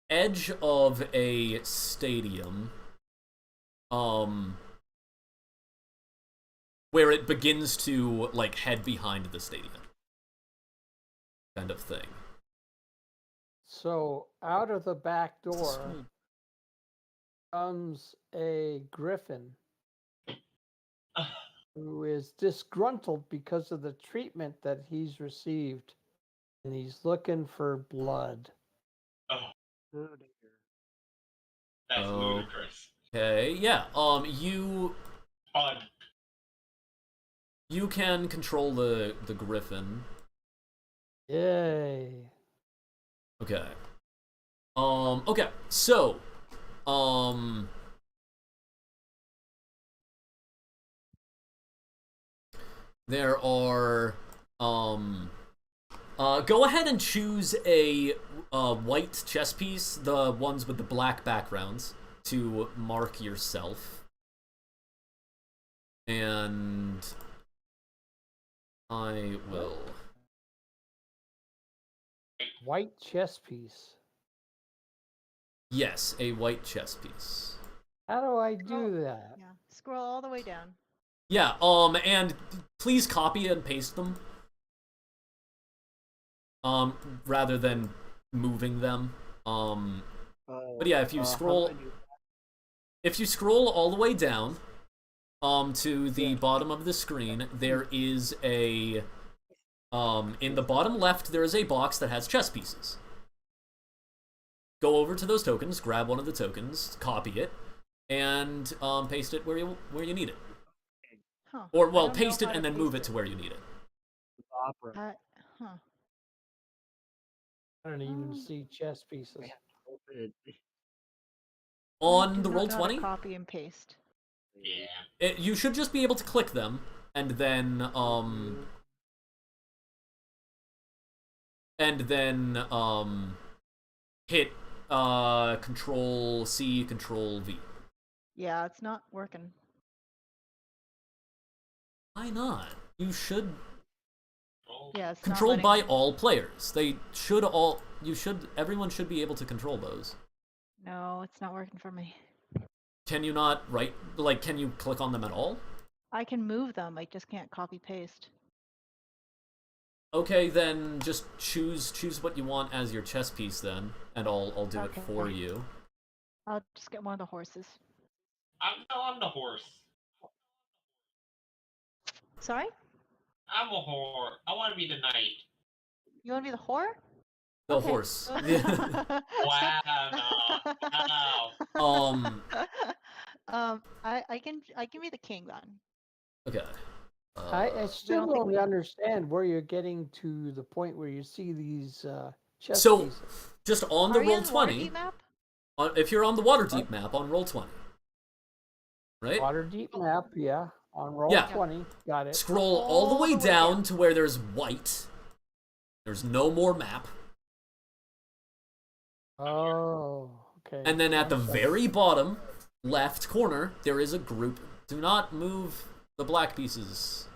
edge of a stadium, where it begins to, like, head behind the stadium. Kind of thing. So out of the back door comes a griffin who is disgruntled because of the treatment that he's received, and he's looking for blood. Oh, Oh dear. that's Oh. ludicrous. Okay, yeah, Fun. you can control the griffin. Yay. Okay. Okay, so, there are, go ahead and choose a, white chess piece, the ones with the black backgrounds, to mark yourself. And I will... White chess piece. Yes, a white chess piece. How do I do that? Yeah. Scroll all the way down. Yeah, and please copy and paste them. Rather than moving them. But yeah, if you scroll... If you scroll all the way down, to the bottom of the screen, there is a... in the bottom left, there is a box that has chess pieces. Go over to those tokens, grab one of the tokens, copy it, and paste it where you need it. Huh. Or, I well, don't know paste it how and to then move paste it to where you need it. Opera. Huh. I don't even Oh. see chess pieces. Open it. I On do the not roll know how to 20, copy and paste. Yeah. you should just be able to click them, and then, hit, Control C, Control V. Yeah, it's not working. Why not? You should... Yeah, it's Controlled not by letting... all players. Everyone should be able to control those. No, it's not working for me. Can you not can you click on them at all? I can move them, I just can't copy paste. Okay, then just choose what you want as your chess piece then, and I'll do it for Okay. you. I'll just get one of the horses. I'm the horse. Sorry? I'm a whore. I want to be the knight. You want to be the whore? The Okay. horse. Wow, no. Wow. I can be the king then. Okay. I still don't think don't we have- understand where you're getting to the point where you see these chess So, pieces. just on the Are you roll on the 20, Waterdeep map? if you're on the Waterdeep map, on roll 20. Right? Waterdeep map, yeah. On roll Yeah. 20, got it. Scroll all the way down to where there's white. There's no more map. Oh, okay. And then at the One second. very bottom left corner, there is a group. Do not move the black pieces.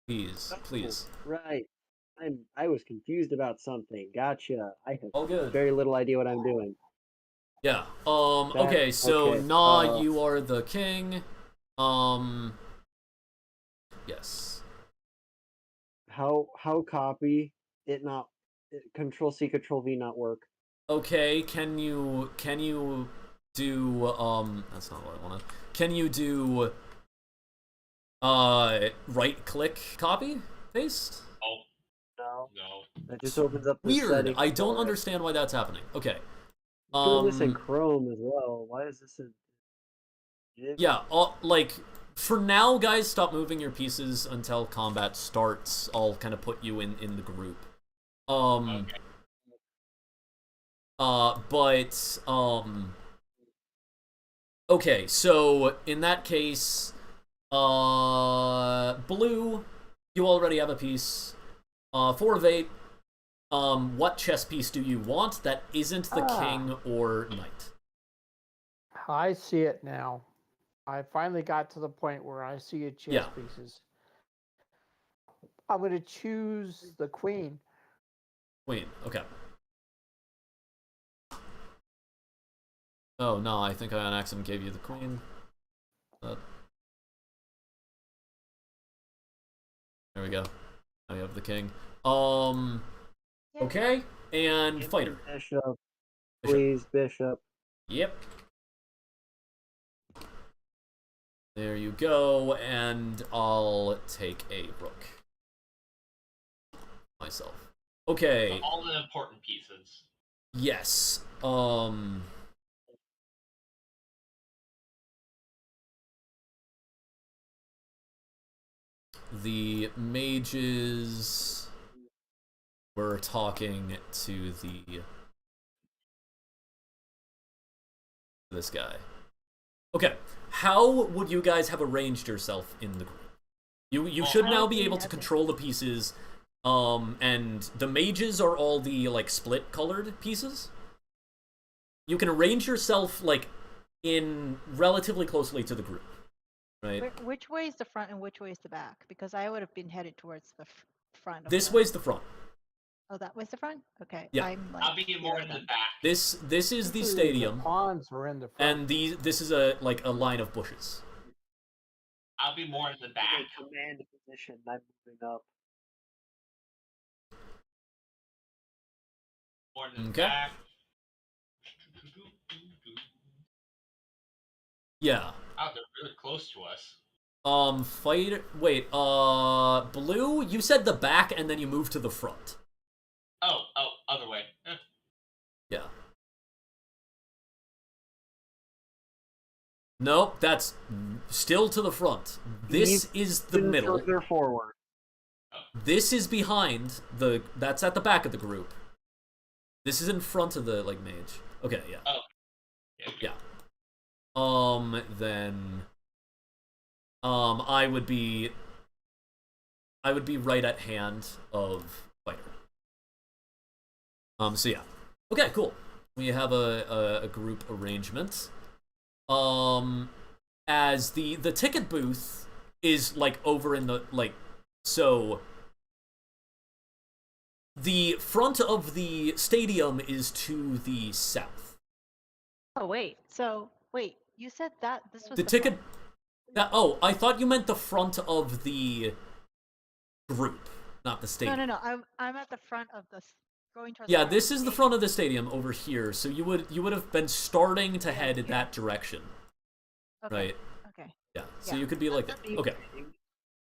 Please, please. Right. I was confused about something. Gotcha. I have All good. very little idea what I'm doing. Yeah. Okay, so okay, Nah, you are the king. Yes. How copy it not Control C Control V not work? Okay, can you do that's not what I wanted. Can you do right click copy paste? Oh, No. no. That just opens up the Weird. settings I don't for it. understand why that's happening. Okay. Doing this in Chrome as well. Why is this in? Yeah, like, for now, guys, stop moving your pieces until combat starts. I'll kind of put you in the group. Okay. Okay, so, in that case, blue, you already have a piece. 4 of 8, what chess piece do you want that isn't the king or knight? I see it now. I finally got to the point where I see chess Yeah. pieces. I'm going to choose the queen. Queen. Okay. Oh no, I think I on accident gave you the queen. There we go. Now you have the king. Okay, and Give me fighter. Bishop, Bishop. please, bishop. Yep. There you go, and I'll take a rook. Myself. Okay. All the important pieces. Yes. The mages were talking to this guy. Okay, how would you guys have arranged yourself in the group? You should now be able to control the pieces, and the mages are all the like split colored pieces. You can arrange yourself like in relatively closely to the group, right? Which way is the front and which way is the back? Because I would have been headed towards the front. This way's the front. Oh, that was the front. Okay. Yeah. I'm like I'll be more in the back. This is the Usually stadium, The pawns are in the front. and this is a line of bushes. I'll be more in the back. In a command position. I'm moving up. More in the Okay. back. Yeah. Oh, they're really close to us. Fighter. Wait. Blue. You said the back, and then you moved to the front. Oh, other way. Yeah. Nope, that's still to the front. This is the middle. Further forward. This is behind the. That's at the back of the group. This is in front of the like mage. Okay, yeah. Oh. Yeah. Then. I would be right at hand of fighter. So yeah. Okay, cool. We have a group arrangement. As the ticket booth is like over in the like, so the front of the stadium is to the south. Oh wait. So wait, you said that this was The ticket. Oh, I thought you meant the front of the group, not the stadium. No. I'm at the front of the going towards. Yeah, the this is the front of the stadium over here. So you would have been starting to head in that direction, Okay. right? Okay. Yeah. So Yeah. you could be like that. Ping Okay. thing.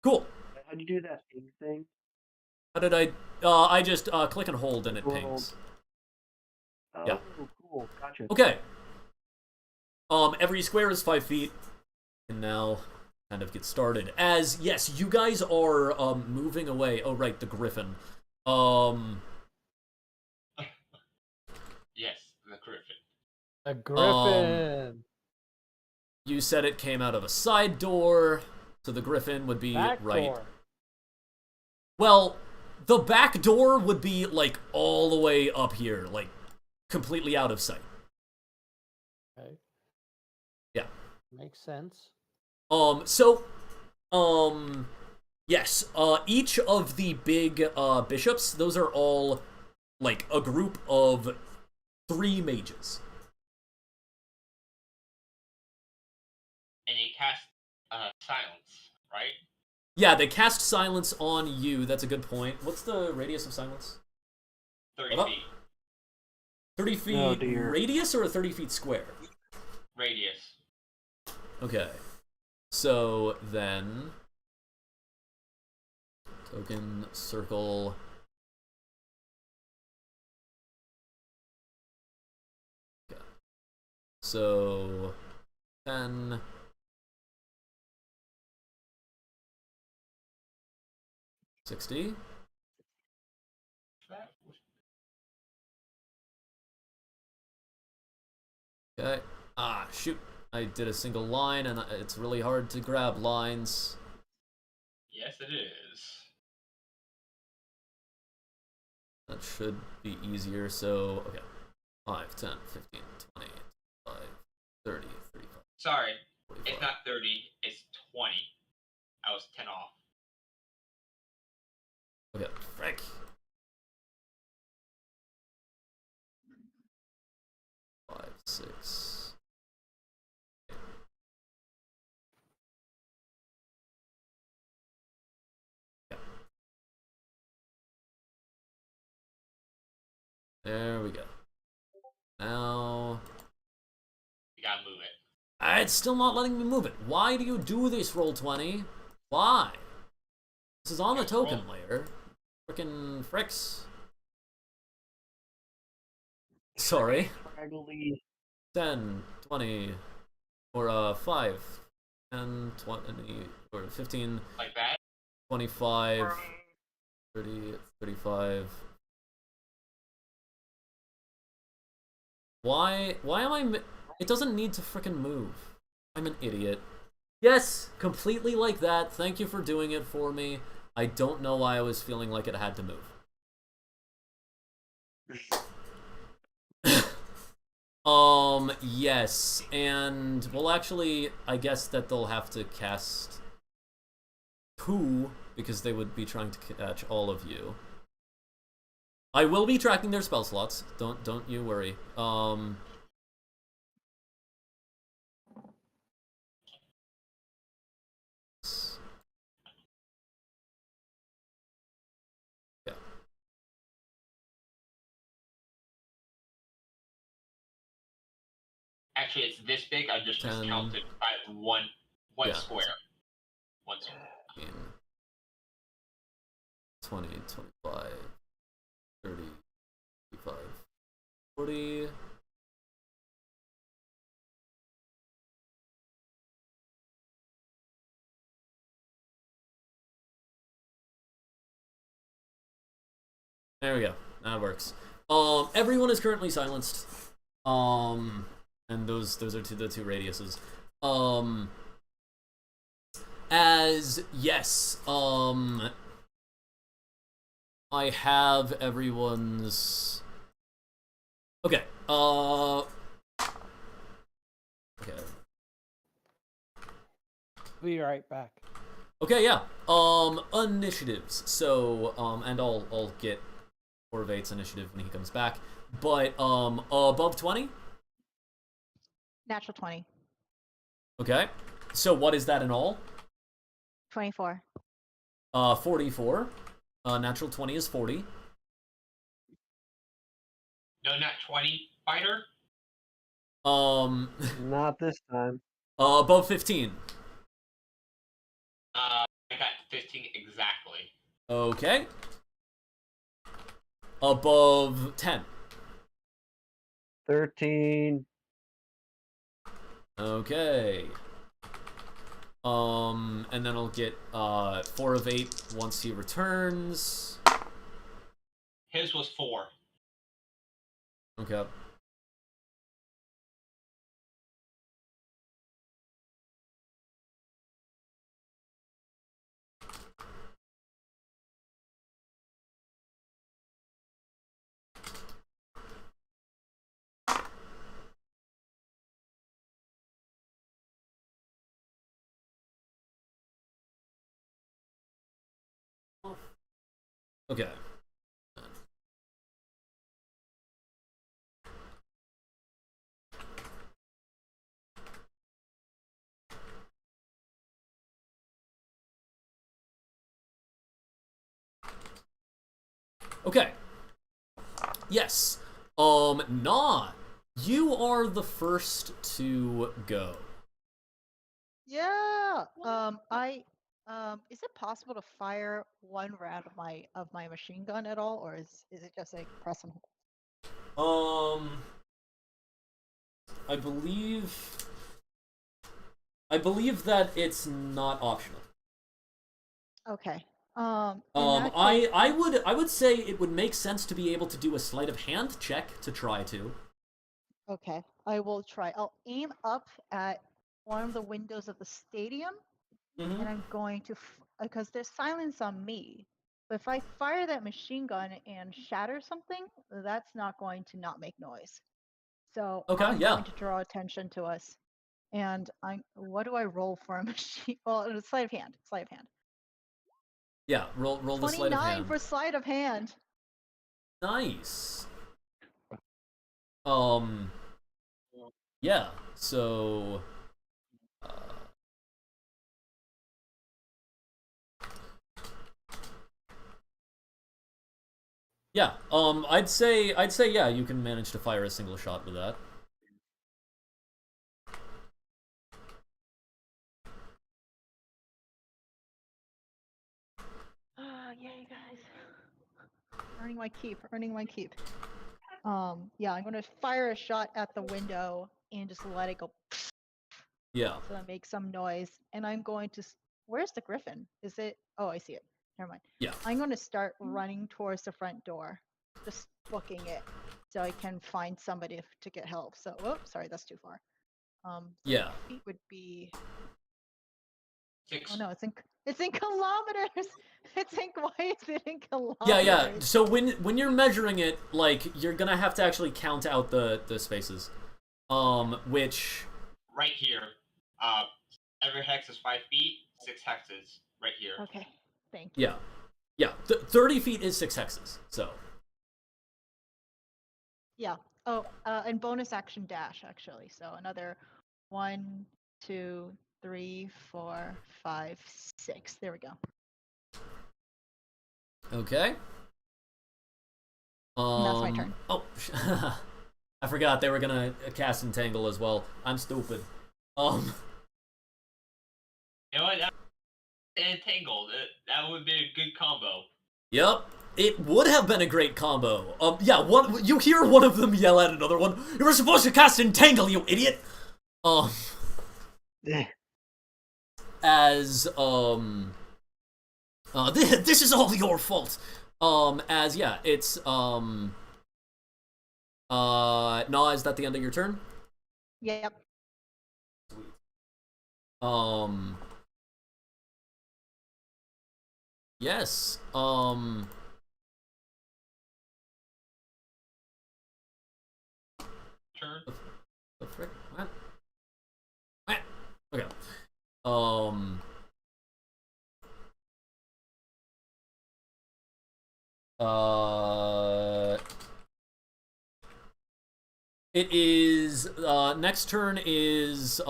Cool. How'd you do that ping thing? How did I? I just click and hold and it Hold. pings. Oh, Yeah. cool. Gotcha. Okay. Every square is 5 feet, and now kind of get started. As yes, you guys are moving away. Oh right, the griffin. Yes, the griffin. The griffin. You said it came out of a side door, so the griffin would be Back right. door. Well, the back door would be like all the way up here, like completely out of sight. Okay. Yeah. Makes sense. Yes, each of the big bishops, those are all like a group of 3 mages. And you cast silence, right? Yeah, they cast silence on you. That's a good point. What's the radius of silence? 30 What? feet 30 feet Oh, dear. radius or 30 feet square? radius. Okay. So then token circle. Okay. So 10 60. That was- Okay. Ah, shoot. I did a single line and it's really hard to grab lines. Yes, it is. That should be easier. So, okay. 5, 10, 15, 20, 25, 30, Sorry, it's not 30. It's 20. I was 10 off. Okay, frick. Five, six. Yeah. There we go. Now, You gotta move it. it's still not letting me move it. Why do you do this, Roll20? Why? This is on the token layer. Frickin' fricks. Sorry. Scraggly. 10, 20, or 5, 10, 20, or 15, Like that? 25, 30, 35. Why am I... It doesn't need to frickin' move. I'm an idiot. Yes, completely like that. Thank you for doing it for me. I don't know why I was feeling like it had to move. Yes, and, well, actually, I guess that they'll have to cast Pooh, because they would be trying to catch all of you. I will be tracking their spell slots. Don't you worry. Yeah. Actually, it's this big. I just 10. counted by one Yeah. square. One square. 20, 25, 30, 35, 40. There we go. That works. Everyone is currently silenced. And those are the two radiuses. As yes, I have everyone's. Okay. Okay. Be right back. Okay, yeah. Initiatives. So, and I'll get Orvate's initiative when he comes back. But, above 20? Natural 20. Okay. So what is that in all? 24. 44. Natural 20 is 40. No, not 20. Fighter? Not this time. Above 15. I got 15 exactly. Okay. Above 10. 13. Okay. And then I'll get 4 of 8 once he returns. His was 4. Okay. Okay. Okay. Yes. Nah. You are the first to go. Yeah. Is it possible to fire one round of my machine gun at all, or is it just like press and hold? I believe that it's not optional. Okay. In that case, I would say it would make sense to be able to do a sleight of hand check to try to. okay, I will try. I'll aim up at one of the windows of the stadium, Mm-hmm. and I'm going to, because there's silence on me. But if I fire that machine gun and shatter something, that's not going to not make noise. So Okay, I'm yeah. going to draw attention to us. And what do I roll for a machine? Well, it's sleight of hand. Sleight of hand. Yeah, roll the sleight of 29 hand. for sleight of hand. Nice. Yeah. So. Yeah. I'd say yeah, you can manage to fire a single shot with that. Yay, guys. Earning my keep, earning my keep. Yeah, I'm gonna fire a shot at the window and just let it go. Yeah. So that makes some noise. And I'm going to. Where's the griffin? Is it? Oh, I see it. Never mind. Yeah. I'm going to start running towards the front door, just booking it, so I can find somebody to get help. So, whoops, sorry, that's too far. So Yeah. feet would be. 6. Oh no, it's in kilometers. It's in why is it in kilometers? Yeah. So when you're measuring it, like you're gonna have to actually count out the spaces, which. Right here. Every hex is 5 feet. 6 hexes right here. Okay, thank you. Yeah. Yeah. 30 feet is 6 hexes. So. Yeah. Oh, and bonus action dash actually. So another 1, 2, 3, 4, 5, 6. There we go. Okay. And that's my turn. Oh, I forgot they were gonna cast Entangle as well. I'm stupid. You know what? Entangled. That would be a good combo. Yep. It would have been a great combo. Yeah, you hear one of them yell at another one, "You were supposed to cast Entangle, you idiot!" As, this is all your fault. As, yeah, it's, Nah, is that the end of your turn? Yep. Yes, Turn. the frick? What? Okay. It is, next turn is,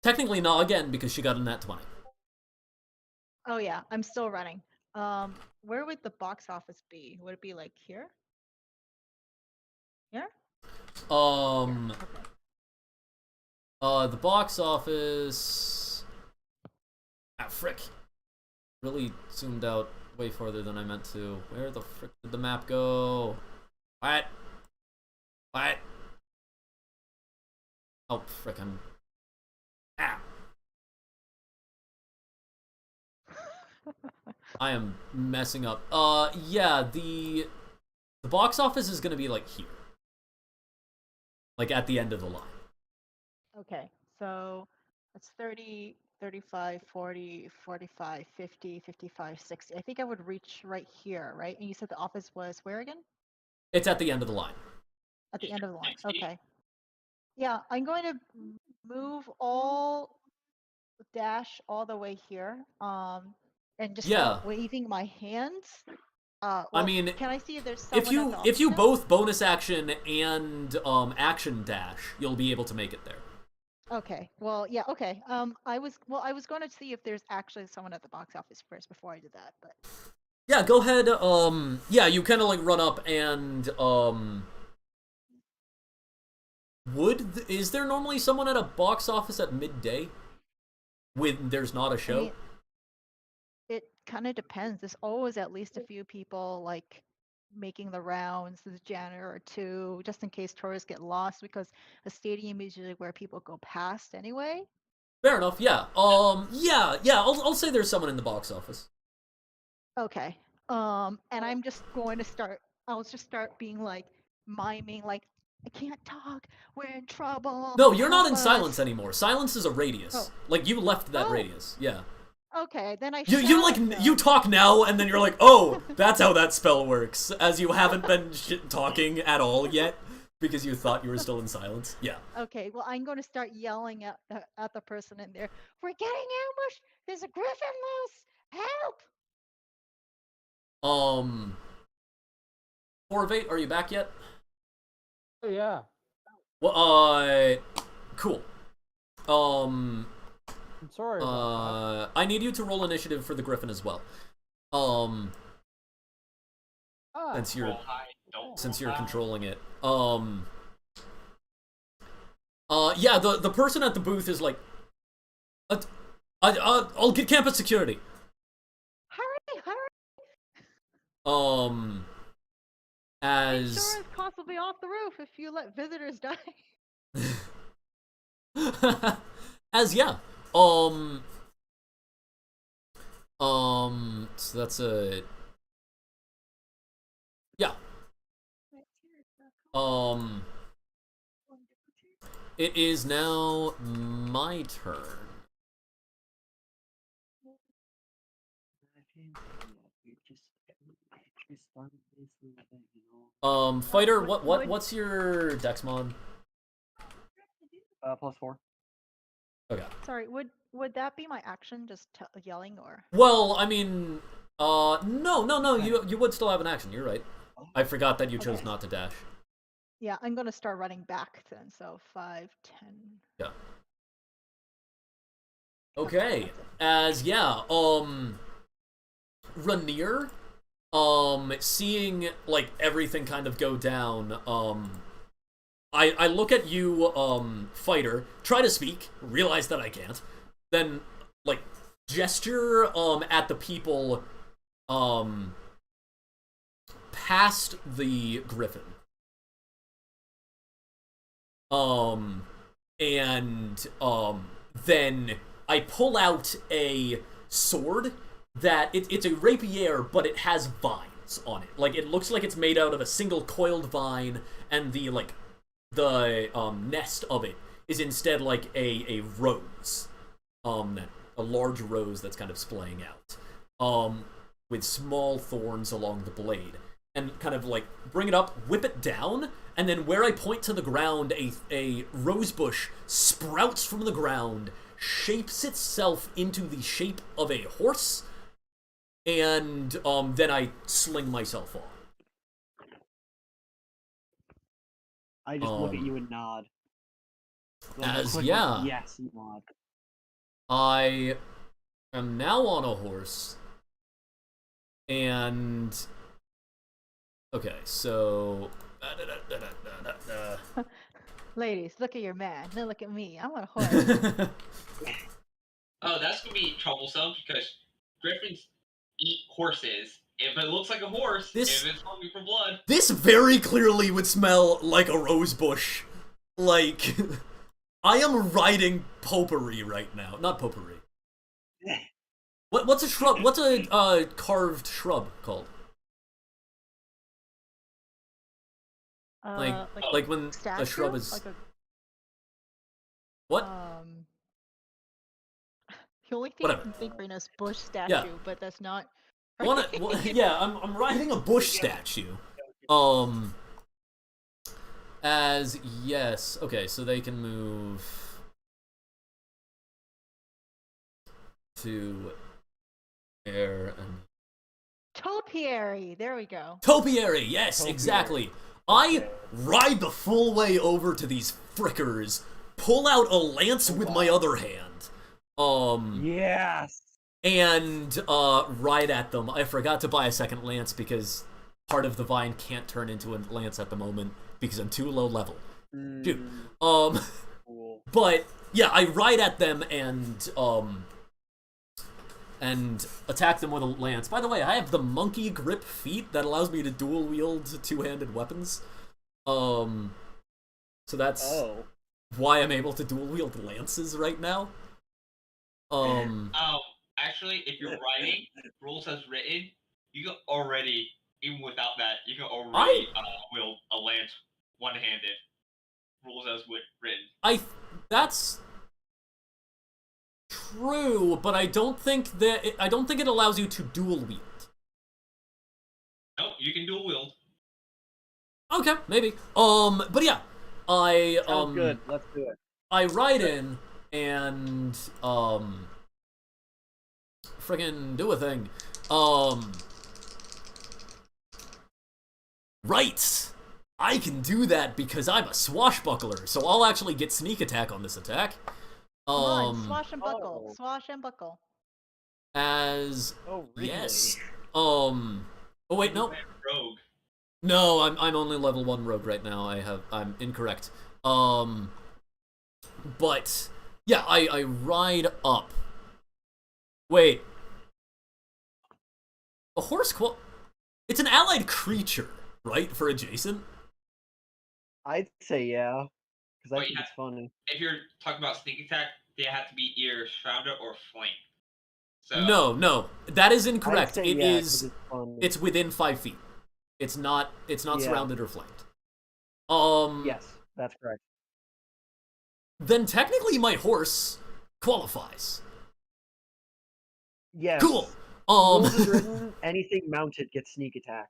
technically not again because she got a nat 20. Oh yeah, I'm still running. Where would the box office be? Would it be like here? Here? The Okay. box office. Ah, frick. Really zoomed out way farther than I meant to. Where the frick did the map go? What? What? Oh, frickin'. Ah! I am messing up. Yeah, the box office is gonna be like here. Like at the end of the line. Okay, so that's 30, 35, 40, 45, 50, 55, 60. I think I would reach right here, right? And you said the office was where again? It's at the end of the line. At the end of the line. 60. Okay. Yeah, I'm going to move all dash all the way here. And just Yeah. start waving my hands. I Well, mean, can I see if there's someone If at you the if you office both bonus action and action dash, you'll be able to make it there. now? Okay. Well, yeah. Okay. I was going to see if there's actually someone at the box office first before I did that, but Yeah, go ahead. Yeah, you kind of like run up and is there normally someone at a box office at midday when there's not a show? I mean, it kind of depends. There's always at least a few people like making the rounds, the janitor or two, just in case tourists get lost, because a stadium is usually where people go past anyway. Fair enough. Yeah. Yeah. I'll say there's someone in the box office. Okay. And I'm just going to start. I'll just start being like miming, like I can't talk. We're in trouble. No, you're not help in us." silence anymore. Silence is a radius. Oh. Like you left that Oh. radius. Yeah. Okay, then I. You shout like at them. you talk now and then you're like, oh, that's how that spell works. As you haven't been talking at all yet Because you thought you were still in silence? Yeah. Okay, well, I'm going to start yelling at the person in there. We're getting ambushed! There's a griffin loose! Help! Orvate, are you back yet? Oh, yeah. Well, cool. I'm sorry about I need you to roll initiative for the griffin as well. that. Since you're Roll high, don't roll since you're high. controlling it. Yeah, the person at the booth is like, I'll get campus security. Hurry, hurry! As Insurance costs will be off the roof if you let visitors die. as yeah, so that's a yeah. It is now my turn. Fighter, what's your dex mod? +4. Okay. Sorry, would that be my action, just yelling, or? Well, I mean, no, you would still have an action. You're right. I forgot that you chose Okay. not to dash. Yeah, I'm gonna start running back then. So 5, 10. Yeah. Okay. As yeah, Rainier, seeing like everything kind of go down, I look at you, fighter, try to speak, realize that I can't, then like gesture at the people past the griffin. And then I pull out a sword that it's a rapier, but it has vines on it. Like it looks like it's made out of a single coiled vine, and the nest of it is instead like a rose, a large rose that's kind of splaying out, with small thorns along the blade, and kind of like bring it up, whip it down, and then where I point to the ground, a rose bush sprouts from the ground, shapes itself into the shape of a horse, and then I sling myself on. I just look at you and nod. As Quick, yeah, yes, nod. I am now on a horse, and okay, so Ladies, look at your man. Now look at me. I'm on a horse. Oh, that's gonna be troublesome because griffins eat horses. If it looks like a horse, This- if it's hungry for blood, This very clearly would smell like a rose bush. Like, I am riding potpourri right now. Not potpourri. What's a shrub? What's a carved shrub called? Like when statue? a shrub is Like a, what? the only thing Whatever. I can think right now is bush statue, Yeah. but that's not. Yeah, I'm riding a bush statue. As yes, okay, so they can move to air and Topiary. There we go. topiary. Yes, Topiary. exactly. I ride the full way over to these frickers, pull out a lance with my other hand, Yes. and ride at them. I forgot to buy a second lance because part of the vine can't turn into a lance at the moment because I'm too low level. Dude. Cool. But yeah, I ride at them and attack them with a lance. By the way, I have the monkey grip feat that allows me to dual wield two-handed weapons. So that's Oh. why I'm able to dual wield lances right now. actually, if you're writing rules as written, you can already, even without that, you can already wield a lance one-handed. Rules as written. That's true, but I don't think it allows you to dual wield. No, you can dual wield. Okay, maybe. But yeah, I Sounds good. Let's do it. I ride in and friggin' do a thing. Right. I can do that because I'm a swashbuckler, so I'll actually get sneak attack on this attack. Come on, swash and buckle. oh. Swash and buckle. As Oh, really? yes. Oh wait, no. Rogue. No, I'm only level 1 rogue right now. I'm incorrect. But yeah, I ride up. Wait. A horse it's an allied creature, right? For adjacent? I'd say yeah, because I Wait, think it's funny. If you're talking about sneak attack, they have to be either surrounded or flanked. So No. That is incorrect. I'd say It yeah, 'cause is it's funny. it's within 5 feet. It's not Yeah. surrounded or flanked. Yes, that's correct. Then technically my horse qualifies. Yes. Cool. Rules is written, anything mounted gets sneak attack.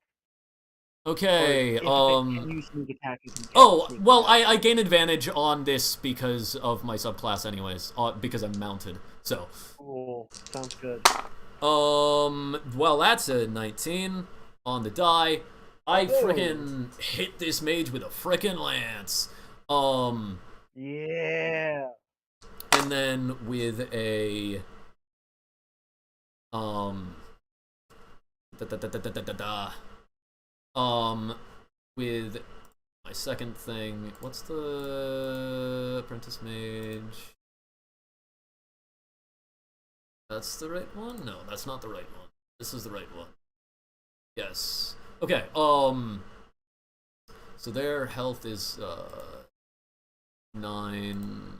Okay, Or if it can use sneak attack, you can get oh, sneak well, attack. I gain advantage on this because of my subclass anyways, because I'm mounted, so. Cool. Sounds good. Well, that's a 19 on the die. I Oh. frickin' hit this mage with a frickin' lance. Yeah. And then with a, with my second thing, what's the apprentice mage? That's the right one? No, that's not the right one. This is the right one. Yes. Okay, so their health is, 9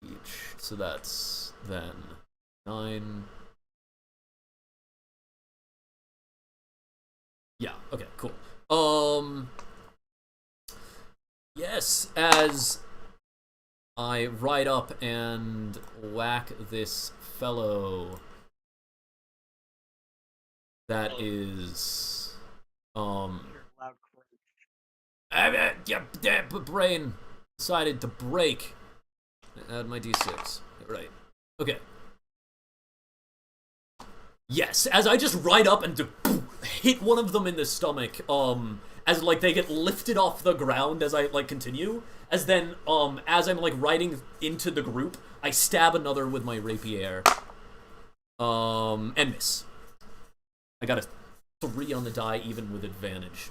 each. So that's then 9. Yeah, okay, cool. Yes, as I ride up and whack this fellow that is, Loud crunch. brain decided to break. Add my d6. Right. Okay. Yes, as I just ride up and hit one of them in the stomach, as like they get lifted off the ground as I like continue, as then as I'm like riding into the group, I stab another with my rapier. And miss. I got a 3 on the die even with advantage.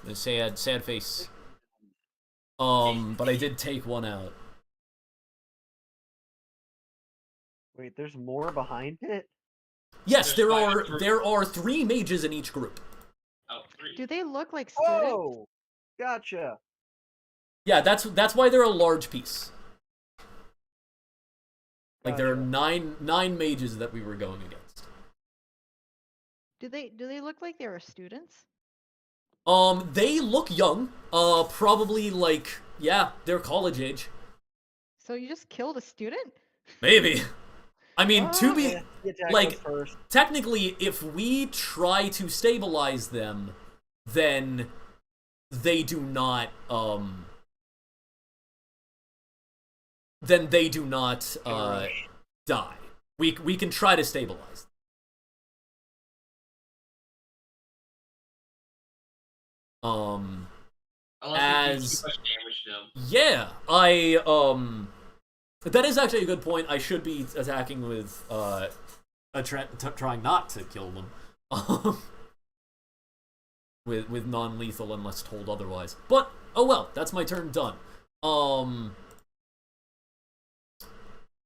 A sad face. But I did take one out. Wait, there's more behind it? Yes, There's there are 3 mages in each group. Oh, 3. Do they look like students? Oh, gotcha. Yeah, that's why they're a large piece. Like there are Gotcha. 9 mages that we were going against. Do they look like they were students? They look young. Probably like, yeah, they're college age. So you just killed a student? Maybe. I mean, to be Yeah, the attack like goes first. technically, if we try to stabilize them, then they do not die. We can try to stabilize them. Unless you do too much damage to them. Yeah, that is actually a good point. I should be attacking with trying not to kill them. with non-lethal unless told otherwise. But oh well, that's my turn done.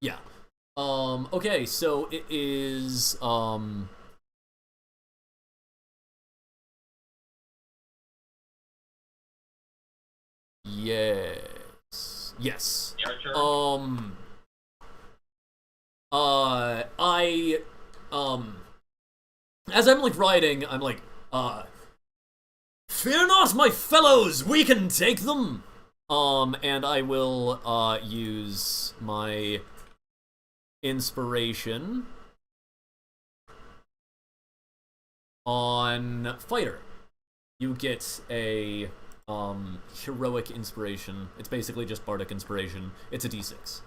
Yeah. Okay, so it is yes. Your turn. I as I'm like riding, I'm like, fear not, my fellows, we can take them. And I will use my inspiration on fighter. you get a heroic inspiration. It's basically just bardic inspiration. It's a d6.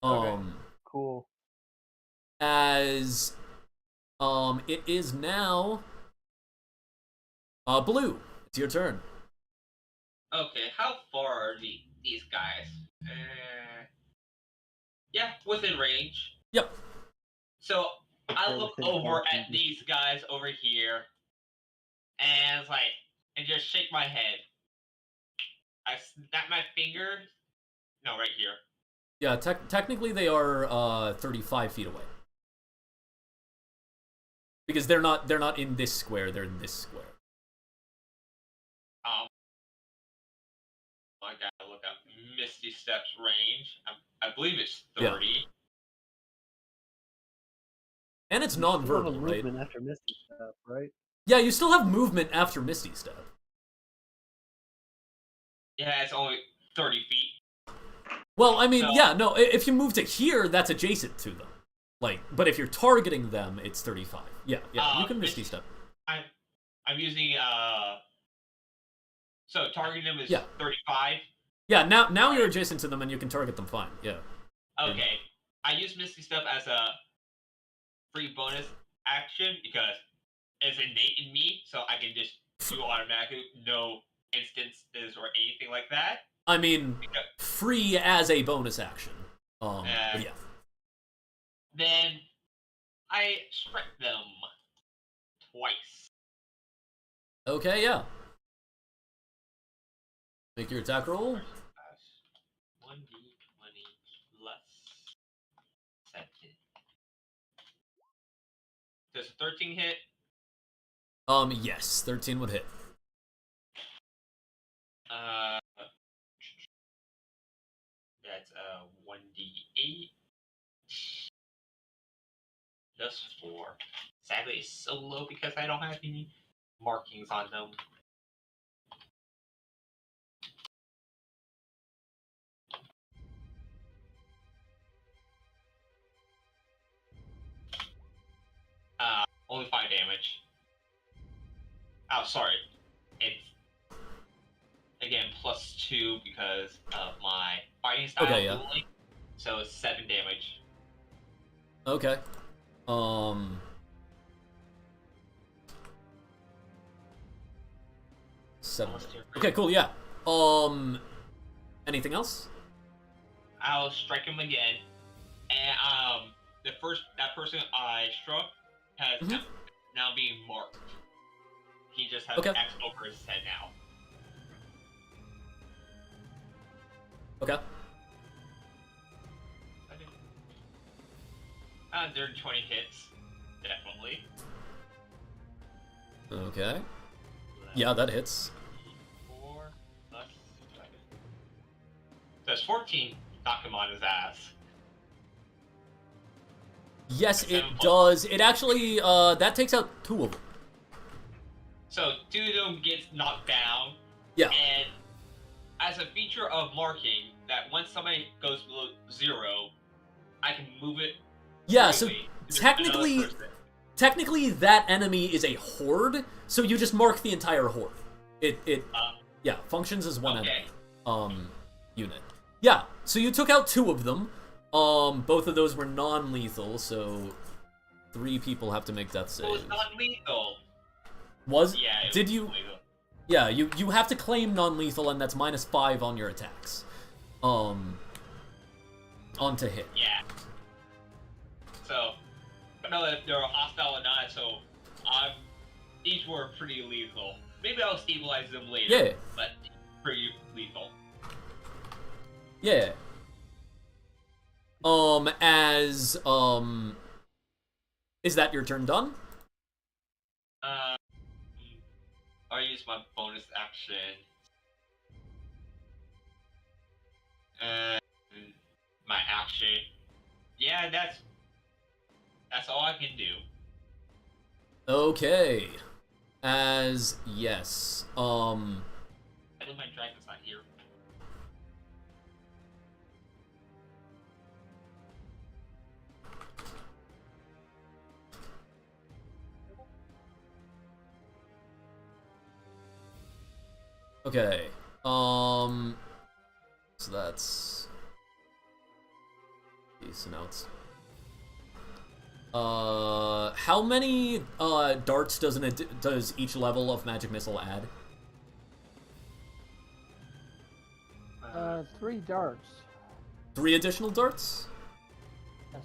Okay. Cool. As it is now blue. It's your turn. Okay, how far are these guys? Yeah, within range. Yep. So I They're look within over striking at these guys over here, and it's like, and just shake my head. I snap my finger. No, right here. Yeah, technically they are 35 feet away. Because they're not in this square, they're in this square. I gotta look up Misty Steps range. I believe it's 30. Yeah. And it's You still have a non-verbal, right? movement after Misty Step, right? Yeah, you still have movement after Misty Step. Yeah, it's only 30 feet. Well, I mean, So- yeah, no, if you move to here, that's adjacent to them. Like, but if you're targeting them, it's 35. Yeah, you can Misty Step. I'm using so targeting them is Yeah. 35. Yeah, now you're adjacent to them and you can target them fine. Yeah. Okay. I use Misty Step as a free bonus action because it's innate in me, so I can just do automatically, no instances or anything like that. I mean, free as a bonus action. But yeah. Then I strike them twice. Okay, yeah. Make your attack roll. 1d20 plus 7. Does a 13 hit? Yes, 13 would hit. That's 1d8 plus 4. Sadly, it's so low because I don't have any markings on them. Only 5 damage. Oh, sorry. It's again +2 because of my fighting style Okay, yeah. dueling. So it's 7 damage. Okay. 7. Okay, cool, yeah. Anything else? I'll strike him again, and that person I struck has Mhm. now being marked. He just has Okay. X over his head now. Okay. 120 hits, definitely. Okay. Yeah, that hits. 4 plus 7. So it's 14. Knock him on his ass. Yes, it 7 plus- does. It actually, that takes out 2 of them. So 2 of them gets knocked down. Yeah. And as a feature of marking, that once somebody goes below 0, I can move it. Yeah, so freely to another technically, person. that enemy is a horde, so you just mark the entire horde. It functions as one Okay. enemy, unit. Yeah, so you took out 2 of them. Both of those were non-lethal, so 3 people have to make death It was saves. non-lethal. Was? Yeah. It Did was you? non-lethal. Yeah, you have to claim non-lethal, and that's -5 on your attacks. Onto hit. Yeah. So, I don't know if they're hostile or not, so each were pretty lethal. Maybe I'll stabilize them later. Yeah. But pretty lethal. Yeah. Is that your turn done? I'll use my bonus action. My action. Yeah, that's all I can do. Okay. Yes. I know my dragon's not here. Okay. So that's... Okay, so now it's... how many, darts does each level of magic missile add? 3 darts. 3 additional darts? Yes.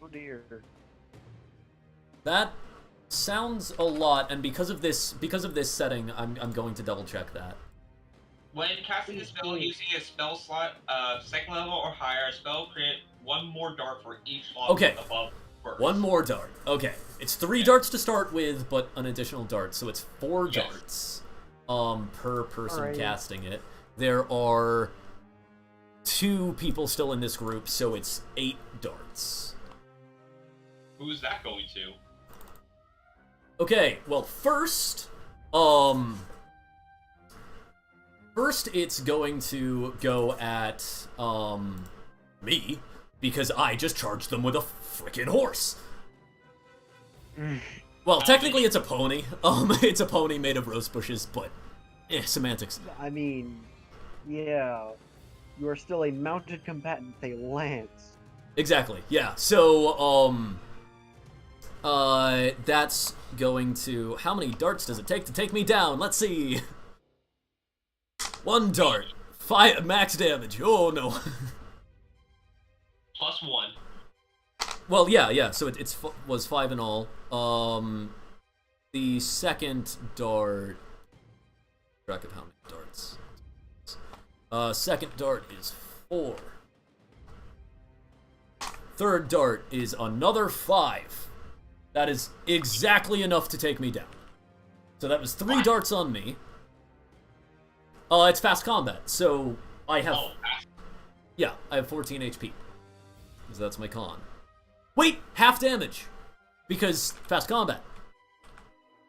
Oh dear. That sounds a lot, and because of this setting, I'm going to double check that. When casting a spell using a spell slot, second level or higher, a spell will create 1 more dart for each slot Okay. above first. 1 more dart. Okay. It's 3 darts to start with, but an additional dart, so it's 4 Yes. darts per person Alrighty. casting it. There are 2 people still in this group, so it's 8 darts. Who's that going to? Okay, well, first it's going to go at, me, because I just charged them with a frickin' horse. Well, technically it's a pony. It's a pony made of rose bushes, but, semantics. I mean, yeah, you are still a mounted combatant with a lance. Exactly, yeah. So, that's going to... How many darts does it take to take me down? Let's see. 1 dart. 5 max damage. Oh, no. +1. Well, yeah, so it was 5 in all. The second dart... Track of how many darts. Second dart is 4. Third dart is another 5. That is exactly enough to take me down. So that was 3 darts on me. It's fast combat, so I have... Oh, Yeah, I have 14 HP. So that's my con. Wait! Half damage! Because fast combat.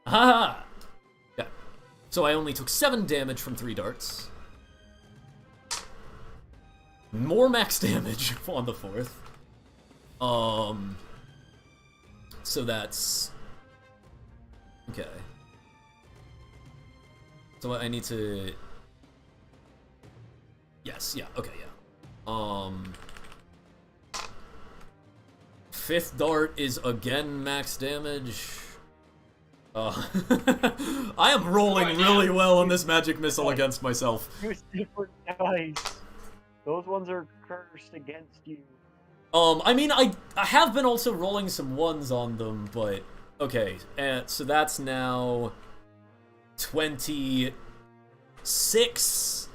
Ha! Yeah. So I only took 7 damage from 3 darts. More max damage on the 4th. So that's... Okay. So I need to... Yes, yeah, okay, yeah. 5th dart is again max damage. I am rolling really well on this magic missile against myself. Use different dice. Those ones are cursed against you. I mean, I have been also rolling some 1s on them, but... Okay, so that's now... 26...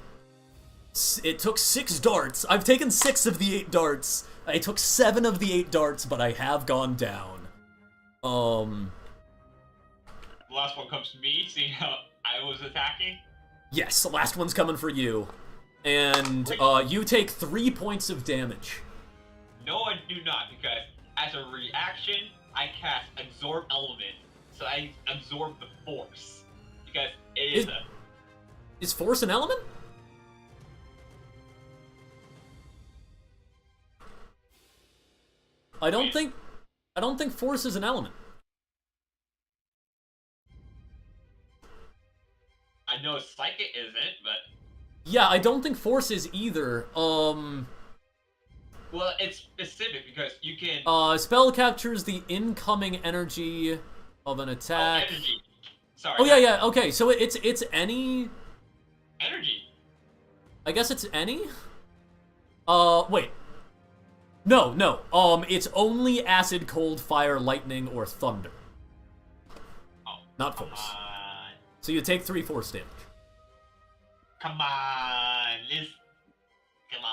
It took 6 darts. I've taken 6 of the 8 darts. I took 7 of the 8 darts, but I have gone down. the last one comes to me, seeing how I was attacking. Yes, the last one's coming for you. And, you take 3 points of damage. No, I do not, because as a reaction, I cast Absorb Element, so I absorb the Force. Because it is a... Is Force an element? I don't think Force is an element. I know Psychic isn't, but... Yeah, I don't think Force is either. Well, it's specific, because you can... Spell captures the incoming energy of an attack. Oh, energy. Sorry. Oh, yeah, okay, so it's any... Energy. I guess it's any? Wait. No, it's only acid, cold, fire, lightning, or thunder. Oh, Not come force. on. So you take 3 force damage. Come on. Come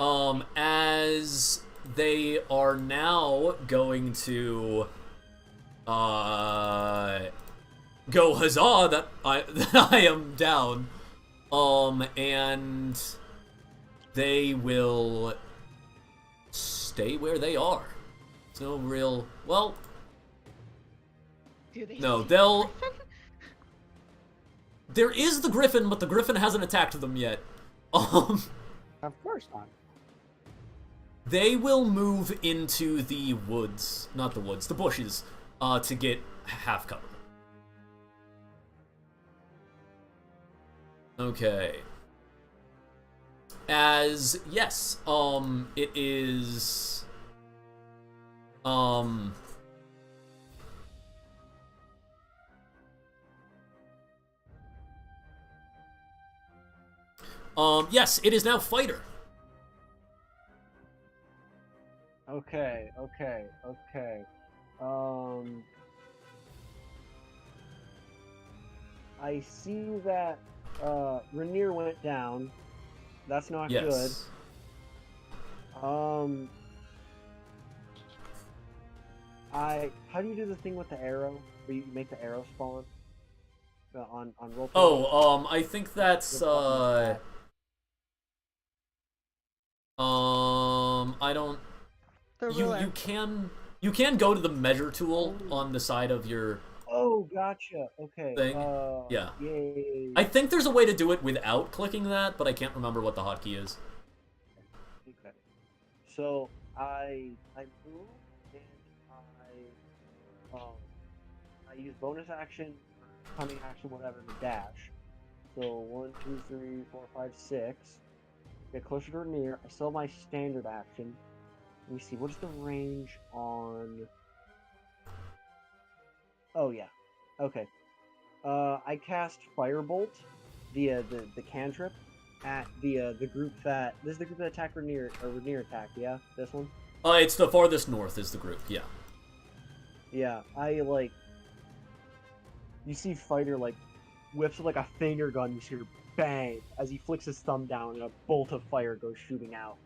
on. As they are now going to, go huzzah that I am down, and they will stay where they are. There's no real, well, Do they no, see they'll, the griffin? there is the griffin, but the griffin hasn't attacked them yet. Of course not. They will move into the woods, not the woods, the bushes, to get half cover. Okay. As yes, it is yes, it is now fighter. Okay. I see that Rainier went down. That's not good. Yes. How do you do the thing with the arrow? Where you make the arrow spawn? On roll. Oh, I think that's I don't. The You ruler. you can go to the measure tool on the side of your Oh, gotcha. Okay. thing. Yeah. Yay. I think there's a way to do it without clicking that, but I can't remember what the hotkey is. Okay. So I move and I use bonus action, cunning action, whatever, to dash. So 1, 2, 3, 4, 5, 6. Get closer to or near. I still have my standard action. Let me see. What is the range on? Oh yeah. Okay. I cast Firebolt via the cantrip at the group that this is the group that attacked Rainier attacked. Yeah, this one. It's the farthest north is the group. Yeah. Yeah, you see Fighter whips with a finger gun. You hear bang as he flicks his thumb down, and a bolt of fire goes shooting out.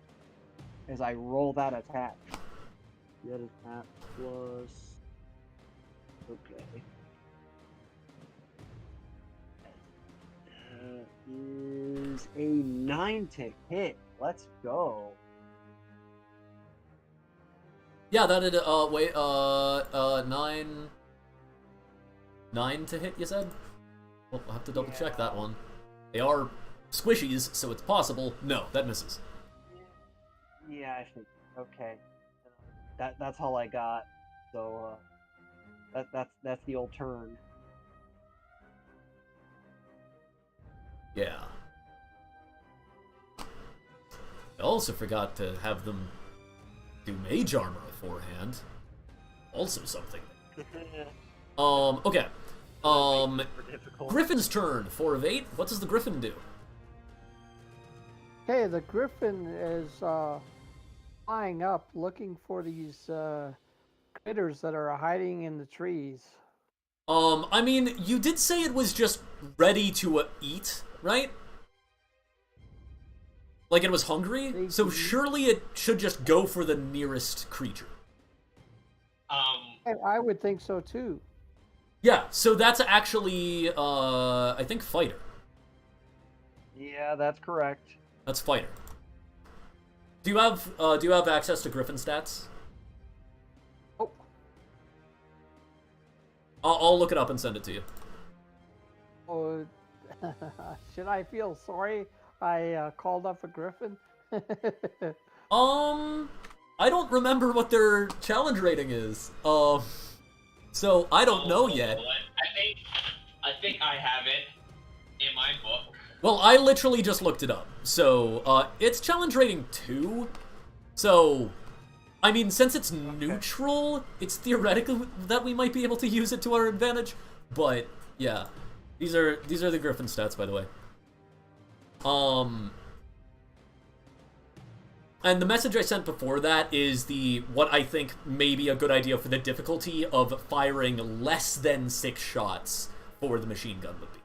As I roll that attack. That is at plus. Okay. Is a 9 to hit. Let's go. Yeah, that did. Wait. 9 to hit. You said. Well, I'll have to double check that one. They are squishies, so it's possible. No, that misses. Yeah, I think. Okay. That's all I got. So that's the old turn. Yeah. I also forgot to have them do mage armor beforehand. Also something. Okay. Super difficult. Griffin's turn. 4 of 8. What does the Griffin do? Okay, the griffin is flying up, looking for these critters that are hiding in the trees. I mean, you did say it was just ready to eat, right? Like it was hungry? So surely it should just go for the nearest creature. I would think so too. Yeah, so that's actually, I think fighter. Yeah, that's correct. That's fighter. Do you have access to Griffin stats? Oh, I'll look it up and send it to you. oh should I feel sorry I called up a griffin? I don't remember what their challenge rating is. So I don't know yet. I think I have it in my book. Well, I literally just looked it up. So, it's challenge rating 2. So, I mean, since it's neutral, it's theoretical that we might be able to use it to our advantage. But, yeah. These are the Griffin stats, by the way. And the message I sent before that is what I think may be a good idea for the difficulty of firing less than 6 shots for the machine gun would be.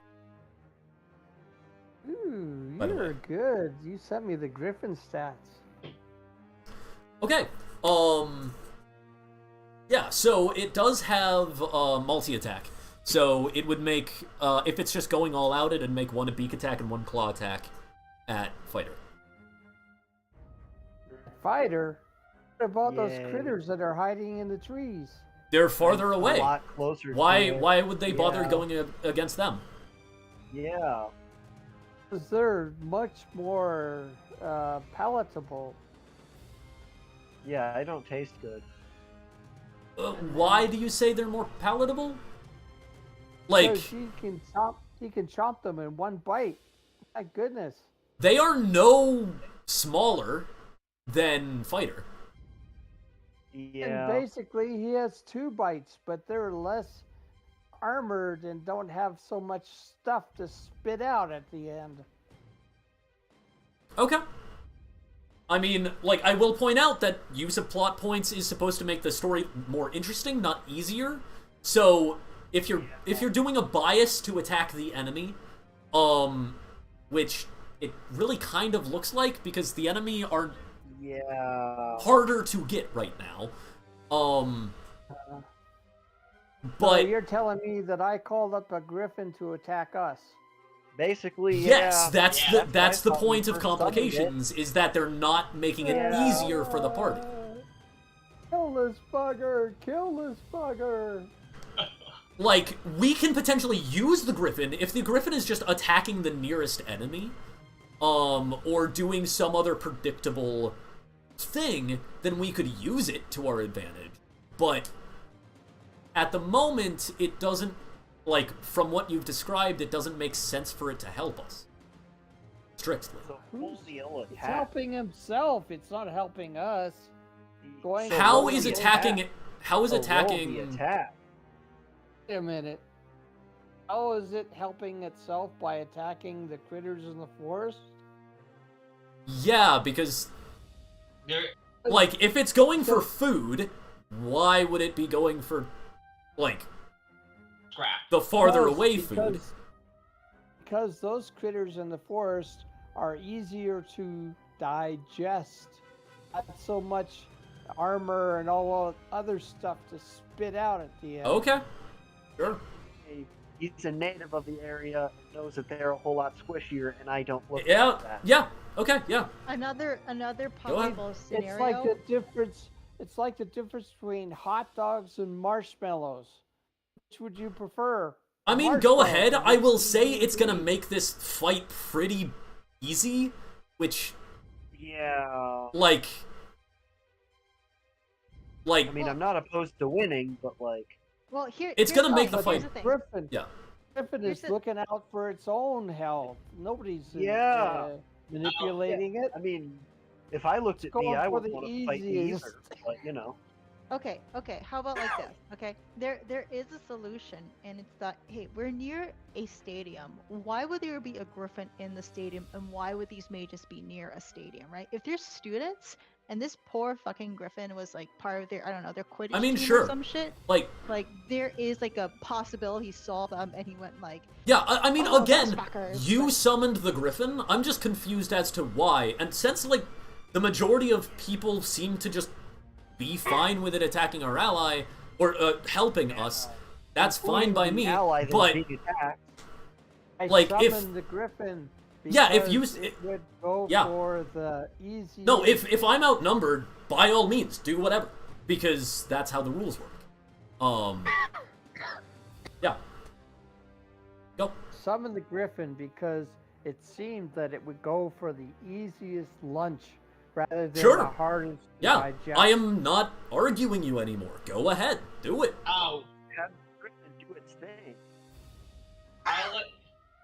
Ooh, By the you're way. good. You sent me the griffin stats. Okay. Yeah, so it does have multi-attack. So it would make, if it's just going all out, it'd make 1 a beak attack and 1 claw attack at fighter. Fighter? What about those Yay. critters that are hiding in the trees? They're farther A away. lot closer. to Why it. why would they bother Yeah. going against them? Yeah. Because they're much more palatable. Yeah, I don't taste good. Why do you say they're more palatable? Like, Because he can chomp them in one bite. My goodness. They are no smaller than Fighter. And Yeah. basically, he has 2 bites, but they're less armored and don't have so much stuff to spit out at the end. Okay. I mean, like, I will point out that use of plot points is supposed to make the story more interesting, not easier. So, if you're doing a bias to attack the enemy, which it really kind of looks like because the enemy are Yeah. harder to get right now. So But you're telling me that I called up a griffin to attack us? Basically, yes, yeah. that's the what I thought when point you of first summoned it. complications, is that they're not making it Yeah. easier for the party. Kill this bugger! Kill this bugger! Like, we can potentially use the Griffin if the Griffin is just attacking the nearest enemy, or doing some other predictable thing, then we could use it to our advantage. But at the moment, it doesn't, like, from what you've described, it doesn't make sense for it to help us. Strictly. So full deal It's attack. helping himself. It's not helping us. Going So How roll is the attacking attack. it? How is So roll attacking? the attack. Wait a minute. How is it helping itself by attacking the critters in the forest? Yeah, because, There, like, if it's going for food, why would it be going for, like, scrap. the farther Because- away food? Because those critters in the forest are easier to digest. Not so much armor and all other stuff to spit out at the end. Okay. Sure. He's a native of the area and knows that they're a whole lot squishier, and I don't look Yeah, like that. yeah, okay, yeah. Another ahead. possible It's scenario. like the difference. It's like the difference between hot dogs and marshmallows. Which would you prefer? I mean, go Marshmallows ahead. are I will easy say to it's gonna eat. make this fight pretty easy, which, Yeah. like, I mean, I'm not opposed to winning, but like, Well, here. It's here's gonna make the here's fight- thing. Griffin. Yeah. Griffin Here's is the- looking out for its own health. Nobody's Yeah. manipulating it. I mean, if I looked at me, going I for wouldn't the want to fight me easiest. either. But you know, Okay, how about like this? Okay, there is a solution, and it's that, hey, we're near a stadium. Why would there be a griffin in the stadium, and why would these mages be near a stadium, right? If there's students, and this poor fucking griffin was like part of their, I don't know, their Quidditch I mean, team sure. or some shit, like, like there is like a possibility he saw them and he went like, yeah, I mean, "Oh, those again, fuckers," you but- summoned the Griffin. I'm just confused as to why. And since, like, the majority of people seem to just be fine with it attacking our ally, or helping us, that's fine by me. ally that's But, being attacked. I like, if- summoned the griffin. Yeah, if you because s- it would go yeah. for the easy. no, if I'm outnumbered, by all means, do whatever. Because that's how the rules work. Yeah. Go. Summon the griffin because it seemed that it would go for the easiest lunch rather than Sure. the hardest to Yeah, digest. I am not arguing you anymore. Go ahead, do it. Oh, Have the Griffin do its thing. I like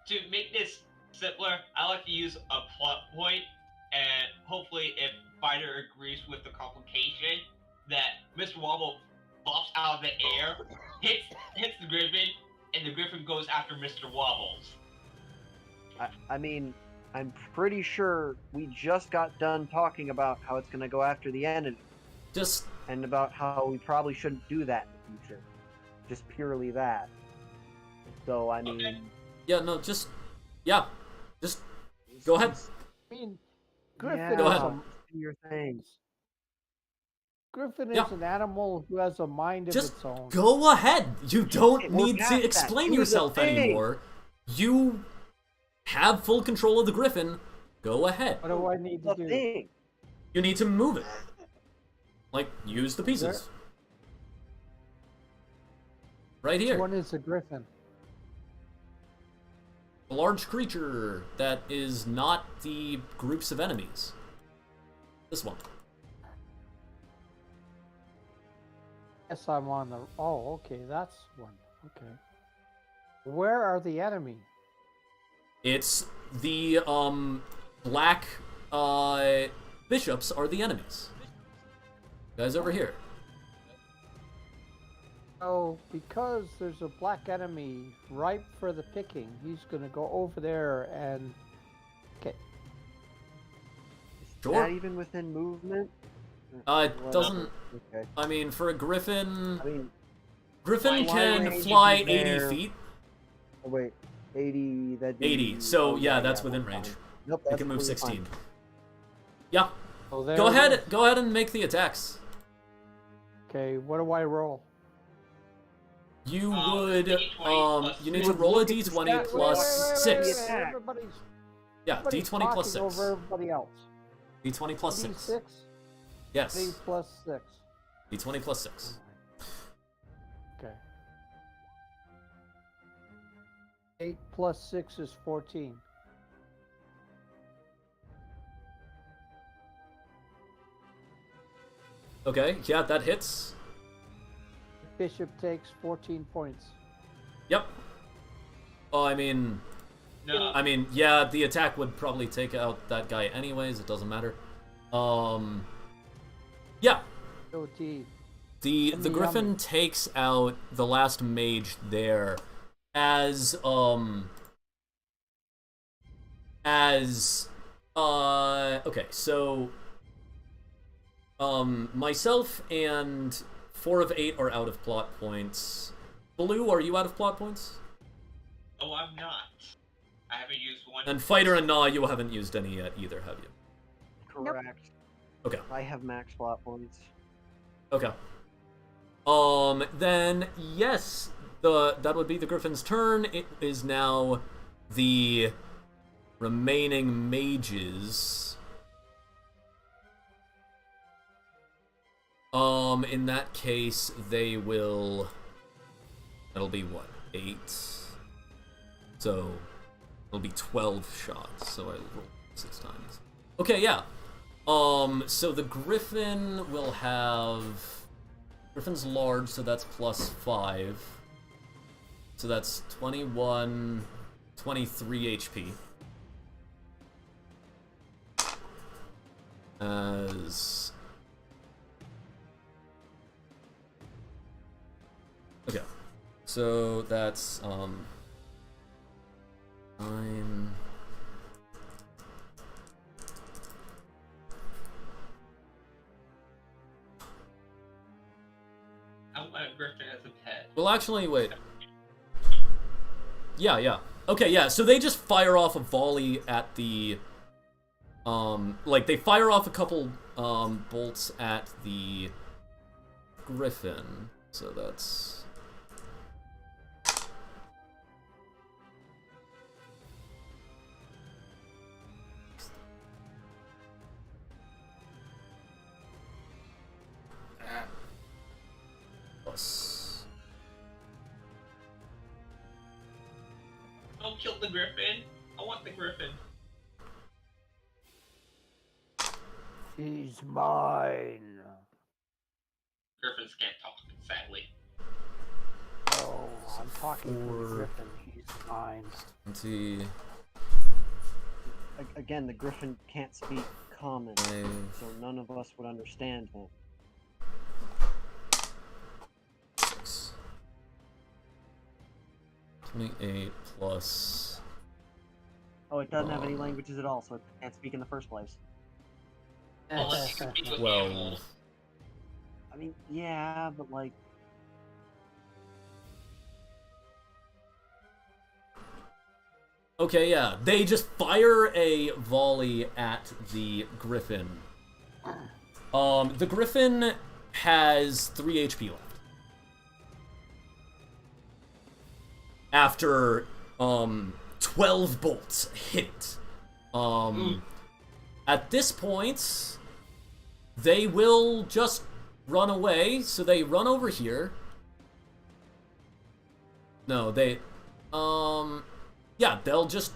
to make this simpler. I like to use a plot point, and hopefully, if Fighter agrees with the complication, that Mr. Wobble flops out of the air, hits the Griffin, and the Griffin goes after Mr. Wobbles. I mean, I'm pretty sure we just got done talking about how it's going to go after the enemy, Just, and about how we probably shouldn't do that in the future. Just purely that. So I mean, Okay. yeah, no, just, yeah. Just, go ahead. I mean, griffin yeah, Go is ahead. a do your thing. griffin is Yeah. an animal who has a mind of Just its own. go ahead. You don't We're need past to that. explain Do the yourself thing. anymore. You have full control of the Griffin. Go ahead. What do I need to The do? thing. You need to move it. Like, use the pieces. Right Which here. one is a griffin? A large creature that is not the groups of enemies. This one. Yes, I'm on the. Oh, okay, that's one. Okay. Where are the enemy? It's the black bishops are the enemies. Guys over here. So, because there's a black enemy ripe for the picking, he's gonna go over there and. Okay. Is Sure. that even within movement? It Whatever. doesn't. Okay. I mean, for a griffin, I mean, griffin why can range fly is 80 there? feet. oh wait, 80. That'd be 80. So oh, yeah, that's within fine. range. Nope, It that's can move completely 16. fine. Yeah. So there Go it ahead. is. Go ahead and make the attacks. Okay, what do I roll? You D20 would plus you need three. to roll a Look at the d20 stat. plus Wait, 6. attack. Everybody's, Yeah, everybody's d20 plus talking 6. over everybody else. d20 plus 6. D6? D Yes. plus 6. d20 plus 6. Okay. 8 plus 6 is 14. Okay. Yeah, that hits. Bishop takes 14 points. Yep. Oh, I mean, No. yeah, the attack would probably take out that guy anyways. It doesn't matter. Yeah. OT. The Yummy, griffin yummy. takes out the last mage there as okay, so myself and 4 of 8 are out of plot points. Blue, are you out of plot points? Oh, I'm not. I haven't used one. And Fighter and Gnaw, you haven't used any yet either, have you? Correct. Okay. I have max plot points. Okay. Then yes, that would be the Griffin's turn. It is now the remaining mages. In that case, they will. That'll be what? 8. So it'll be 12 shots. So I rolled 6 times. Okay, yeah. So the Griffin will have. Griffin's large, so that's plus 5. So that's 21, 23 HP. As... Okay. So that's, 9... I want a griffin as a pet. Well, actually, wait. Yeah. Okay, yeah, so they just fire off a volley at the... like, they fire off a couple, bolts at the Griffin. So that's... Plus... Don't kill the griffin. I want the griffin. He's mine. Griffins can't talk, sadly. Oh, I'm talking to the Four. Griffin. He's mine. 20... Again, the Griffin can't speak common, Five. so none of us would understand him. 6. 28 plus... Oh, it doesn't have any languages at all, so it can't speak in the first place. Unless you can speak with 12. animals. I mean, yeah, but like... Okay, yeah. They just fire a volley at the Griffin. The Griffin has 3 HP left. After, 12 bolts hit it. At this point, they will just run away, so they run over here. No, they, yeah, they'll just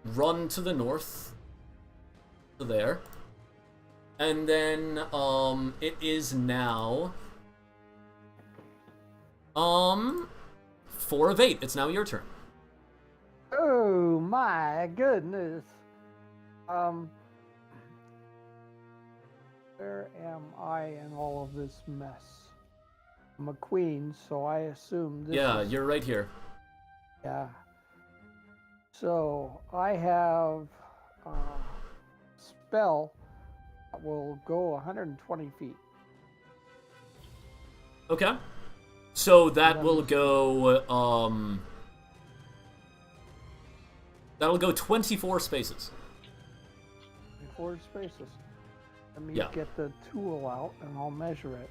run to the north. To there. And then, it is now... 4 of 8. It's now your turn. Oh, my my goodness. Where am I in all of this mess? I'm a queen, so I assume this Yeah, is... you're right here. Yeah. So I have a spell that will go 120 feet. Okay. So that Let will me see. go, that'll go 24 spaces. 4 spaces. Let me Yeah. get the tool out and I'll measure it.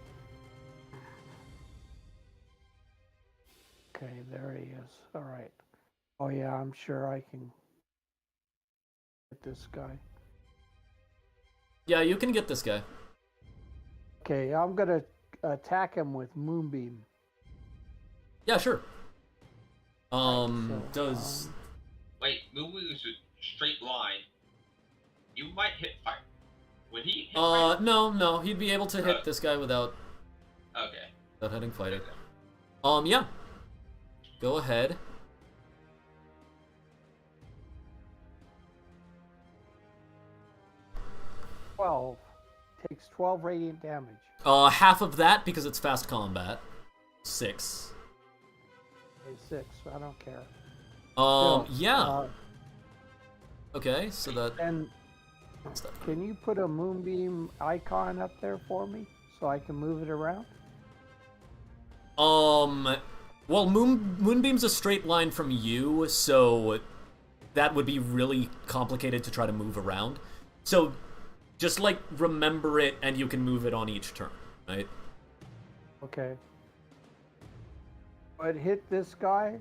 Okay, there he is. All right. Oh yeah, I'm sure I can get this guy. Yeah, you can get this guy. Okay, I'm gonna attack him with Moonbeam. Yeah, sure. So, Does... Wait, moving is a straight line. You might hit fire. Would he hit fire? No, he'd be able to hit this guy without Okay. hitting fighting. Yeah. Go ahead. -12 takes 12 radiant damage. Half of that because it's fast combat. 6. Okay, 6. I don't care. Yeah. Uh, Okay, so that... and what's that? can you put a Moonbeam icon up there for me so I can move it around? Well, Moonbeam's a straight line from you, so that would be really complicated to try to move around. So, just, like, remember it, and you can move it on each turn, right? Okay. But hit this guy. Let me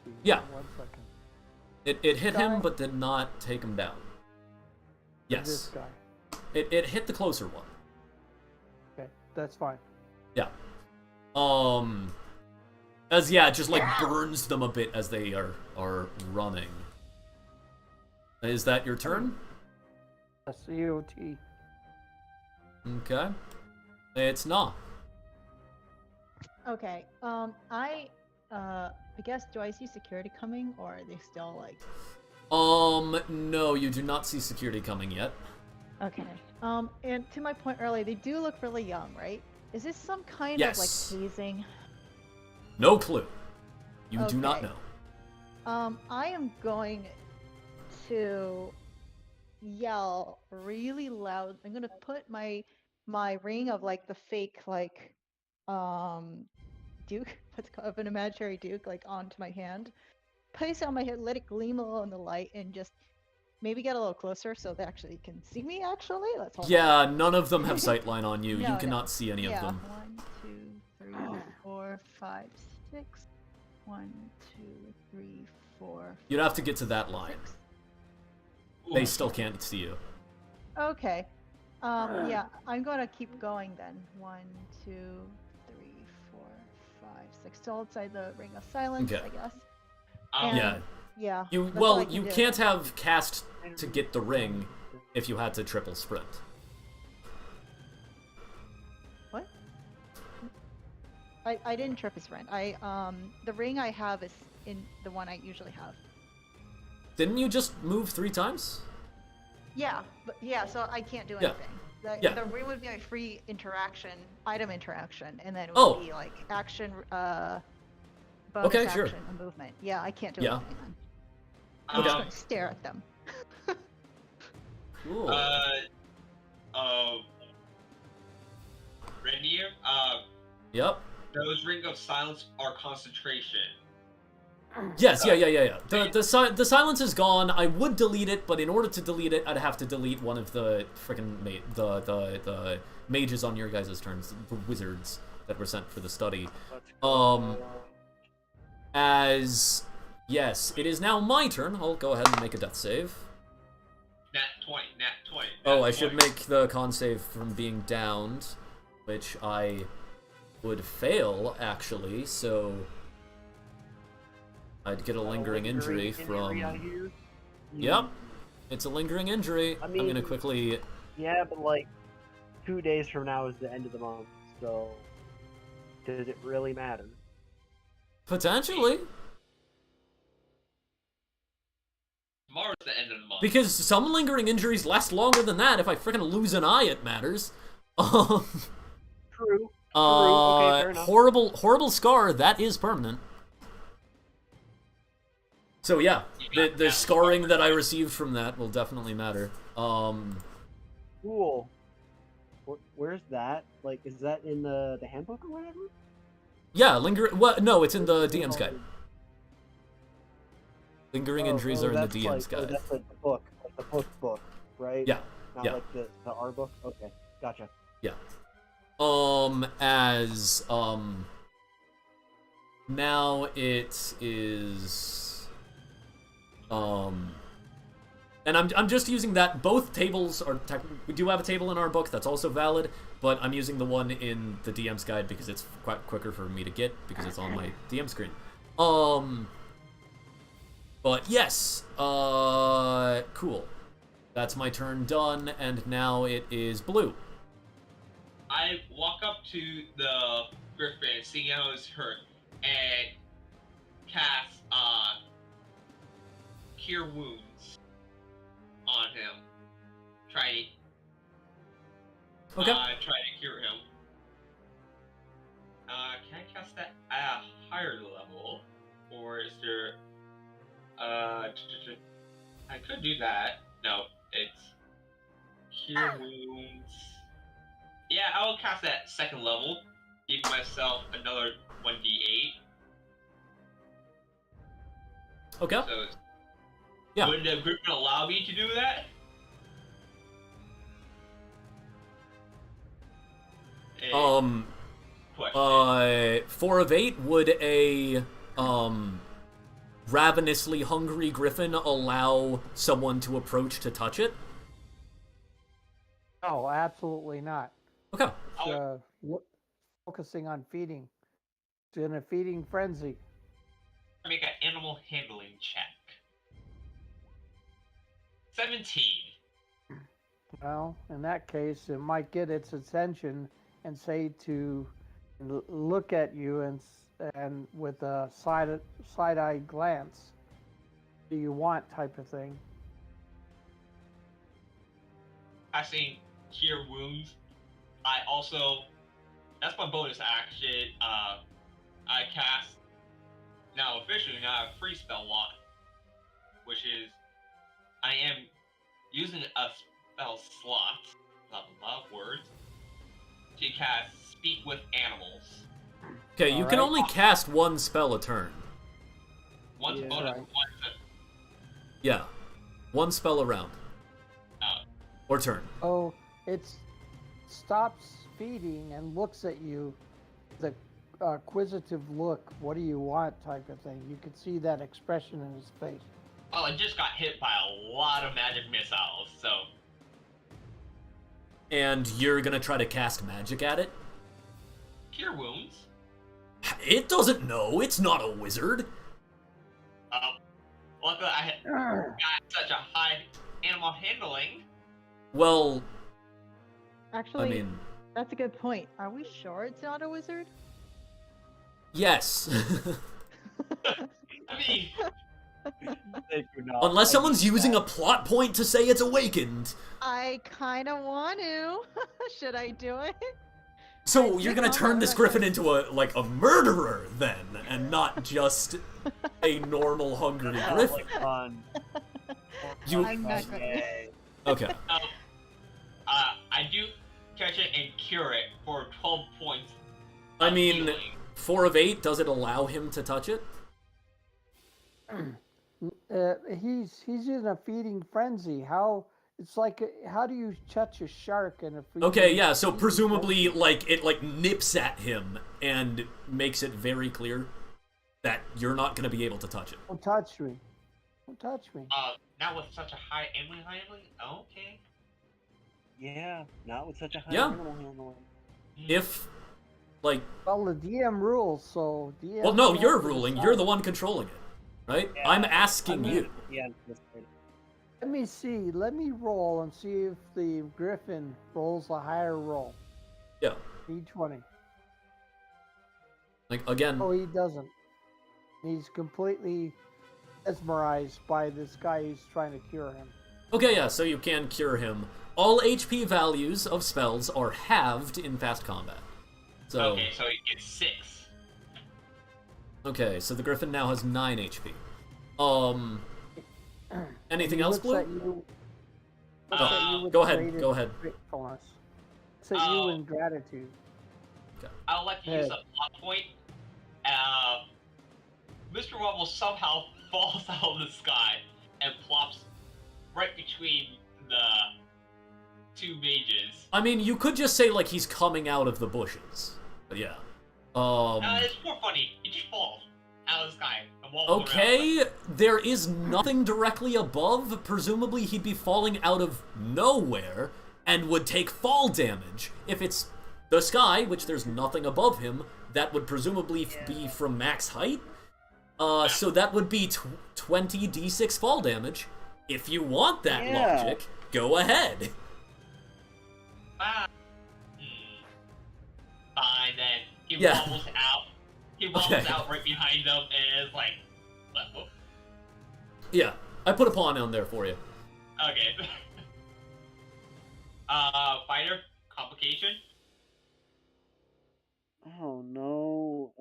see. Yeah. 1 second. It hit Guy? him, but did not take him down. This Yes. guy. It hit the closer one. Okay, that's fine. Yeah. As, yeah, it just, like, burns them a bit as they are running. Is that your turn? COT. Okay. It's not. Okay. I guess, do I see security coming, or are they still like? No, you do not see security coming yet. Okay. And to my point earlier, they do look really young, right? Is this some kind Yes. of like hazing? No clue. You do not Okay. know. I am going to yell really loud. I'm gonna put my ring of like the fake like duke, what's it called, of an imaginary duke, like onto my hand. Place it on my head, let it gleam a little in the light, and just maybe get a little closer so they actually can see me. Actually, let's hold on. Yeah, none of them have sightline on you. No, You no. cannot see any of Yeah. them. 1, 2, 3, 4, 5, 6. 1, 2, 3, 4. You'd have to get to that line. 6. They still can't see you. Okay. Yeah, I'm gonna keep going then. 1, 2, 3, 4, 5, 6. Still outside the ring of silence, Okay. I guess. Um, Yeah. Yeah. You that's all I well, can you do. can't have cast to get the ring if you had to triple sprint. What? I didn't trip his friend. The ring I have is in the one I usually have. Didn't you just move 3 times? Yeah, but yeah, so I can't do Yeah. anything. Yeah. The ring would be my free interaction, item interaction, and then it would Oh. be like action, bonus Okay, action, sure. and movement. Yeah, I can't do Yeah. anything then. I'm just Um, gonna stare at them. Cool. Renier, Yep. those Ring of Silence are concentration. Yes, yeah. The silence is gone. I would delete it, but in order to delete it, I'd have to delete one of the freaking the mages on your guys' turns, the wizards that were sent for the study. As yes, it is now my turn. I'll go ahead and make a death save. Nat 20, nat 20. Oh, nat I should 20. make the con save from being downed, which I would fail actually. So I'd get a lingering injury from. Yep, it's a lingering injury. I I'm gonna mean- quickly. Yeah, but like 2 days from now is the end of the month, so does it really matter? Potentially. end of the month. Because some lingering injuries last longer than that. If I freaking lose an eye, it matters. True. Okay, fair enough. Horrible scar, that is permanent. So yeah, the scarring that I received from that will definitely matter. Cool. Where's that? Like, is that in the handbook or whatever? Yeah, no, it's in the DM's guide. Lingering injuries are in the DM's guide. That's like the book, like the book, right? Yeah, Not yeah. like the R book? Okay, gotcha. Yeah. Now it is, and I'm just using that. Both tables are we do have a table in our book that's also valid, but I'm using the one in the DM's guide because it's quite quicker for me to get because it's on my DM screen. But yes, cool. That's my turn done, and now it is blue. I walk up to the Griffin, seeing how it's hurt, and cast Cure Wounds on him. Try to cure him. Can I cast that at a higher level, or is there? I could do that. No, it's Cure Wounds. Yeah, I will cast that second level, give myself another 1d8. Okay. So, Yeah. would the Griffin allow me to do that? Question. 4 of 8, would a ravenously hungry griffin allow someone to approach to touch it? No, absolutely not. Okay. Focusing on feeding. It's in a feeding frenzy. Make an animal handling check. 17. Well, in that case, it might get its attention and say to look at you and with a side-eye glance, do you want type of thing. Casting Cure Wounds. I also, that's my bonus action. I cast, now officially not a free spell lot, which is, I am using a spell slot, not a lot of words, to cast Speak with Animals. Okay, you can only cast one spell a turn. One spell, right. Yeah. One spell a round. Or turn. Oh, it stops feeding and looks at you with a acquisitive look. What do you want type of thing. You could see that expression in his face. Oh, I just got hit by a lot of magic missiles, so... And you're gonna try to cast magic at it? Cure Wounds? It doesn't know, it's not a wizard. Luckily I got such a high animal handling. Well, Actually, I mean, that's a good point. Are we sure it's not a wizard? yes. I mean, Unless someone's using a plot point to say it's awakened. I kind of want to. Should I do it? So you're gonna turn this griffin into a murderer then, and not just a normal hungry griffin. I'm not going. Okay. I do catch it and cure it for 12 points. I mean, healing. 4 of 8, does it allow him to touch it? He's in a feeding frenzy. How do you touch a shark in a feeding? Okay, yeah, so presumably, it nips at him and makes it very clear that you're not gonna be able to touch it. Don't touch me. Don't touch me. Not with such a high animal handling? Okay. Yeah, not with such a high Yeah. animal handling. If, like... Well, the DM rules, so DM... Well, no, you're ruling. You're the one controlling it, right? Yeah, I'm asking you. Yeah, Let me see. Let me roll and see if the Griffin rolls a higher roll. Yeah. D20. Like, again... Oh, he doesn't. He's completely mesmerized by this guy who's trying to cure him. Okay, yeah, so you can cure him. All HP values of spells are halved in fast combat. So, Okay, so he gets 6. okay, so the Griffin now has 9 HP. Anything He else, looks Blue? at you- looks at you with Go ahead, greatest go ahead. gratefulness. Looks at you in gratitude. I would like to use a plot point. Mr. Wobble somehow falls out of the sky and plops right between the 2 mages. I mean, you could just say, like, he's coming out of the bushes. But yeah. It's more funny. He just falls out of the sky and wobbles around. Okay, there is nothing directly above. Presumably he'd be falling out of nowhere and would take fall damage. If it's the sky, which there's nothing above him, that would presumably be from max height. So that would be 20 d6 fall damage. If you want that logic, go ahead. Fine then. He Yeah. wobbles out. He wobbles out right behind them and is like, oh. Yeah, I put a pawn on there for you. Okay. Fighter, complication. Oh no.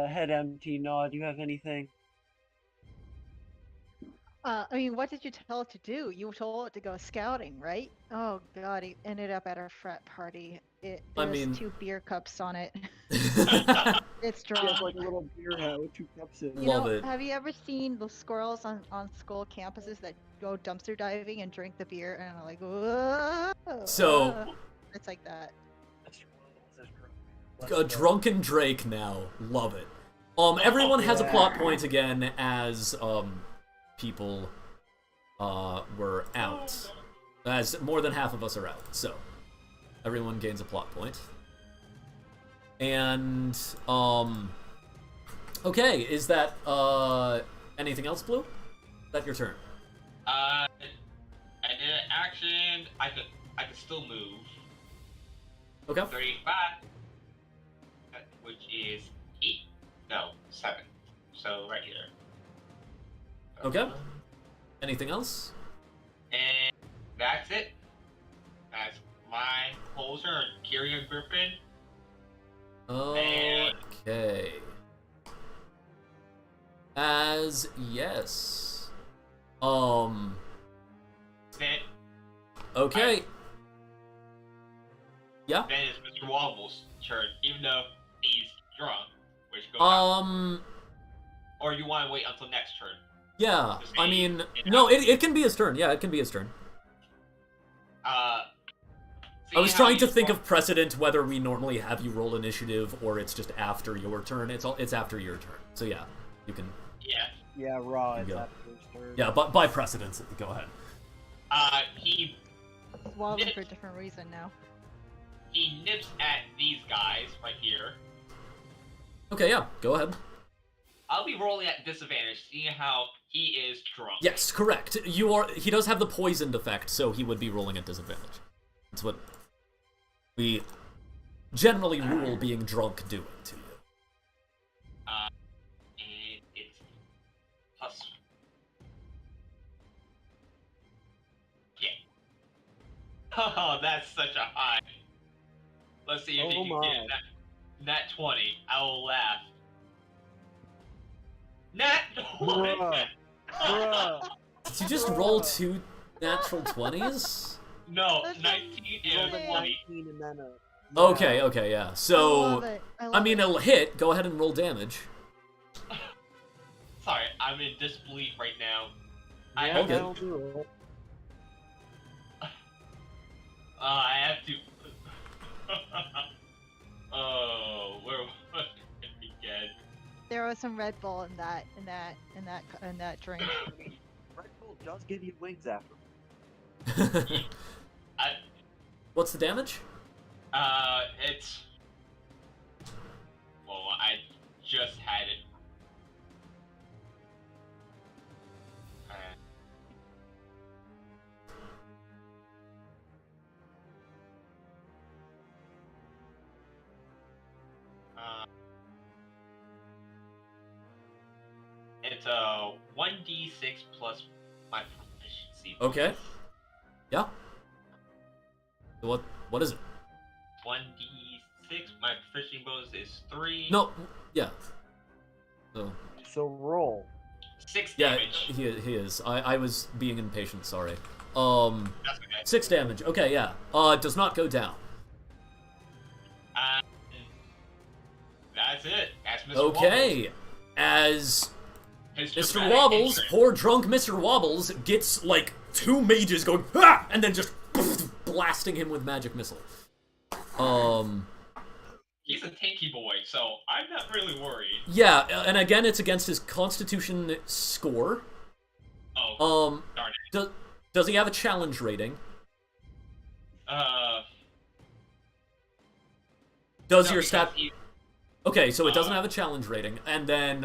Head empty. No, do you have anything? I mean, what did you tell it to do? You told it to go scouting, right? Oh god, it ended up at our frat party. There was 2 beer cups on it. It's She has drunk. like a little beer hat with 2 cups in it. You Love know, it. have you ever seen the squirrels on school campuses that go dumpster diving and drink the beer and are like, whoa? So- It's like that. A drunken Drake now. Love it. Everyone has a plot point again as, people, were out. As more than half of us are out, so. Everyone gains a plot point. And, okay, is that, anything else, Blue? Is that your turn? I did an action. I could still move. Okay. 35, which is 8. No, 7. So right here. Okay. Anything else? And that's it. That's my whole turn. Curing a Griffin. Okay. As yes. Then Okay. Yeah. then it's Mr. Wobble's turn, even though he's drunk, which goes out. Or you want to wait until next turn? Yeah. Just I me, mean, you no, know. it can be his turn. Yeah, it can be his turn. I was trying to think of precedent whether we normally have you roll initiative or it's just after your turn. It's after your turn. So yeah, you can. Yeah. Yeah, Raw is Go. after his turn. Yeah, but by precedence, go ahead. He Wobbling for a different reason now. nips at these guys right here. Okay, yeah, go ahead. I'll be rolling at disadvantage, seeing how he is drunk. Yes, correct. You are. He does have the poisoned effect, so he would be rolling at disadvantage. That's what we generally rule being drunk doing to you. And it's plus. Yeah. Oh, that's such a high. Let's see if he can get that 20. I will laugh. Nat 20! Bruh. Did you just roll 2 natural 20s? No, That's 19 Roll and a 20. 19 and then a... Okay, okay, yeah. I love So, it. I love mean, it. it'll hit. Go ahead and roll damage. Sorry, I'm in disbelief right now. I Yeah, have, Okay. that'll do it. I have to. Oh, where was it again? There was some Red Bull in that drink. Red Bull does give you wings after. What's the damage? It's. Well, I just had it. It's a 1d6 plus my proficiency. Okay. Yeah. What is it? 1d6. My proficiency bonus is 3. No. Yeah. So. So roll. 6 Yeah, damage. he is. I was being impatient. Sorry. That's okay. 6 damage. Okay, yeah. It does not go down. That's it. That's Mr. Okay. Wobbles. As His Mr. dramatic Wobbles, entrance. poor drunk Mr. Wobbles, gets like 2 mages going, ah! And then just blasting him with magic missile. He's a tanky boy, so I'm not really worried. Yeah, and again, it's against his Constitution score. Oh, darn it. Does he have a challenge rating? Does No, your because stat? he- Okay, so it doesn't have a challenge rating. And then,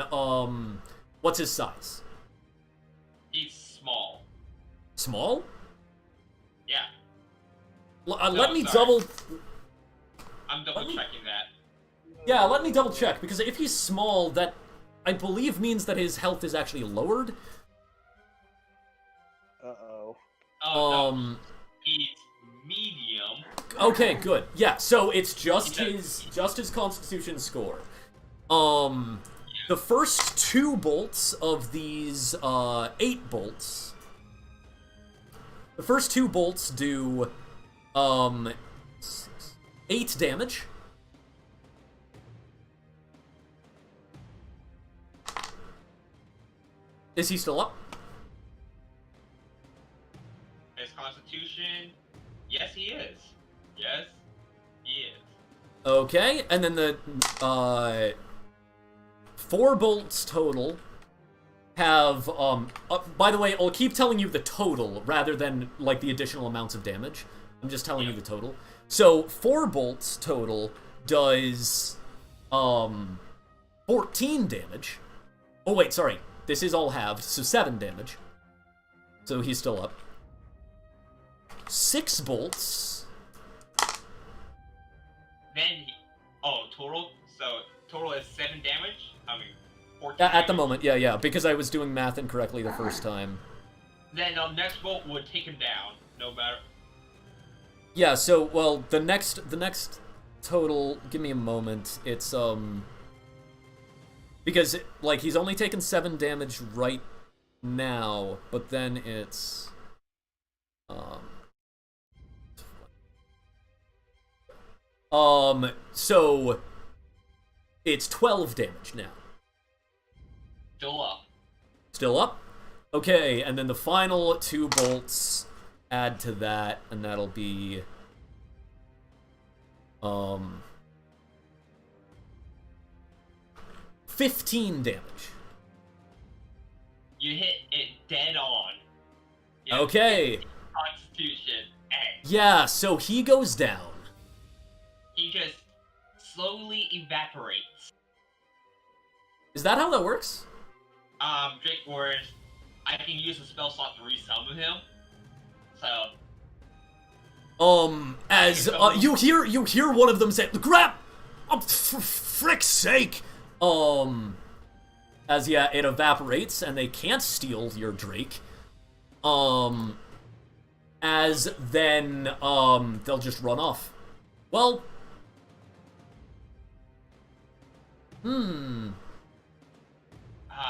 what's his size? he's small. Small? Yeah, Let me sorry. double. I'm double checking that. Yeah, let me double check because if he's small, that I believe means that his health is actually lowered. Uh-oh. Oh, no. He's medium. Okay, good. Yeah, so it's just his Constitution score. The first 2 bolts of these 8 bolts. The first 2 bolts do 8 damage. Is he still up? His constitution. Yes, he is. Yes, he is. Okay, and then the 4 bolts total have by the way, I'll keep telling you the total rather than like the additional amounts of damage. I'm just telling you the total. So 4 bolts total does 14 damage. Oh wait, sorry. This is all halved, so 7 damage. So he's still up. 6 bolts. Then, total. So total is 7 damage. I mean, 14. At the damage. moment, yeah, because I was doing math incorrectly the first time. Then next bolt would take him down. No matter. Yeah, so well, the next total. Give me a moment. It's because like he's only taken 7 damage right now, but then it's so it's 12 damage now. Still up. Still up? Okay, and then the final 2 bolts add to that, and that'll be 15 damage. You hit it dead on. You have Okay. Constitution. And Yeah, so he goes down. he just slowly evaporates. Is that how that works? Drake words. I can use a spell slot to resummon him. So As you hear one of them say, "Grab! Oh, for frick's sake!" As yeah, it evaporates and they can't steal your Drake. As then they'll just run off. Well,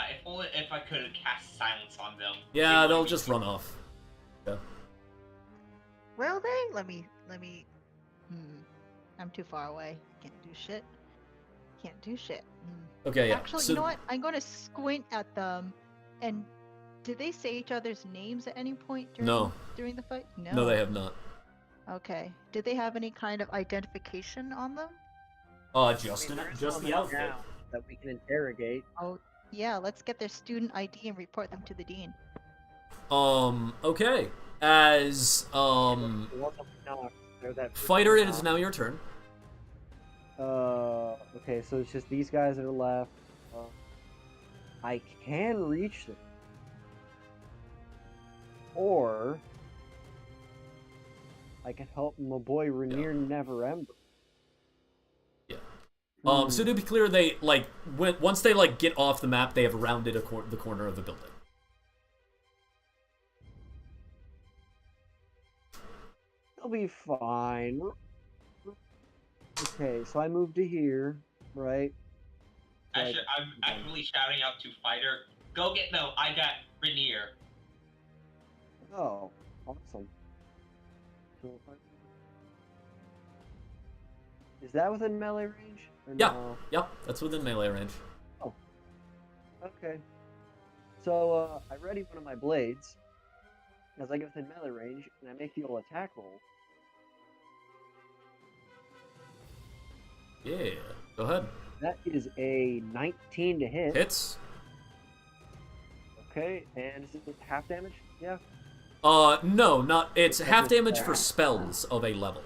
if only if I could have cast silence on them. yeah, It they'll would be- just run off. Yeah. Will they? Let me. I'm too far away. Can't do shit. Can't do shit. Okay, yeah. Actually, so, you know what? I'm gonna squint at them. And did they say each other's names at any point during the fight? No, they have not. Okay. Did they have any kind of identification on them? Just There's the someone outfit. now that we can interrogate. Oh, yeah. Let's get their student ID and report them to the dean. Okay. As Fighter, it is now your turn. Okay, so it's just these guys that are left. I can reach them. Or I can help my boy Rainier Neverember. Yeah. So to be clear, they once they get off the map, they have rounded the corner of the building. It'll be fine. Okay, so I moved to here, right? I'm actively shouting out to Fighter, go get, no, I got Rainier. Oh, awesome. Is that within melee range? Or Yeah. no? Yep, that's within melee range. Okay. So, I ready one of my blades as I get within melee range, and I make the old attack roll. Yeah, go ahead. That is a 19 to hit. Hits. Okay, and is it half damage? Yeah. No, not. It's It's half like a damage for staff. spells of a level.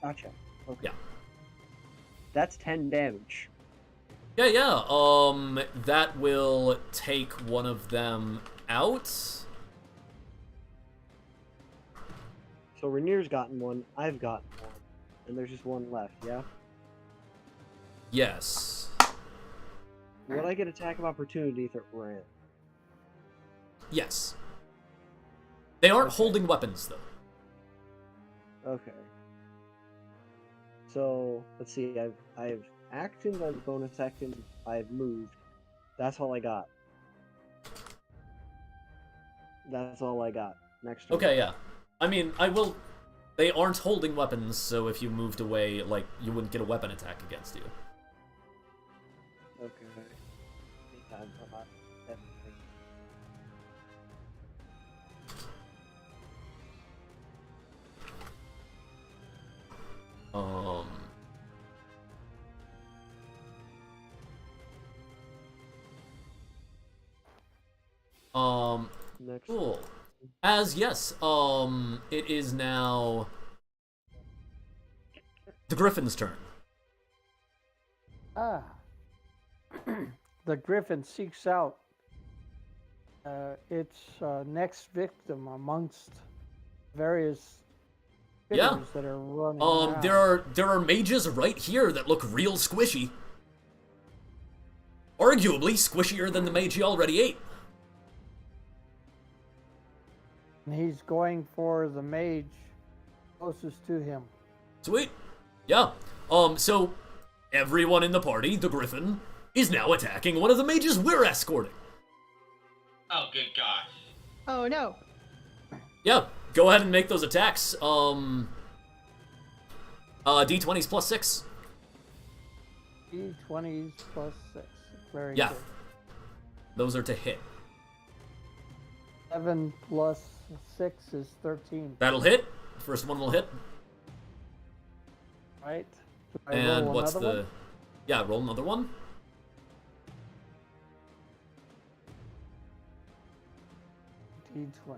Gotcha. Okay. Yeah. That's 10 damage. Yeah. That will take one of them out. So Rainier's gotten one, I've gotten one, and there's just one left, yeah? Yes. Would I get attack of opportunity if it ran? Yes. They aren't Okay. holding weapons, though. Okay. So, let's see, I've actions, I've bonus actions, I've moved. That's all I got. That's all I got. Next turn. Okay, yeah. I mean, They aren't holding weapons, so if you moved away, you wouldn't get a weapon attack against you. Okay. Anytime, I'm not- definitely. Next. Cool. Yes, it is now the Griffin's turn. Ah. The griffin seeks out its next victim amongst various Yeah. critters that are running around. There are mages right here that look real squishy. Arguably squishier than the mage he already ate. And he's going for the mage closest to him. Sweet. Yeah. So everyone in the party, the Griffin, is now attacking one of the mages we're escorting. Oh, good gosh. Oh no. Yeah, go ahead and make those attacks. D20s plus 6. D20s plus 6. Very Yeah. good. Those are to hit. 7 plus 6 is 13, That'll hit. First one will hit. right? Do I And roll what's another the... one? Yeah, roll another one. D20.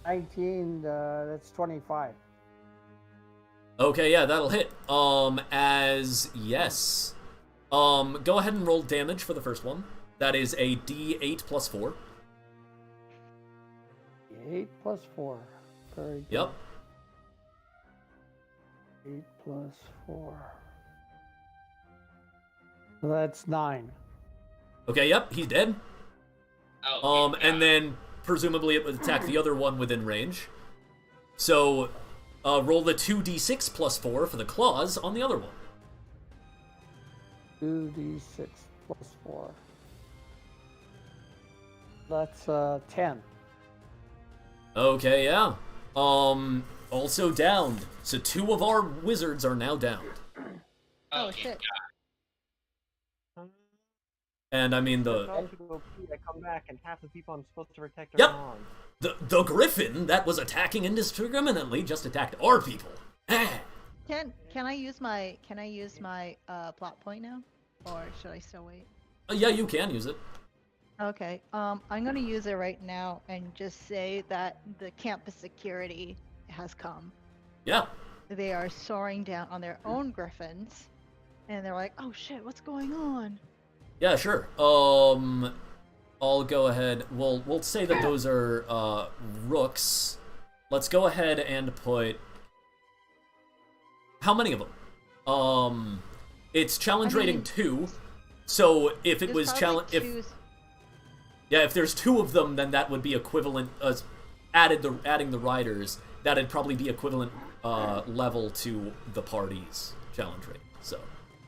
19, that's 25. Okay, yeah, that'll hit. Yes. Go ahead and roll damage for the first one. That is a D8 plus 4. 8 plus 4. Very good. Yep. 8 plus 4. So that's 9. Okay, yep, he's dead. Oh, good And God. then presumably it would attack the other one within range. So, roll the 2d6 plus 4 for the claws on the other one. 2d6 plus 4. That's 10. Okay, yeah. Also downed. So 2 of our wizards are now downed. Oh good shit. And I mean I the come back and half the people I'm supposed to protect are Yep. gone. the griffin that was attacking indiscriminately just attacked our people. Ah. Can I use my plot point now, or should I still wait? Yeah, you can use it. Okay. I'm gonna use it right now and just say that the campus security has come. Yeah. They are soaring down on their own griffins, and they're like, "Oh shit, what's going on?" Yeah, sure. I'll go ahead. We'll say that those are rooks. Let's go ahead and put how many of them? It's challenge I mean, rating 2. So if it There's was probably challenge, twos. if there's 2 of them, then that would be equivalent. Adding the riders, that'd probably be equivalent level to the party's challenge rate. So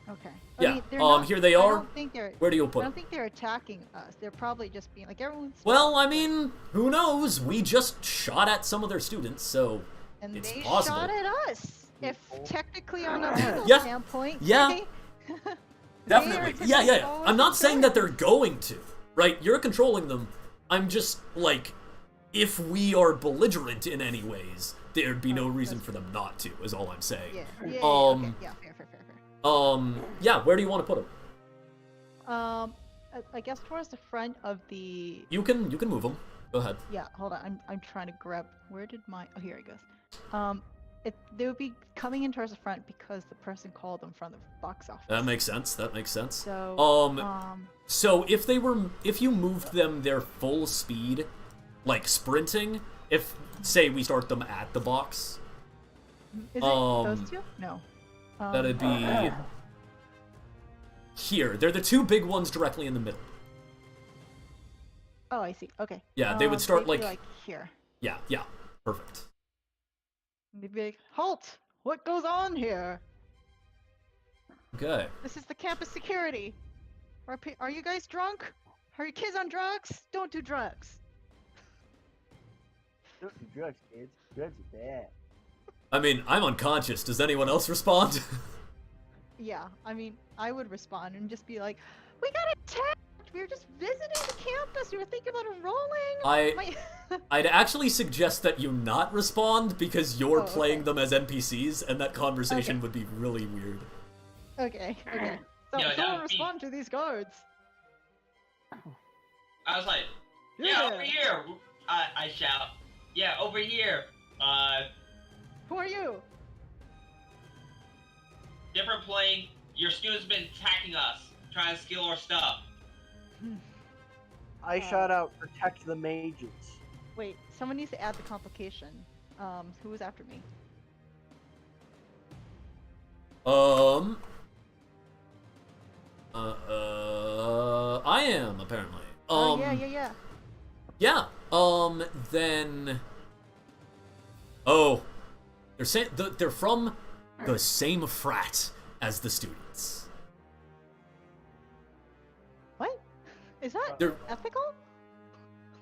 Okay. Yeah, I mean, they're not, here they I are. don't think they're. Where do you I put don't them? think they're attacking us. They're probably just being like everyone's. Well, I mean, who knows? We just shot at some of their students, so And it's they possible. shot at us. If technically on a legal Yeah. standpoint, Yeah. they- Definitely. They are Yeah, yeah. always I'm not saying that they're concerned. going to, right? You're controlling them. I'm just, like, if we are belligerent in any ways, there'd be no Right, reason that's for them not to, is all I'm saying. Yeah. Yeah. Um, Okay. Yeah. Fair. Yeah, where do you want to put them? I guess towards the front of the. You can move them. Go ahead. Yeah. Hold on. I'm trying to grab. Where did my? Oh, here it goes. They would be coming in towards the front because the person called them from the box office. That makes sense. That makes sense. So. So if you moved them their full speed, like sprinting, if say we start them at the box, Is it those two? No. that'd be here. They're the 2 big ones directly in the middle. Oh, I see. Okay. Yeah, they would start they'd be like here. yeah, perfect. They'd be like, halt! What goes on here? Okay. This is the campus security. Are you guys drunk? Are your kids on drugs? Don't do drugs. Don't do drugs, kids. Drugs are bad. I mean, I'm unconscious. Does anyone else respond? Yeah, I mean, I would respond and just be like, we got attacked! We were just visiting the campus! We were thinking about enrolling! I'd actually suggest that you not respond because you're Oh, playing okay. them as NPCs, and that conversation Okay. would be really weird. Okay. So, Yeah, that someone would be- respond to these guards. I was like, yeah, over here. I shout, yeah, over here. Who are you? Different plane. Your students been attacking us, trying to steal our stuff. I shout out, protect the mages. Wait, someone needs to add the complication. Who was after me? I am apparently. Oh, yeah. Yeah. Then. Oh, they're saying they're from the same frat as the students. What? Is that They're- ethical?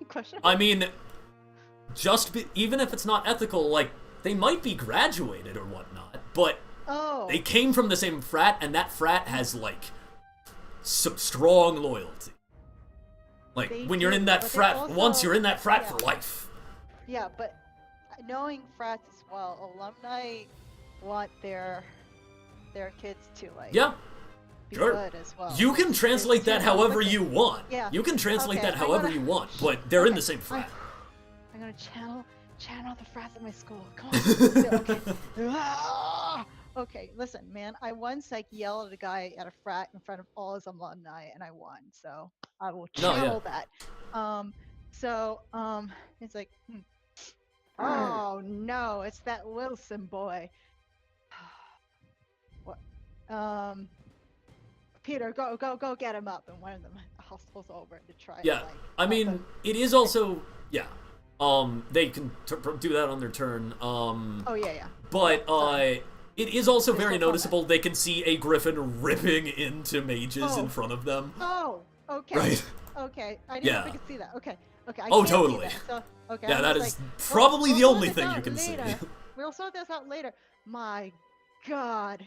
Question. I mean, even if it's not ethical, like they might be graduated or whatnot, but Oh. they came from the same frat, and that frat has like some strong loyalty. Like They when you're do, in that but they frat, also- once you're in that frat yeah. for life. Yeah, but knowing frats as well, alumni want their kids to like Yeah. be Sure. good as well. You can Like, translate they're that doing however with it. you want. Yeah. You can translate Okay, that I'm however gonna- you want, but they're in Okay, the same frat. I'm gonna channel the frats at my school. Come on. Okay. Ah! Okay, listen, man. I once like yelled at a guy at a frat in front of all his alumni, and I won. So I will No, yeah. channel that. It's like, oh no, it's that Wilson boy. What? Peter, go get him up, and one of them hustles over to try. Yeah, to, like, I help mean, him. it is also yeah. They can do that on their turn. Oh yeah. But Sorry. it is also There's very no combat. noticeable. They can see a griffin ripping into mages in Oh. front of them. Oh, okay. Right. Okay, I didn't know if Yeah. I could see that. Okay. I Oh, can't see totally. that, so, okay, Yeah, I'm that just is like, probably we'll the sort only this thing you out can see. later. We'll sort this out later. My God,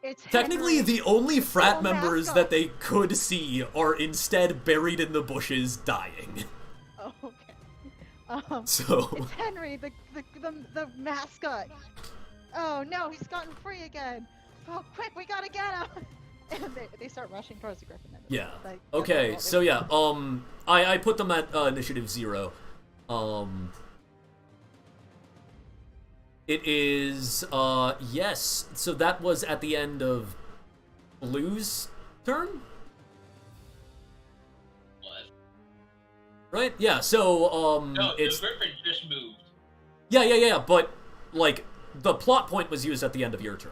it's Technically, Henry. the only frat Oh, members mascot. that they could see are instead buried in the bushes dying. Oh, okay. So It's Henry, the mascot. Oh no, he's gotten free again. Oh, quick, we gotta get him. And they start rushing towards the griffin. yeah. Like, Okay, that's so yeah, I put them at initiative 0. It is yes. So that was at the end of Blue's turn, What? right? Yeah. So No, it's the griffin just moved. yeah. But like the plot point was used at the end of your turn.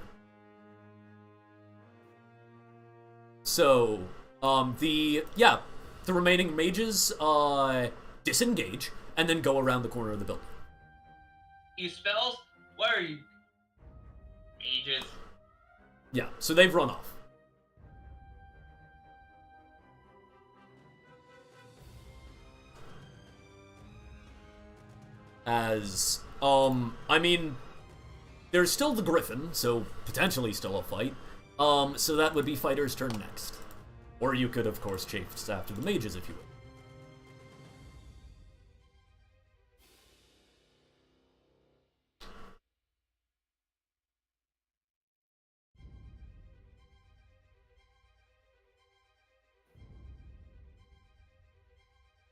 So, the remaining mages, disengage, and then go around the corner of the building. You spells? What are you? Mages. Yeah, so they've run off. As, I mean, there's still the Griffin, so potentially still a fight. So that would be fighter's turn next. Or you could, of course, chase after the mages if you would.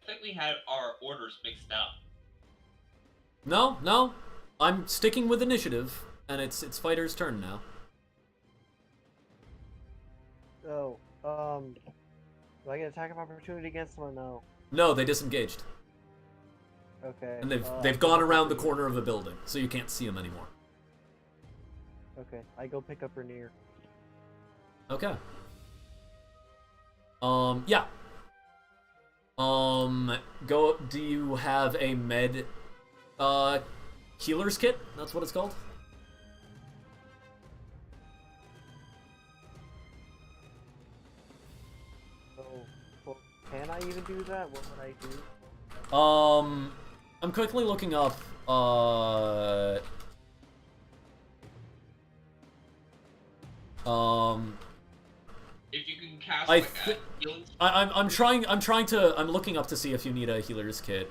I think we had our orders mixed up. No, I'm sticking with initiative, and it's fighter's turn now. So, do I get attack of opportunity against them or no? No, they disengaged, Okay. and they've gone around the corner of the building, so you can't see them anymore. Okay, I go pick up Rainier. Okay. Yeah. Go. Do you have a med, healer's kit? That's what it's called. So, well, can I even do that? What would I do? I'm quickly looking up. If you can cast I like thi- a healing I'm looking up to see if you need a healer's kit.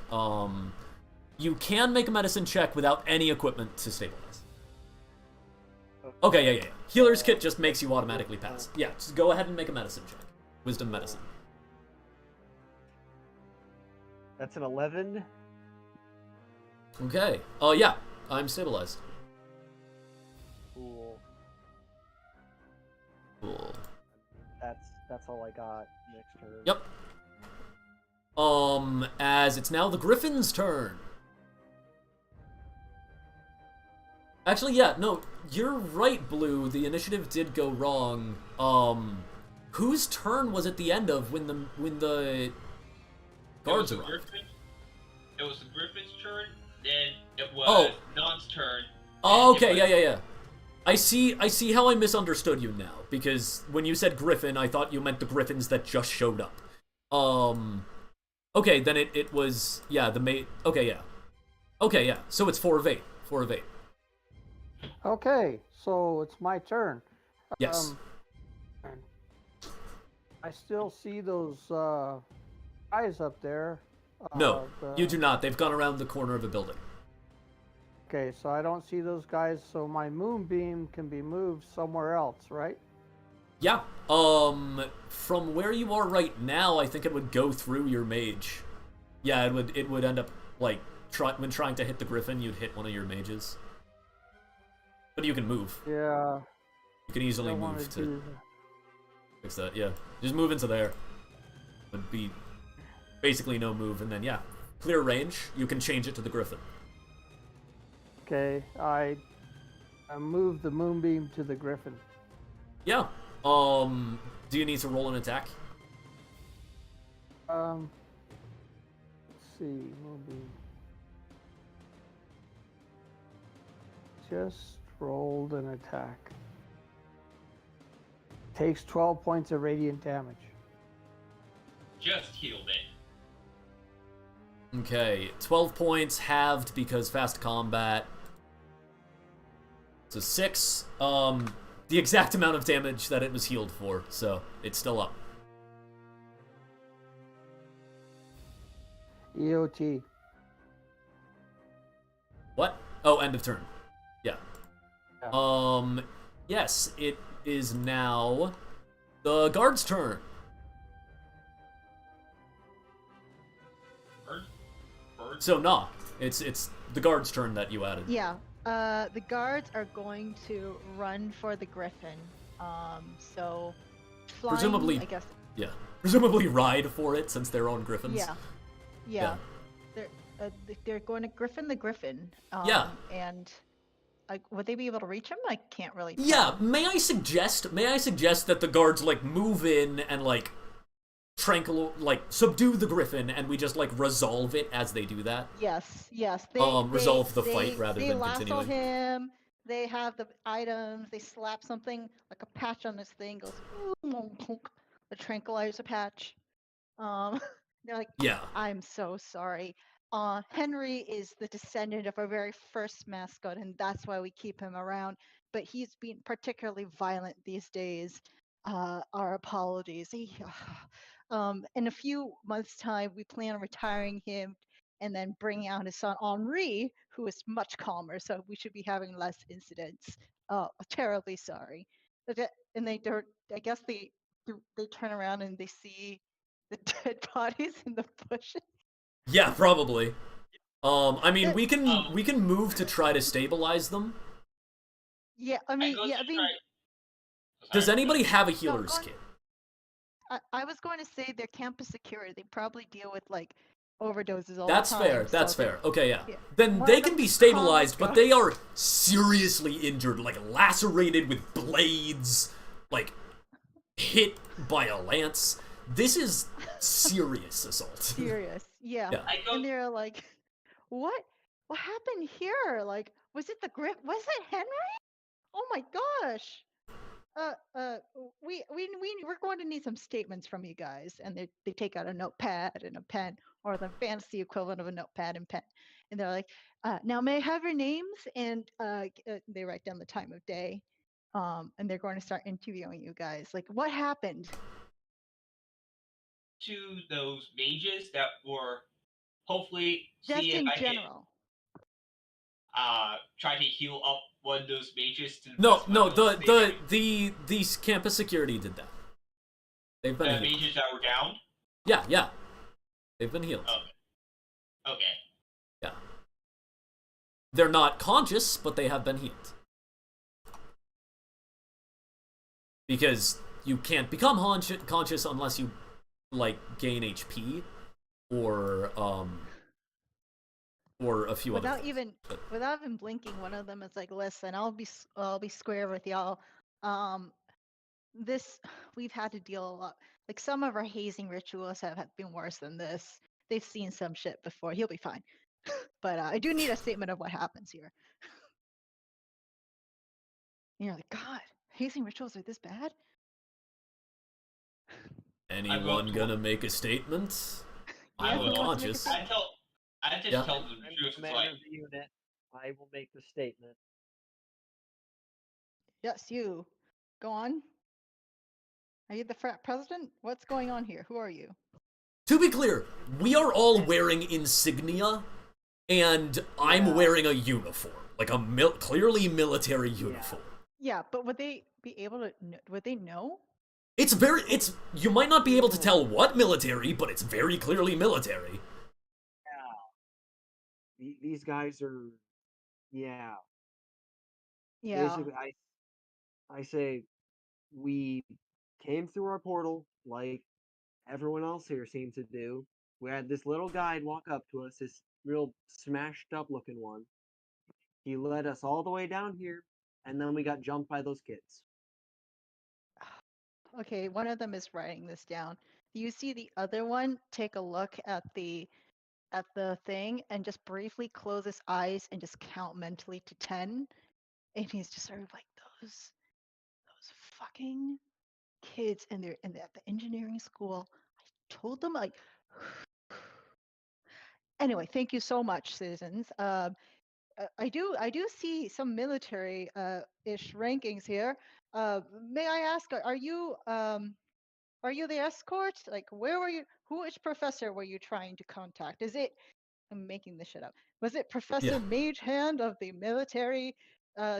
You can make a medicine check without any equipment to stabilize. Okay, yeah. Healer's kit just makes you automatically pass. Yeah, just go ahead and make a medicine check. Wisdom medicine. That's an 11. Okay. Yeah, I'm stabilized. Cool. Cool. That's all I got next turn. Yep. As it's now the Griffin's turn. Actually, yeah, no, you're right, Blue. The initiative did go wrong. Whose turn was at the end of when the guards arrived? It was the Griffin's turn, then it was Oh. Non's turn. Oh, and it okay, was- yeah. I see how I misunderstood you now, because when you said Griffin, I thought you meant the Griffins that just showed up. Okay, then it was, yeah, the mate. Okay, yeah. Okay, yeah. So it's 4 of 8. 4 of 8. Okay, so it's my turn. Yes. I still see those guys up there. No, the- you do not. They've gone around the corner of a building. Okay, so I don't see those guys, so my moonbeam can be moved somewhere else, right? Yeah. From where you are right now, I think it would go through your mage. Yeah, it would end up like when trying to hit the Griffin, you'd hit one of your mages. But you can move. Yeah. You can easily don't wanna move to do fix that. Yeah, just move into there. Would be basically no move, and then yeah, clear range. You can change it to the Griffin. Okay, I moved the moonbeam to the griffin. Yeah. Do you need to roll an attack? Let's see, moonbeam. Just rolled an attack. Takes 12 points of radiant damage. Just healed it. Okay, 12 points halved because fast combat. So 6. The exact amount of damage that it was healed for, so it's still up. EOT. What? Oh, end of turn. Yeah. Yeah. Yes, it is now the guard's turn. Bird? So nah, it's the guard's turn that you added. Yeah. The guards are going to run for the griffin. So flying, Presumably- I guess. Yeah. Presumably ride for it since they're on griffins. Yeah. They're going to griffin the griffin. Yeah. And would they be able to reach him? I can't really tell. Yeah, may I suggest that the guards, like, move in and, like, subdue the griffin, and we just, like, resolve it as they do that? Yes, yes. Resolve the fight rather than lasso continuing. him. They have the items. They slap something like a patch on this thing. Goes a tranquilizer patch. They're like, Yeah. I'm so sorry. Henry is the descendant of our very first mascot, and that's why we keep him around. But he's been particularly violent these days. Our apologies. In a few months' time, we plan on retiring him and then bringing out his son Henri, who is much calmer. So we should be having less incidents. Terribly sorry. And I guess they turn around and they see the dead bodies in the bushes. Yeah, probably. I mean, we can Um, move to try to stabilize them. Yeah, I mean, go yeah, to I mean, try- Does Sorry, anybody have a no, healer's go on. kit? I was going to say they're campus security. They probably deal with like overdoses all That's the time. fair. That's so they- fair. Okay, yeah. yeah. Then One they of can be them's stabilized, calm but as they are seriously injured, like lacerated with blades, like hit by a lance. This is serious assault. Serious, yeah. Yeah. I go. And they're like, "What? What happened here? Like, was it the grip? Was it Henry? Oh my gosh!" We're going to need some statements from you guys. And they take out a notepad and a pen, or the fantasy equivalent of a notepad and pen. And they're like, now may I have your names? And they write down the time of day. And they're going to start interviewing you guys. Like, what happened? To those mages that were hopefully Just see if in I general. can try to heal up one of those mages to the No, best of my no, ability. the campus security did that. They've The been healed. mages that were down. Yeah, yeah. They've been healed. Okay. Yeah. They're not conscious, but they have been healed. Because you can't become conscious unless you, like, gain HP or a few other Without things. even blinking, one of them is like, "Listen, I'll be square with y'all. This we've had to deal a lot. Like some of our hazing rituals have been worse than this. They've seen some shit before. He'll be fine. But I do need a statement of what happens here." And you're like, God, hazing rituals are this bad? Anyone gonna make a statement? Yeah, I'm who wants to make a unconscious. statement? I just Yeah. tell them I'm the the truth. It's commander like, of the unit. I will make the statement. Yes, you. Go on. Are you the frat president? What's going on here? Who are you? To be clear, we are all wearing insignia, and I'm Yeah. wearing a uniform, like a clearly military uniform. Yeah, but would they be able to? Would they know? You might not be able to tell what military, but it's very clearly military. These guys are, yeah. Yeah. Basically, I say we came through our portal like everyone else here seemed to do. We had this little guide walk up to us, this real smashed up looking one. He led us all the way down here, and then we got jumped by those kids. Okay, one of them is writing this down. You see the other one take a look at the thing and just briefly close his eyes and just count mentally to 10. And he's just sort of like, those fucking kids and they're at the engineering school. I told them like anyway, thank you so much, citizens. I do see some military ish rankings here. May I ask, are you the escort? Like, where were you? Which professor were you trying to contact? Is it? I'm making this shit up. Was it Professor Yeah. Magehand of the military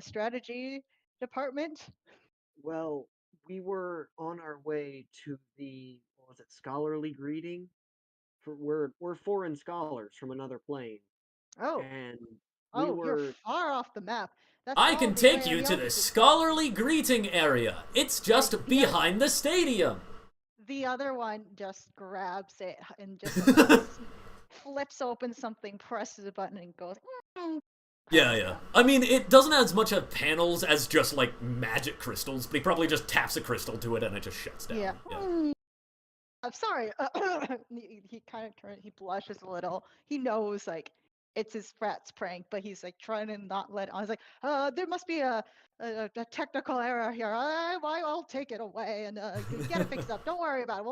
strategy department? Well, we were on our way to the, what was it, scholarly greeting? We're foreign scholars from another plane, Oh, and we you're were far off the map. That's I all can the take way on you the to the altitude. scholarly greeting area. It's just the behind the stadium. The other one just grabs it and just flips open something, presses a button, and goes. "Mm." Yeah. I mean, it doesn't have as much of panels as just, like, magic crystals, but he probably just taps a crystal to it and it just shuts down. Yeah. I'm sorry. He kind of turns. He blushes a little. He knows like it's his frat's prank, but he's like trying to not let. I was like, there must be a technical error here. I'll take it away and get it fixed up. Don't worry about it.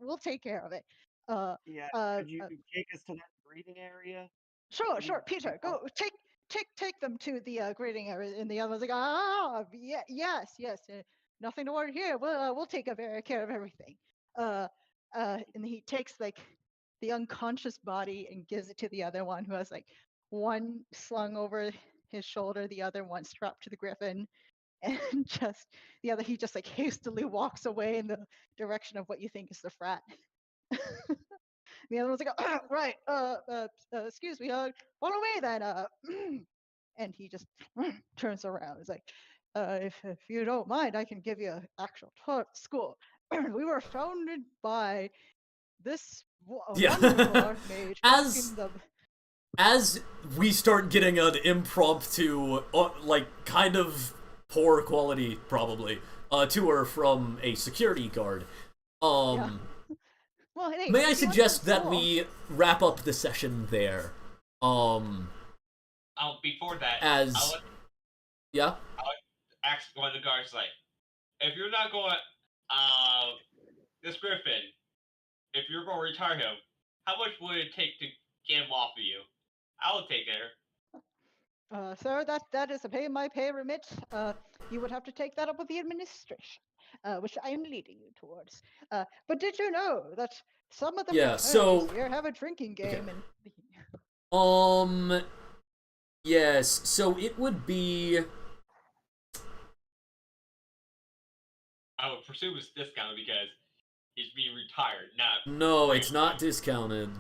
We'll take care of it. Yeah, could you take us to that breathing area? Sure, Peter, go take them to the greeting area. And the other was like, yes, nothing to worry here. We'll take care of everything. And he takes like the unconscious body and gives it to the other one, who has like one slung over his shoulder, the other one strapped to the griffin, and just he just like hastily walks away in the direction of what you think is the frat. The other one's like, right, excuse me, follow me then, and he just turns around. He's like, if you don't mind, I can give you an actual tour of school. We were founded by this wonderful archmage. As we start getting an impromptu, like, kind of poor quality, probably, tour from a security guard, Yeah. Well, hey, may I suggest that we wrap up the session there? Before that, yeah? I'll ask one of the guards, like, if you're not going, this Griffin, if you're going to retire him, how much would it take to get him off of you? I will take care. Sir, that is my pay remit. You would have to take that up with the administration, which I am leading you towards. But did you know that some of the fraternities here have a drinking game? Okay. Yes. So it would be. I would presume it's discounted because he's being retired, not. No, it's not discounted.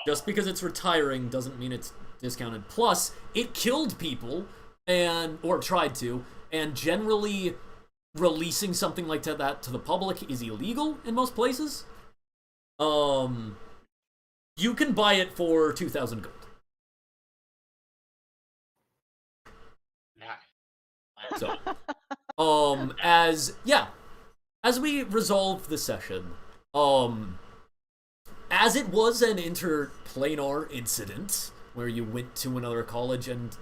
Just because it's retiring doesn't mean it's discounted. Plus, it killed people, or tried to, and generally releasing something like that to the public is illegal in most places. You can buy it for 2,000 gold. So, as we resolve the session, as it was an interplanar incident where you went to another college and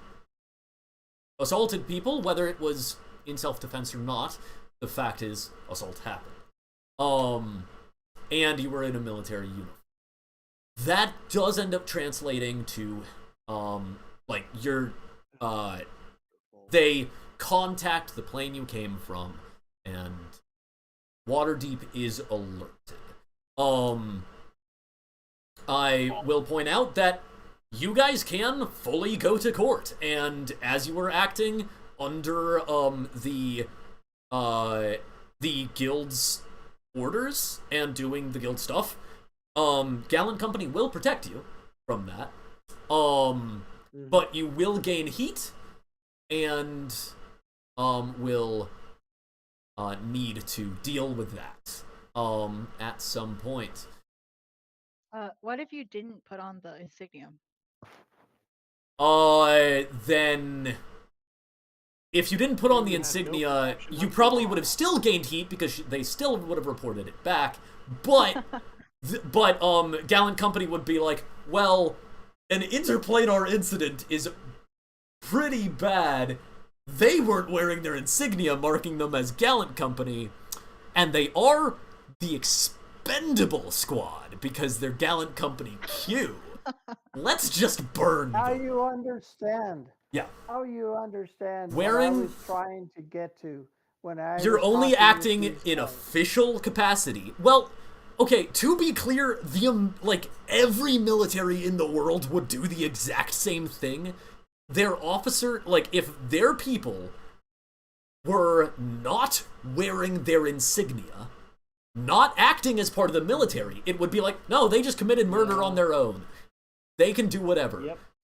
assaulted people, whether it was in self-defense or not, the fact is, assault happened. And you were in a military uniform. That does end up translating to, they contact the plane you came from, and Waterdeep is alerted. I will point out that you guys can fully go to court, and as you were acting under the guild's orders and doing the guild stuff, Gallant Company will protect you from that. But you will gain heat and will need to deal with that at some point. What if you didn't put on the insignium? Then if you didn't put on the insignia, you probably would have still gained heat because they still would have reported it back. But Gallant Company would be like, well, an interplanar incident is pretty bad. They weren't wearing their insignia, marking them as Gallant Company, and they are the expendable squad because they're Gallant Company Q. Let's just burn Now them. you understand. Yeah. How you understand Wearing- what I was trying to get to when I You're was only talking acting with these in guys. official capacity. Well, okay, to be clear, every military in the world would do the exact same thing. Their officer, if their people were not wearing their insignia, not acting as part of the military, it would be like, no, they just committed murder on their own. They can do whatever.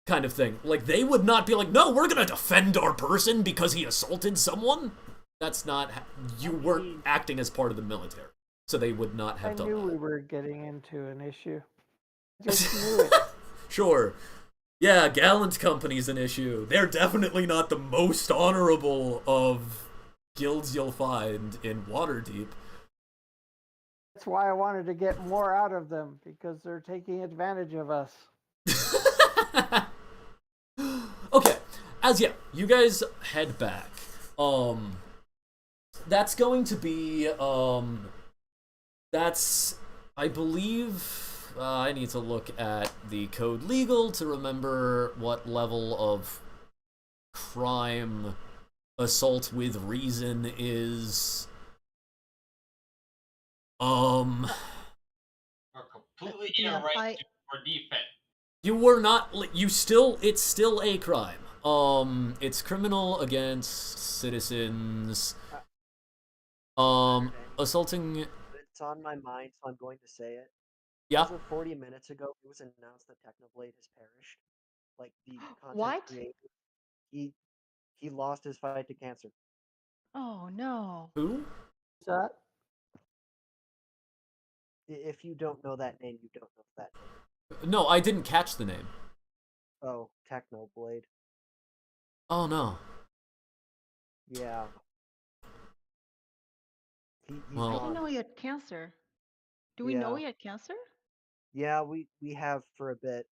Kind of thing. They would not be like, no, we're gonna defend our person because he assaulted someone. That's not, you weren't acting as part of the military. So they would not have done I knew that. we were getting into an issue. Just knew it. Sure. Yeah, Gallant Company's an issue. They're definitely not the most honorable of guilds you'll find in Waterdeep. That's why I wanted to get more out of them, because they're taking advantage of us. Okay, you guys head back. That's going to be, that's, I believe, I need to look at the code legal to remember what level of crime assault with reason is. We're completely Yeah, right for defense. You were not, it's still a crime. It's criminal against citizens. Assaulting. It's on my mind, so I'm going to say it. Yeah. As of 40 minutes ago, it was announced that Technoblade has perished. Like the content What? creator, he lost his fight to cancer. Oh no. Who? Is that? If you don't know that name, you don't know that name. No, I didn't catch the name. Oh, Technoblade. Oh no. Yeah. He's Well- I gone. didn't know he had cancer. Do we know Yeah. he had cancer? Yeah, we have for a bit.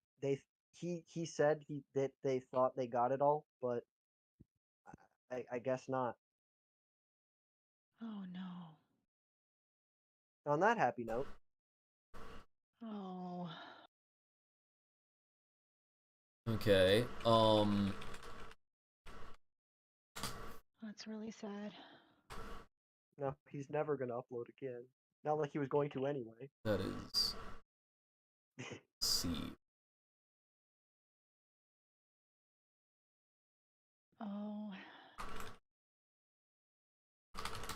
He said that they thought they got it all, but I guess not. Oh no. On that happy note, Oh. Okay. That's really sad. no, he's never gonna upload again. Not like he was going to anyway. That is. Let's see. Oh.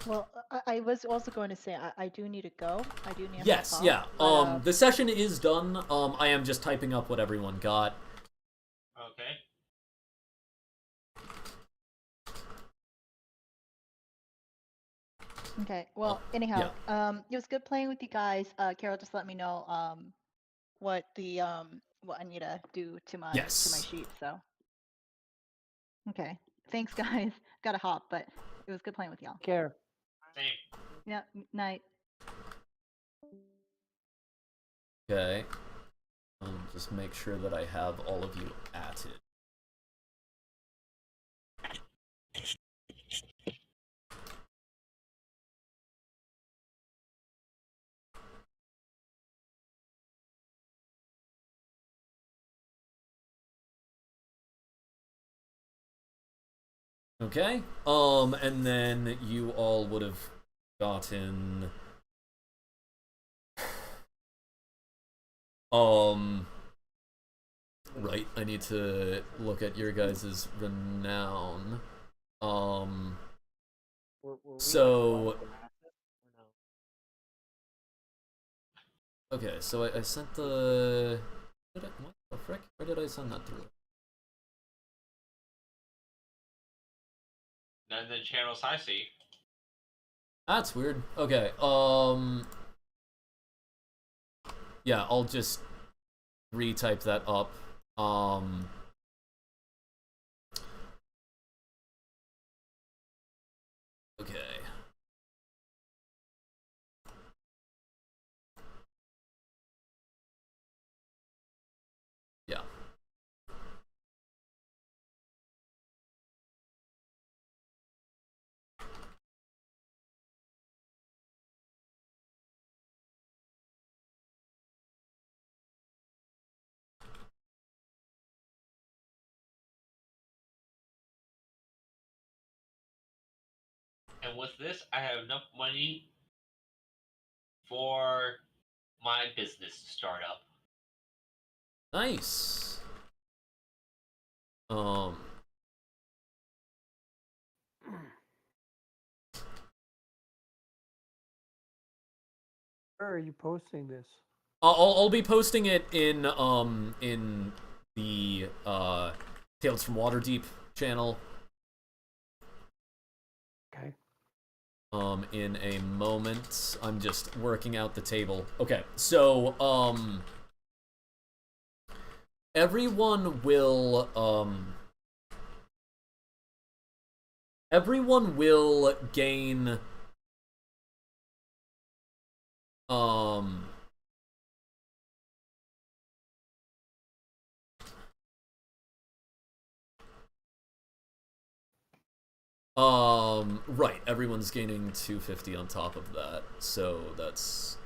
Well, I was also going to say I do need to go. I do need to Yes, hop off, yeah. but, The session is done. I am just typing up what everyone got. Okay. Okay. Well, anyhow, it was good playing with you guys. Carol, just let me know what what I need to do to my Yes. sheet. So. Okay. Thanks, guys. Gotta hop, but it was good playing with y'all. Care. Same. Yeah. Night. Okay. Just make sure that I have all of you at it. Okay. And then you all would have gotten right, I need to look at your guys' renown. Were we So- like, or no? Okay, so I sent the what the frick? Where did I send that through? None of the channels I see. That's weird. Okay, yeah, I'll just retype that up. Okay. Yeah. And with this, I have enough money for my business startup. Nice. Where are you posting this? I'll be posting it in the Tales from Waterdeep channel. Okay. In a moment. I'm just working out the table. Okay, so everyone will gain right, everyone's gaining 250 on top of that, so that's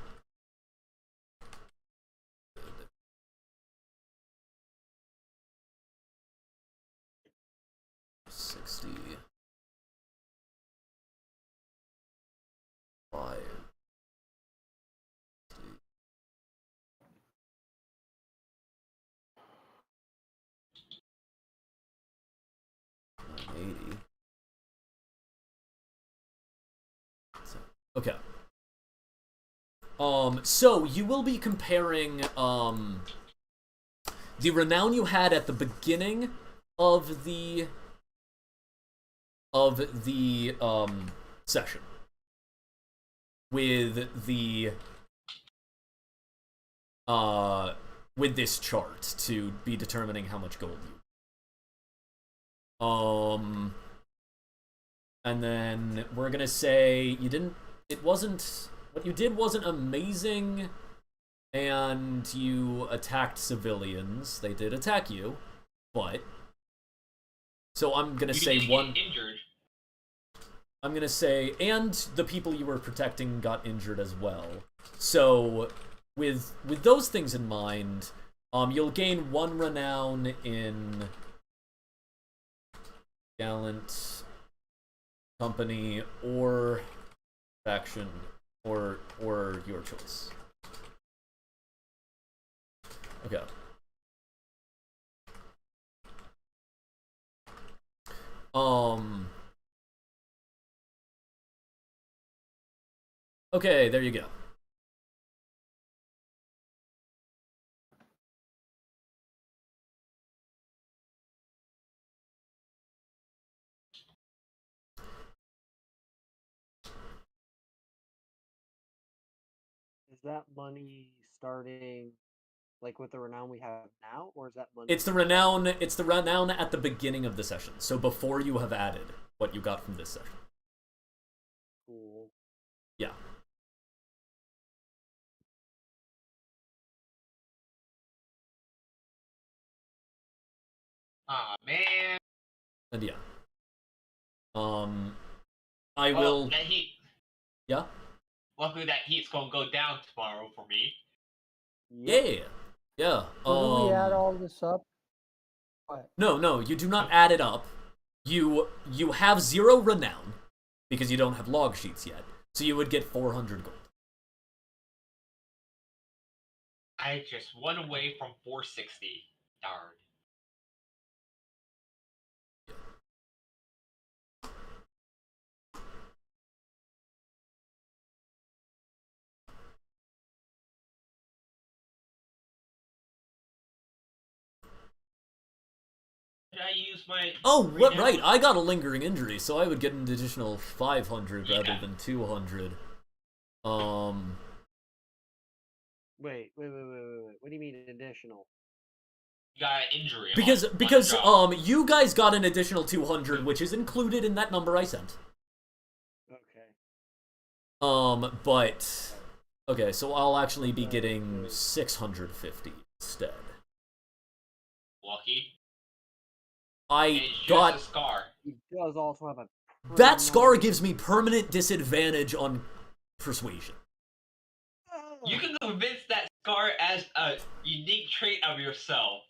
60. 5. 980. Okay. So you will be comparing, the renown you had at the beginning of the session with the, with this chart to be determining how much gold you. And then we're gonna say what you did wasn't amazing, and you attacked civilians. They did attack you, but... So I'm gonna say one... Injured. I'm gonna say, and the people you were protecting got injured as well. So, with those things in mind, you'll gain 1 renown in Gallant Company or faction, or your choice. Okay. Okay, there you go. Is that money starting like with the renown we have now, or is that money? It's the renown at the beginning of the session, so before you have added what you got from this session. Cool. Yeah. Aw, man. And yeah. I Well, will... that heat. Yeah? Luckily, that heat's gonna go down tomorrow for me. Yeah. Yeah. So do we add all this up? What? No, you do not add it up. You have 0 renown, because you don't have log sheets yet, so you would get 400 gold. I just went away from 460. Darn. Did I use my... Oh, what? renown? Right, I got a lingering injury, so I would get an additional 500 rather Yeah. than 200. Wait. What do you mean additional? You got an injury. Because on the job. you guys got an additional 200, which is included in that number I sent. Okay. But okay, so I'll actually be getting 650 instead. Lucky. I It's just got a scar. He does also have a. that scar pretty gives me permanent disadvantage on persuasion. You can convince that scar as a unique trait of yourself.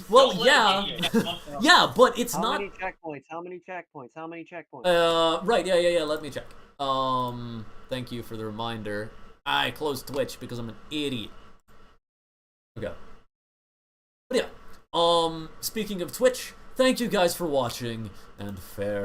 Well, Don't let yeah, it get you. yeah, but it's How not. many checkpoints? How many checkpoints? How many checkpoints? Right, yeah. Let me check. Thank you for the reminder. I closed Twitch because I'm an idiot. Okay. But yeah. Speaking of Twitch, thank you guys for watching, and